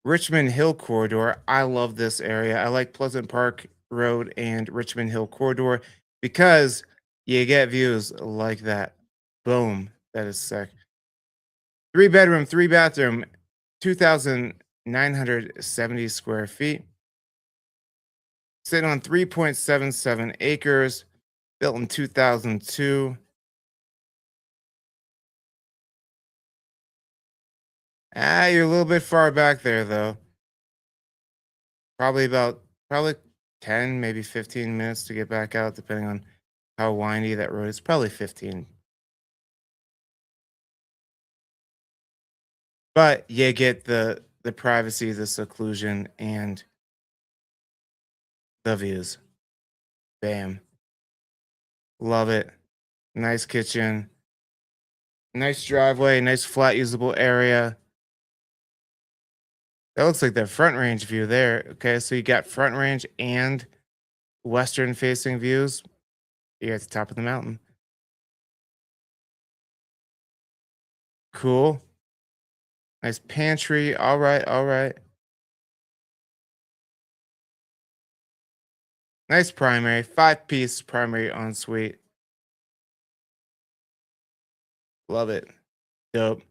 Richmond Hill Corridor. I love this area. I like Pleasant Park Road and Richmond Hill Corridor because you get views like that. Boom. That is sick. 3 bedroom, 3 bathroom, 2,970 square feet, sitting on 3.77 acres, built in 2002. You're a little bit far back there though. Probably 10, maybe 15 minutes to get back out, depending on how windy that road is. Probably 15. But you get the privacy, the seclusion, and the views. Bam. Love it. Nice kitchen. Nice driveway, nice flat usable area. That looks like the front range view there. Okay, so you got front range and western facing views. You're at the top of the mountain. Cool. Nice pantry. All right, all right. Nice primary. 5-piece primary ensuite. Love it. Dope.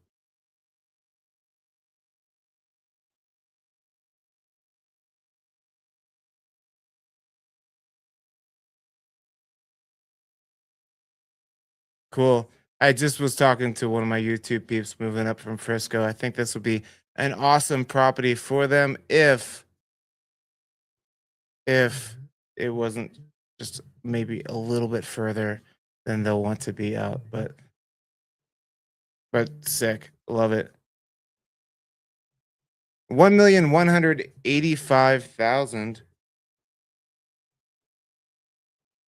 Cool. I just was talking to one of my YouTube peeps moving up from Frisco. I think this would be an awesome property for them if it wasn't just maybe a little bit further than they'll want to be out. But sick. Love it. 1,185,000.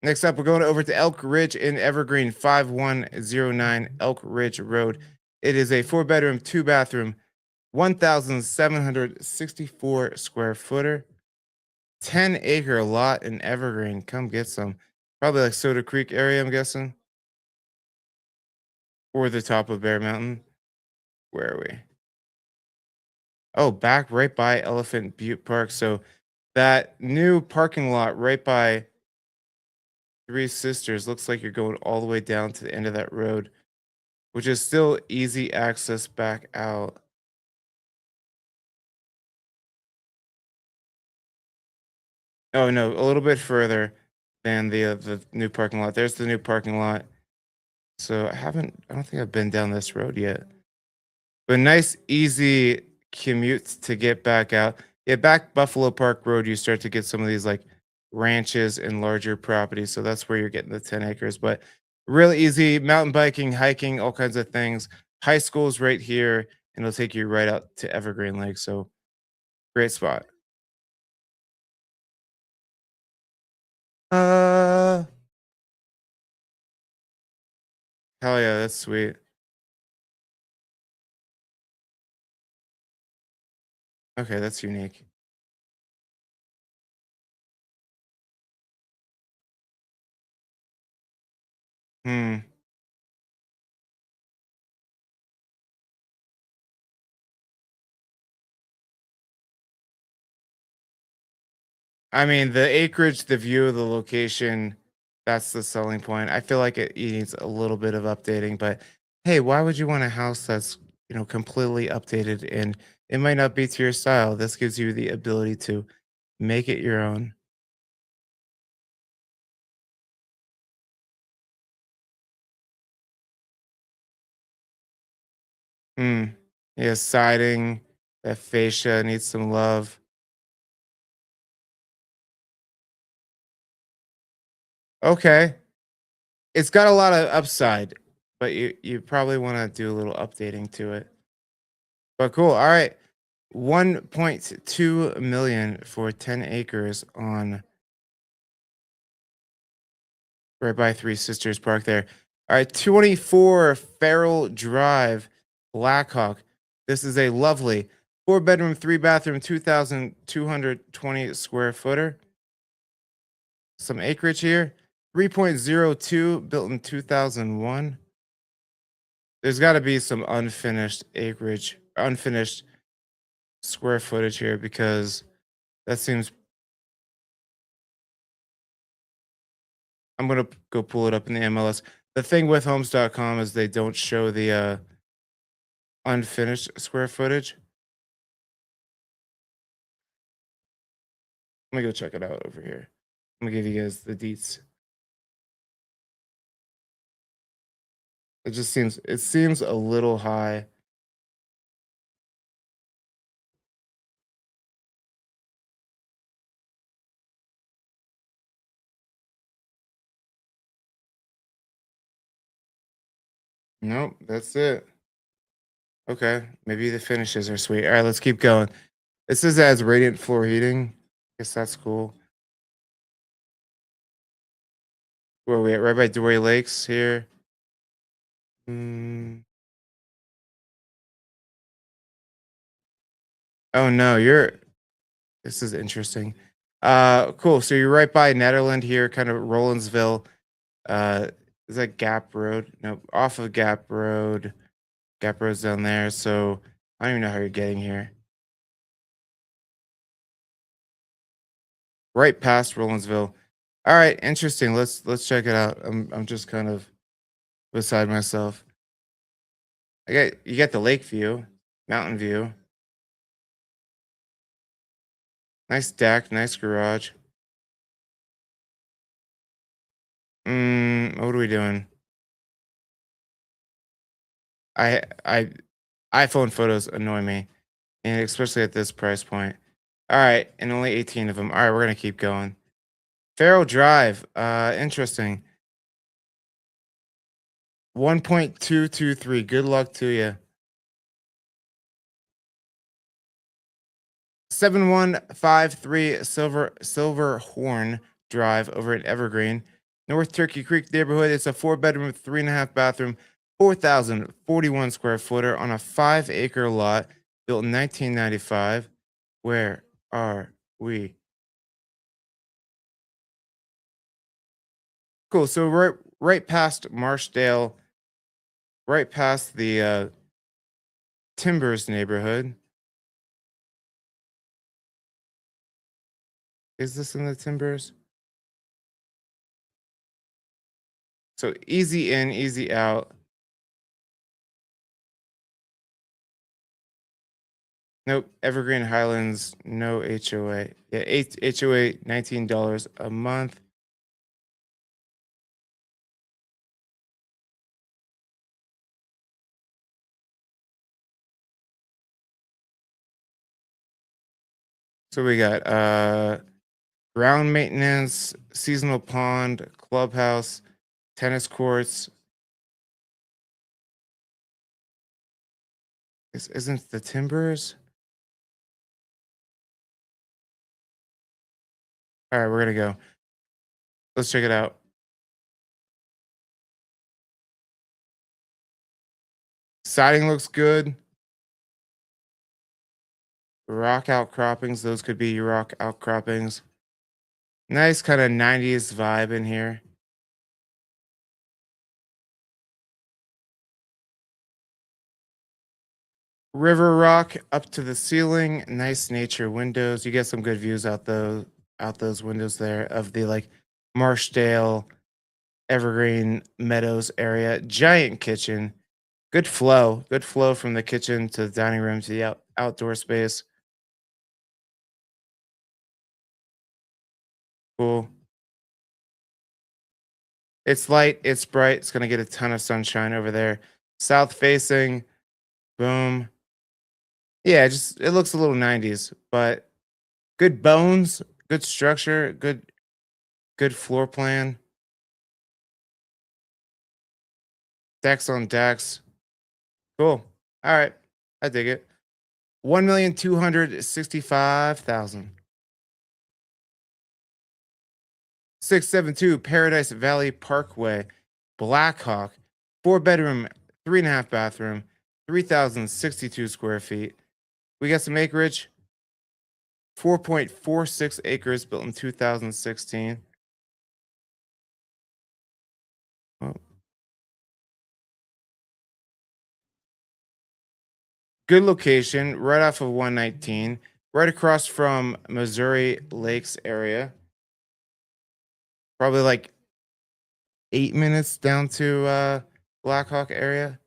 Next up, we're going over to Elk Ridge in Evergreen, 5109 Elk Ridge Road. It is a 4 bedroom, 2 bathroom, 1,764 square footer, 10-acre lot in Evergreen. Come get some. Probably like Soda Creek area, I'm guessing, or the top of Bear Mountain. Where are we? Oh, back right by Elephant Butte Park. So that new parking lot right by Three Sisters looks like you're going all the way down to the end of that road, which is still easy access back out. Oh no, a little bit further than the new parking lot. There's the new parking lot. So I don't think I've been down this road yet. But nice, easy commute to get back out. Yeah, back Buffalo Park Road, you start to get some of these like ranches and larger properties. So that's where you're getting the 10 acres. But really easy mountain biking, hiking, all kinds of things. High school's right here, and it'll take you right out to Evergreen Lake. So great spot. Uh Hell yeah, that's sweet. Okay, that's unique. Hmm. I mean, the acreage, the view, the location, that's the selling point. I feel like it needs a little bit of updating, but hey, why would you want a house that's, completely updated and it might not be to your style? This gives you the ability to make it your own. Mm. Yeah, siding, that fascia needs some love. Okay. It's got a lot of upside, but you probably want to do a little updating to it. But cool. All right. 1.2 million for 10 acres on right by Three Sisters Park there. All right, 24 Farrell Drive, Blackhawk. This is a lovely four-bedroom, three-bathroom, 2,220 square footer. Some acreage here. 3.02 built in 2001. There's got to be some unfinished acreage, unfinished square footage here because that seems. I'm gonna go pull it up in the MLS. The thing with homes.com is they don't show the unfinished square footage. Let me go check it out over here. I'm gonna give you guys the deets. It seems a little high. Nope, that's it. Okay, maybe the finishes are sweet. All right, let's keep going. It says it has radiant floor heating. Guess that's cool. Where are we at? Right by Dory Lakes here. Mm. Oh no, you're. This is interesting. Cool. So you're right by Netherland here, kind of Rolandsville. Uh, is that Gap Road? No, off of Gap Road. Gap Road's down there. So I don't even know how you're getting here. Right past Rolandsville. All right, interesting. Let's check it out. I'm just kind of beside myself. You get the lake view, mountain view. Nice deck, nice garage. What are we doing? I iPhone photos annoy me, and especially at this price point. All right, and only 18 of them. All right, we're gonna keep going. Farrell Drive. Interesting. 1.223. Good luck to you. 7153 Silver Horn Drive over at Evergreen, North Turkey Creek neighborhood. It's a four-bedroom, three and a half bathroom, 4,041 square footer on a 5 acre lot built in 1995. Where are we? Cool. So right past Marshdale, right past the Timbers neighborhood. Is this in the Timbers? So easy in, easy out. Nope. Evergreen Highlands, no HOA. Yeah, HOA, $19 a month. So we got ground maintenance, seasonal pond, clubhouse, tennis courts. This isn't the Timbers. All right, we're gonna go. Let's check it out. Siding looks good. Rock outcroppings, those could be your rock outcroppings. Nice kind of 90s vibe in here. River rock up to the ceiling, nice nature windows. You get some good views out though out those windows there of the like Marshdale, Evergreen Meadows area. Giant kitchen. Good flow. Good flow from the kitchen to the dining room to the outdoor space. Cool. It's light, it's bright. It's gonna get a ton of sunshine over there. South facing, boom. Yeah, just it looks a little 90s, but good bones, good structure, good floor plan, decks on decks. Cool. All right. I dig it. 1,265,000. 672 Paradise Valley Parkway, Blackhawk, 4 bedroom, 3.5 bathroom, 3,062 square feet. We got some acreage, 4.46 acres, built in 2016. Oh, good location, right off of 119, right across from Missouri Lakes area. Probably like 8 minutes down to Blackhawk area.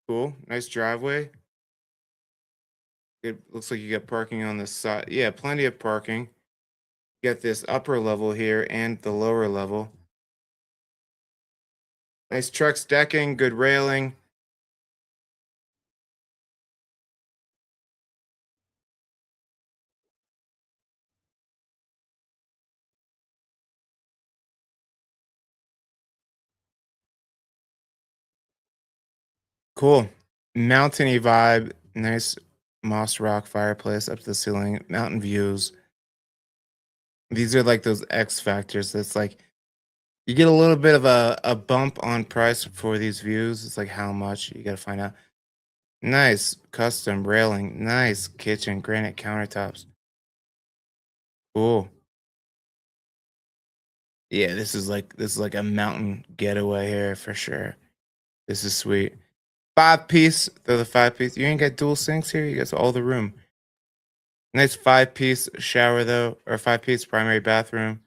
Cool. Nice driveway. It looks like you got parking on the side. Yeah, plenty of parking. Get this upper level here and the lower level. Nice truck decking, good railing. Cool. Mountainy vibe. Nice moss rock fireplace up to the ceiling. Mountain views. These are like those X factors. That's like you get a little bit of a bump on price for these views. It's like how much you got to find out. Nice custom railing. Nice kitchen, granite countertops. Cool. Yeah, this is like a mountain getaway here for sure. This is sweet. 5 piece. Throw the 5 piece. You ain't got dual sinks here. You got all the room. Nice 5 piece shower though, or 5 piece primary bathroom.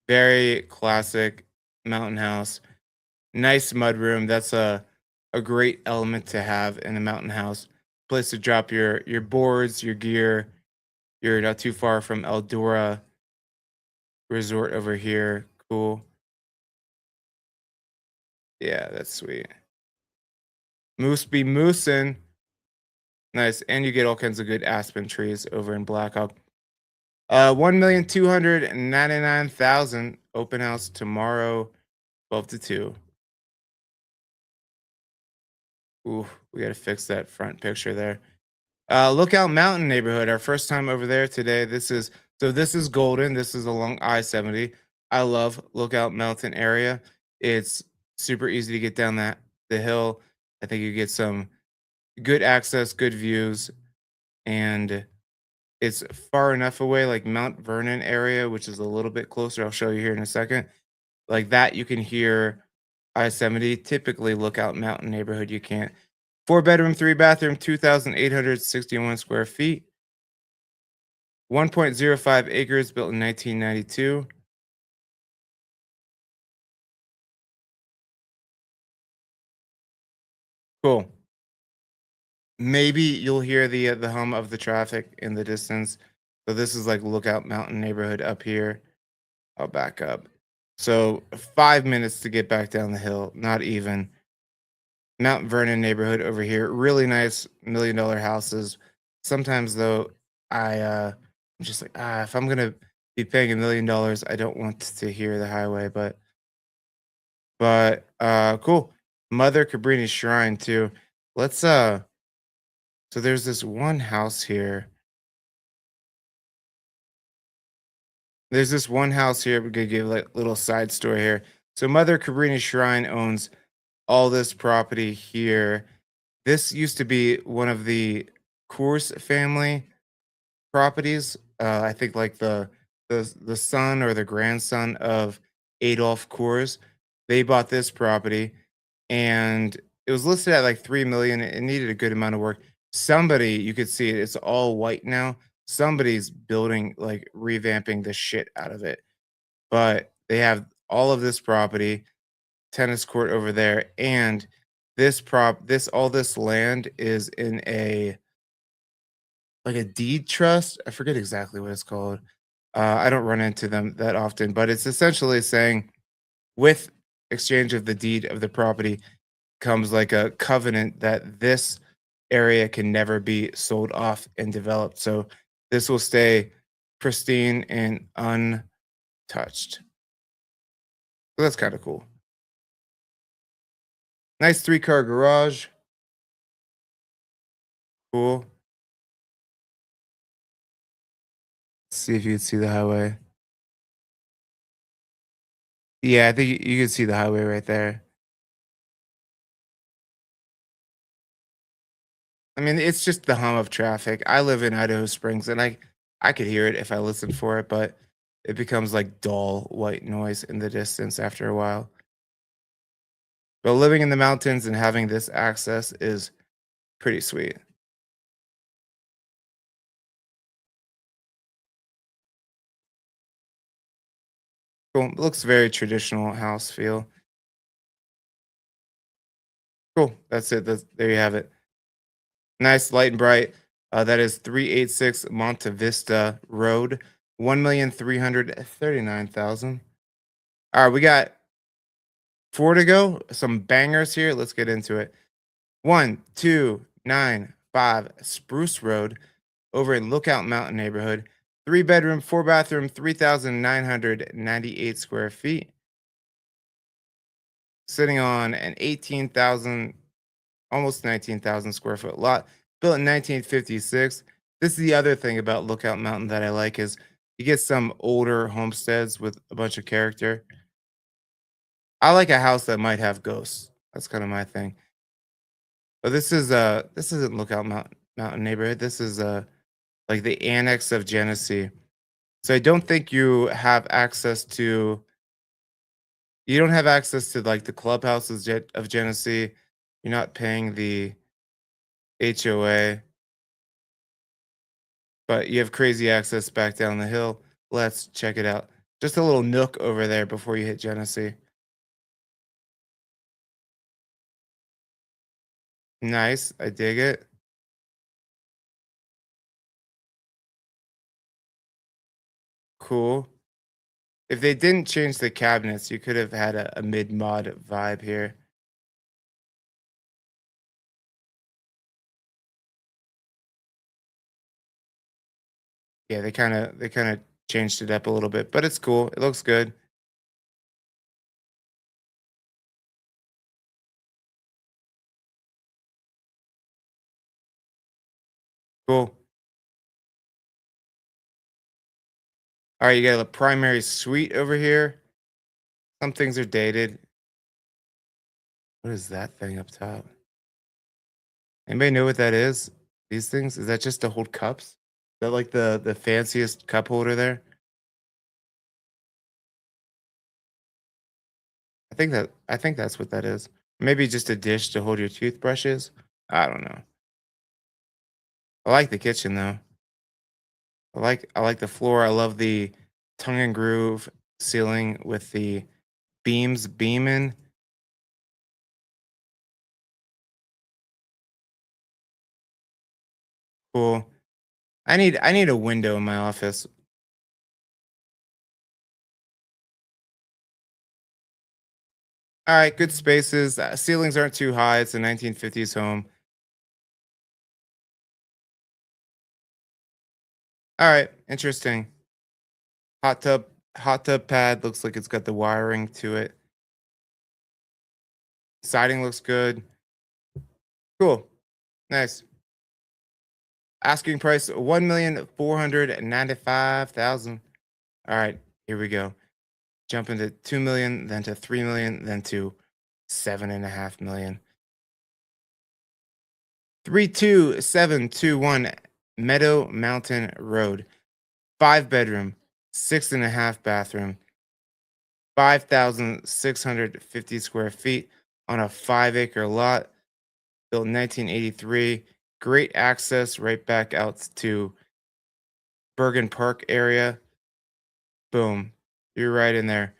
Very classic mountain house. Nice mud room. That's a great element to have in a mountain house. Place to drop your boards, your gear. You're not too far from Eldora Resort over here. Cool. Yeah, that's sweet. Moose be moosin'. Nice. And you get all kinds of good aspen trees over in Blackhawk. 1,299,000. Open house tomorrow, 12 to 2. Ooh, we gotta fix that front picture there. Lookout Mountain neighborhood. Our first time over there today. This is Golden. This is along I-70. I love Lookout Mountain area. It's super easy to get down the hill. I think you get some good access, good views, and it's far enough away, like Mount Vernon area, which is a little bit closer. I'll show you here in a second. Like that, you can hear I-70. Typically, Lookout Mountain neighborhood, you can't. 4 bedroom, 3 bathroom, 2,861 square feet, 1.05 acres, built in 1992. Cool. Maybe you'll hear the hum of the traffic in the distance. So this is like Lookout Mountain neighborhood up here. I'll back up. So 5 minutes to get back down the hill, not even. Mount Vernon neighborhood over here. Really nice $1 million houses. Sometimes though, I'm just like, if I'm gonna be paying $1 million, I don't want to hear the highway, but cool. Mother Cabrini Shrine too. Let's so there's this one house here. There's this one house here. We're gonna give like a little side story here. So Mother Cabrini Shrine owns all this property here. This used to be one of the Coors family properties. I think like the the son or the grandson of Adolf Coors. They bought this property, and it was listed at like 3 million. It needed a good amount of work. Somebody, you could see it, it's all white now. Somebody's building, like revamping the shit out of it. But they have all of this property, tennis court over there, and this land is in a like a deed trust. I forget exactly what it's called. I don't run into them that often, but it's essentially saying with exchange of the deed of the property comes like a covenant that this area can never be sold off and developed. So this will stay pristine and untouched. So that's kind of cool. Nice three-car garage. Cool. See if you can see the highway. Yeah, I think you can see the highway right there. I mean, it's just the hum of traffic. I live in Idaho Springs, and I could hear it if I listened for it, but it becomes like dull white noise in the distance after a while. But living in the mountains and having this access is pretty sweet. Cool. Looks very traditional house feel. Cool. That's it. There you have it. Nice, light and bright. That is 386 Monte Vista Road, 1,339,000. All right, we got four to go. Some bangers here. Let's get into it. 1295 Spruce Road over in Lookout Mountain neighborhood. 3 bedroom, 4 bathroom, 3,998 square feet. Sitting on an 18,000, almost 19,000 square foot lot, built in 1956. This is the other thing about Lookout Mountain that I like is you get some older homesteads with a bunch of character. I like a house that might have ghosts. That's kind of my thing. But this isn't Mountain neighborhood. This is like the annex of Genesee. So I don't think you don't have access to like the clubhouses of Genesee. You're not paying the HOA, but you have crazy access back down the hill. Let's check it out. Just a little nook over there before you hit Genesee. Nice. I dig it. Cool. If they didn't change the cabinets, you could have had a mid-mod vibe here. Yeah, they kind of changed it up a little bit, but it's cool. It looks good. Cool. All right, you got a primary suite over here. Some things are dated. What is that thing up top? Anybody know what that is? These things? Is that just to hold cups? Is that like the fanciest cup holder there? I think that's what that is. Maybe just a dish to hold your toothbrushes. I don't know. I like the kitchen though. I like the floor. I love the tongue and groove ceiling with the beams beaming. Cool. I need a window in my office. All right, good spaces. Ceilings aren't too high. It's a 1950s home. All right, interesting. Hot tub pad looks like it's got the wiring to it. Siding looks good. Cool. Nice. Asking price 1,495,000. All right, here we go. Jump into 2 million, then to 3 million, then to 7.5 million. 32721 Meadow Mountain Road. 5 bedroom, 6.5 bathroom, 5,650 square feet on a 5 acre lot, built in 1983. Great access right back out to Bergen Park area. Boom. You're right in there.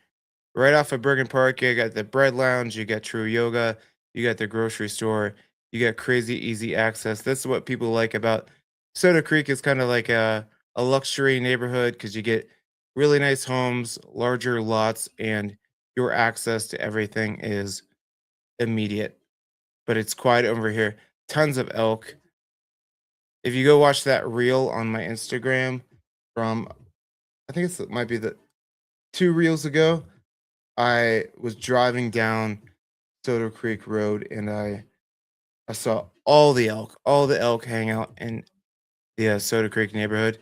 Right off of Bergen Park, you got the bread lounge, you got True Yoga, you got the grocery store, you got crazy easy access. That's what people like about Soda Creek. Is kind of like a luxury neighborhood because you get really nice homes, larger lots, and your access to everything is immediate. But it's quiet over here. Tons of elk. If you go watch that reel on my Instagram from, I think it might be the 2 reels ago, I was driving down Soda Creek Road and I saw all the elk hang out in the Soda Creek neighborhood.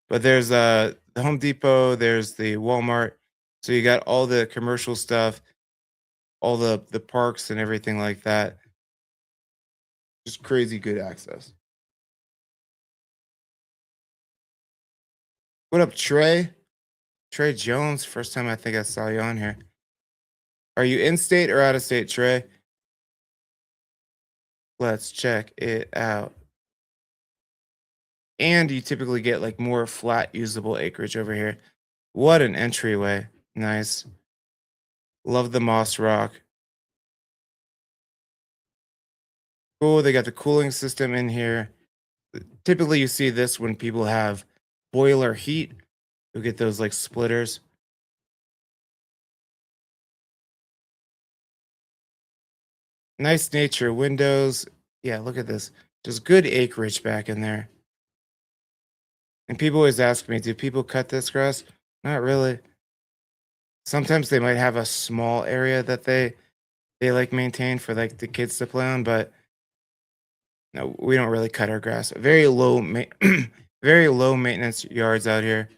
But there's the Home Depot, there's the Walmart, so you got all the commercial stuff, all the parks and everything like that. Just crazy good access. What up, Trey? Trey Jones. First time I think I saw you on here. Are you in state or out of state, Trey? Let's check it out. And you typically get like more flat usable acreage over here. What an entryway. Nice. Love the moss rock. Cool. They got the cooling system in here. Typically, you see this when people have boiler heat. You get those like splitters. Nice nature windows. Yeah, look at this. Just good acreage back in there. And people always ask me, do people cut this grass? Not really. Sometimes they might have a small area that they like maintain for like the kids to play on, but no, we don't really cut our grass. Very very low maintenance yards out here.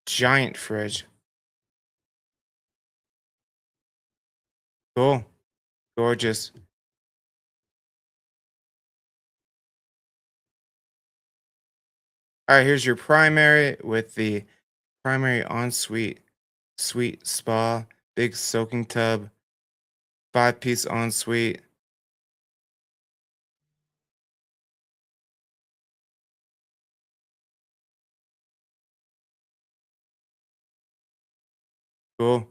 Giant fridge. Cool. Gorgeous. All right, here's your primary with the primary ensuite suite spa, big soaking tub, 5 piece ensuite. Cool.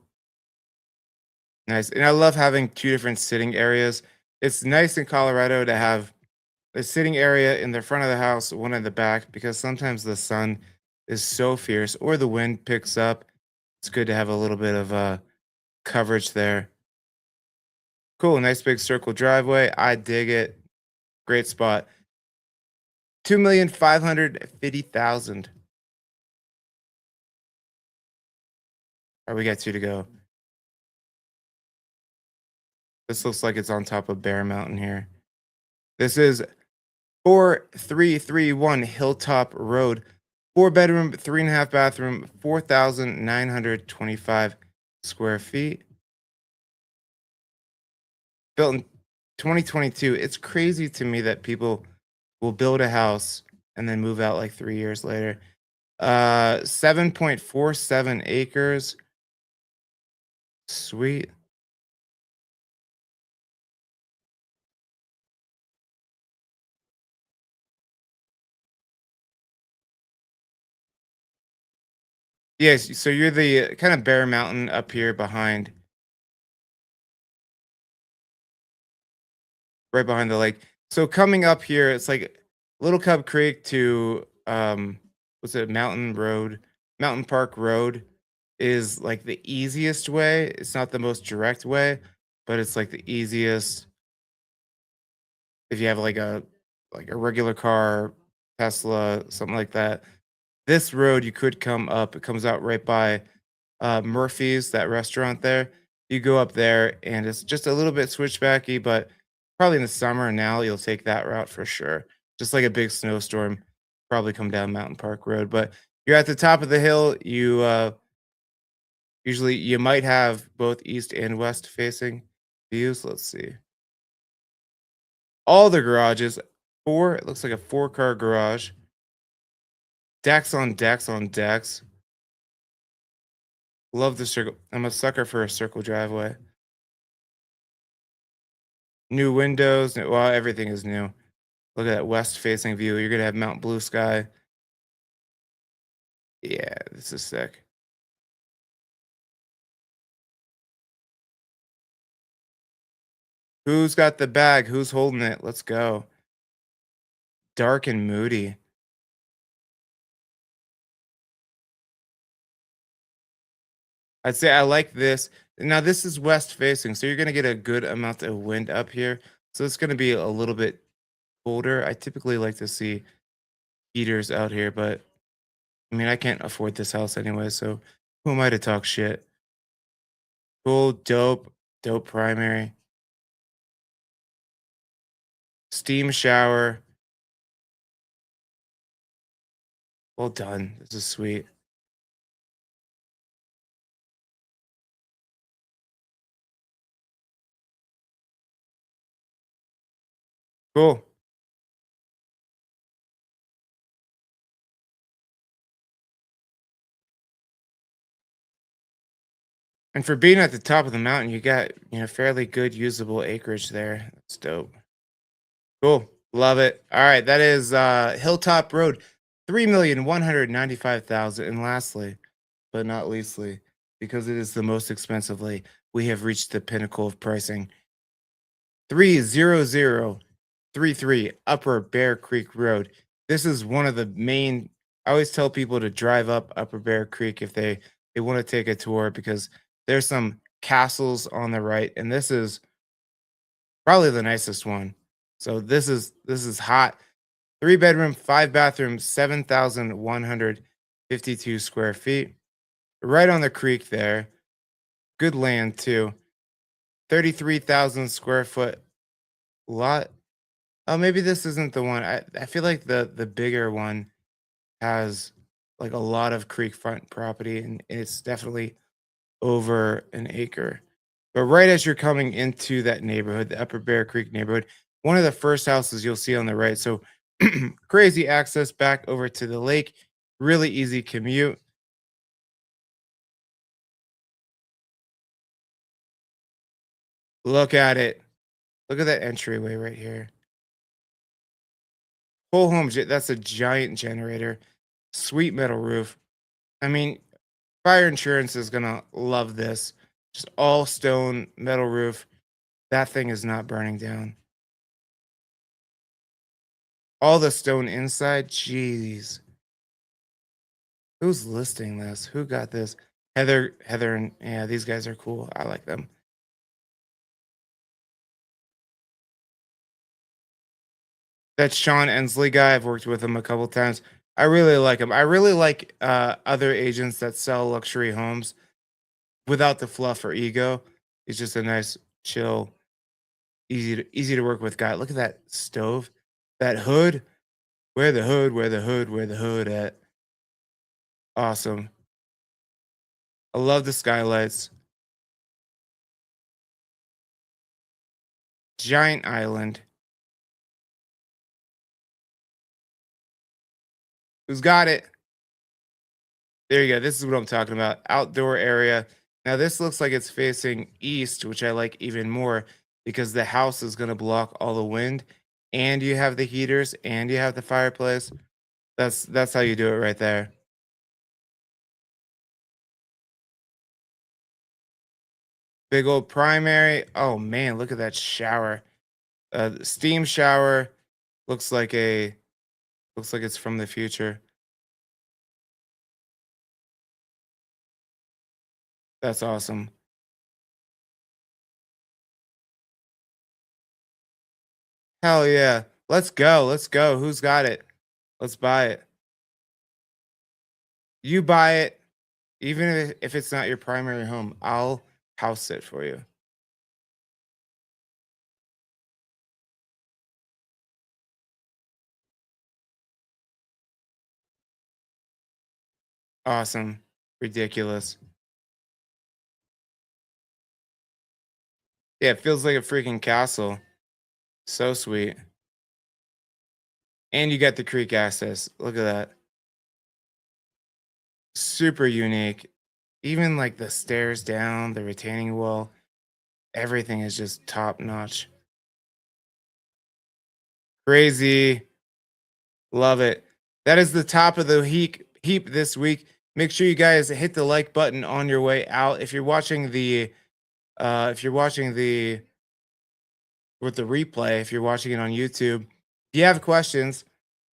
Nice. And I love having two different sitting areas. It's nice in Colorado to have a sitting area in the front of the house, one in the back, because sometimes the sun is so fierce or the wind picks up. It's good to have a little bit of coverage there. Cool, nice big circle driveway. I dig it. Great spot. 2,550,000. All right, we got two to go. This looks like it's on top of Bear Mountain here. This is 4331 Hilltop Road. 4 bedroom, 3.5 bathroom, 4,925 square feet. Built in 2022. It's crazy to me that people will build a house and then move out like 3 years later. 7.47 acres. Sweet. Yes, so you're the kind of Bear Mountain up here behind, right behind the lake. So coming up here, it's like Little Cub Creek to what's it, Mountain Road, Mountain Park Road is like the easiest way. It's not the most direct way, but it's like the easiest if you have like a regular car, Tesla, something like that. This road you could come up. It comes out right by Murphy's, that restaurant there. You go up there and it's just a little bit switchbacky, but probably in the summer now you'll take that route for sure. Just like a big snowstorm, probably come down Mountain Park Road. But you're at the top of the hill. You usually you might have both east and west facing views. Let's see. All the garages, four, it looks like a 4 car garage. Decks on decks on decks. Love the circle. I'm a sucker for a circle driveway. New windows. Well, everything is new. Look at that west facing view. You're gonna have Mount Blue Sky. Yeah, this is sick. Who's got the bag? Who's holding it? Let's go. Dark and moody. I'd say I like this. Now this is west facing, so you're gonna get a good amount of wind up here. So it's gonna be a little bit colder. I typically like to see heaters out here, but I mean I can't afford this house anyway, so who am I to talk shit? Cool, dope primary. Steam shower. Well done. This is sweet. Cool. And for being at the top of the mountain, you got, fairly good usable acreage there. That's dope. Cool. Love it. All right. That is Hilltop Road, 3,195,000. And lastly, but not leastly, because it is the most expensively, we have reached the pinnacle of pricing. 30033 Upper Bear Creek Road. This is one of the main. I always tell people to drive up Upper Bear Creek if they want to take a tour because there's some castles on the right, and this is probably the nicest one. So this is hot. 3 bedroom, 5 bathroom, 7,152 square feet. Right on the creek there. Good land too. 33,000 square foot lot. Oh, maybe this isn't the one. I feel like the bigger one has like a lot of creekfront property and it's definitely over an acre. But right as you're coming into that neighborhood, the Upper Bear Creek neighborhood, one of the first houses you'll see on the right. So crazy access back over to the lake, really easy commute. Look at it. Look at that entryway right here. Whole home, that's a giant generator. Sweet metal roof. I mean, fire insurance is gonna love this. Just all stone metal roof. That thing is not burning down. All the stone inside. Jeez. Who's listing this? Who got this? Heather, and yeah, these guys are cool. I like them. That Sean Ensley guy. I've worked with him a couple times. I really like him. I really like other agents that sell luxury homes without the fluff or ego. He's just a nice, chill, easy to work with guy. Look at that stove, that hood. Where the hood? Where the hood? Where the hood at? Awesome. I love the skylights. Giant island. Who's got it? There you go. This is what I'm talking about. Outdoor area. Now this looks like it's facing east, which I like even more because the house is going to block all the wind and you have the heaters and you have the fireplace. That's how you do it right there. Big old primary. Oh man, look at that shower. Steam shower looks like it's from the future. That's awesome. Hell yeah. Let's go. Let's go. Who's got it? Let's buy it. You buy it. Even if it's not your primary home, I'll house it for you. Awesome. Ridiculous. Yeah, it feels like a freaking castle. So sweet. And you got the creek access. Look at that. super unique. Even like the stairs down, the retaining wall, everything is just top notch. Crazy. Love it. That is the top of the heap this week. Make sure you guys hit the like button on your way out. If you're watching the with the replay, if you're watching it on YouTube, if you have questions,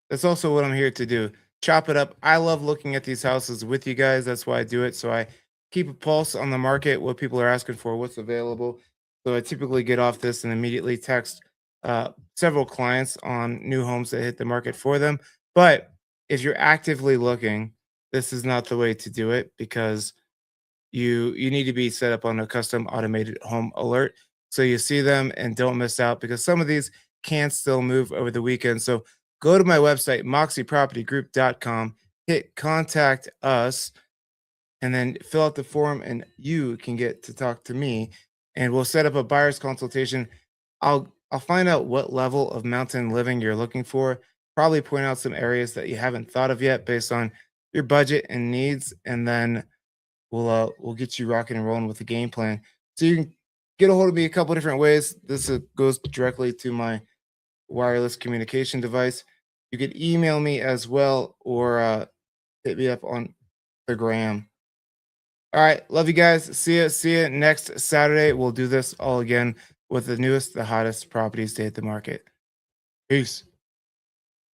that's also what I'm here to do. Chop it up. I love looking at these houses with you guys. That's why I do it. So I keep a pulse on the market, what people are asking for, what's available. So I typically get off this and immediately text several clients on new homes that hit the market for them. But if you're actively looking, this is not the way to do it because you need to be set up on a custom automated home alert so you see them and don't miss out because some of these can still move over the weekend. So go to my website, moxiepropertygroup.com, hit contact us, and then fill out the form, and you can get to talk to me, and we'll set up a buyer's consultation. I'll find out what level of mountain living you're looking for, probably point out some areas that you haven't thought of yet based on your budget and needs, and then we'll get you rocking and rolling with the game plan. So you can get a hold of me a couple different ways. This goes directly to my wireless communication device. You could email me as well, or hit me up on the gram. All right, love you guys. See you. See you next Saturday. We'll do this all again with the newest, the hottest properties to hit the market. Peace.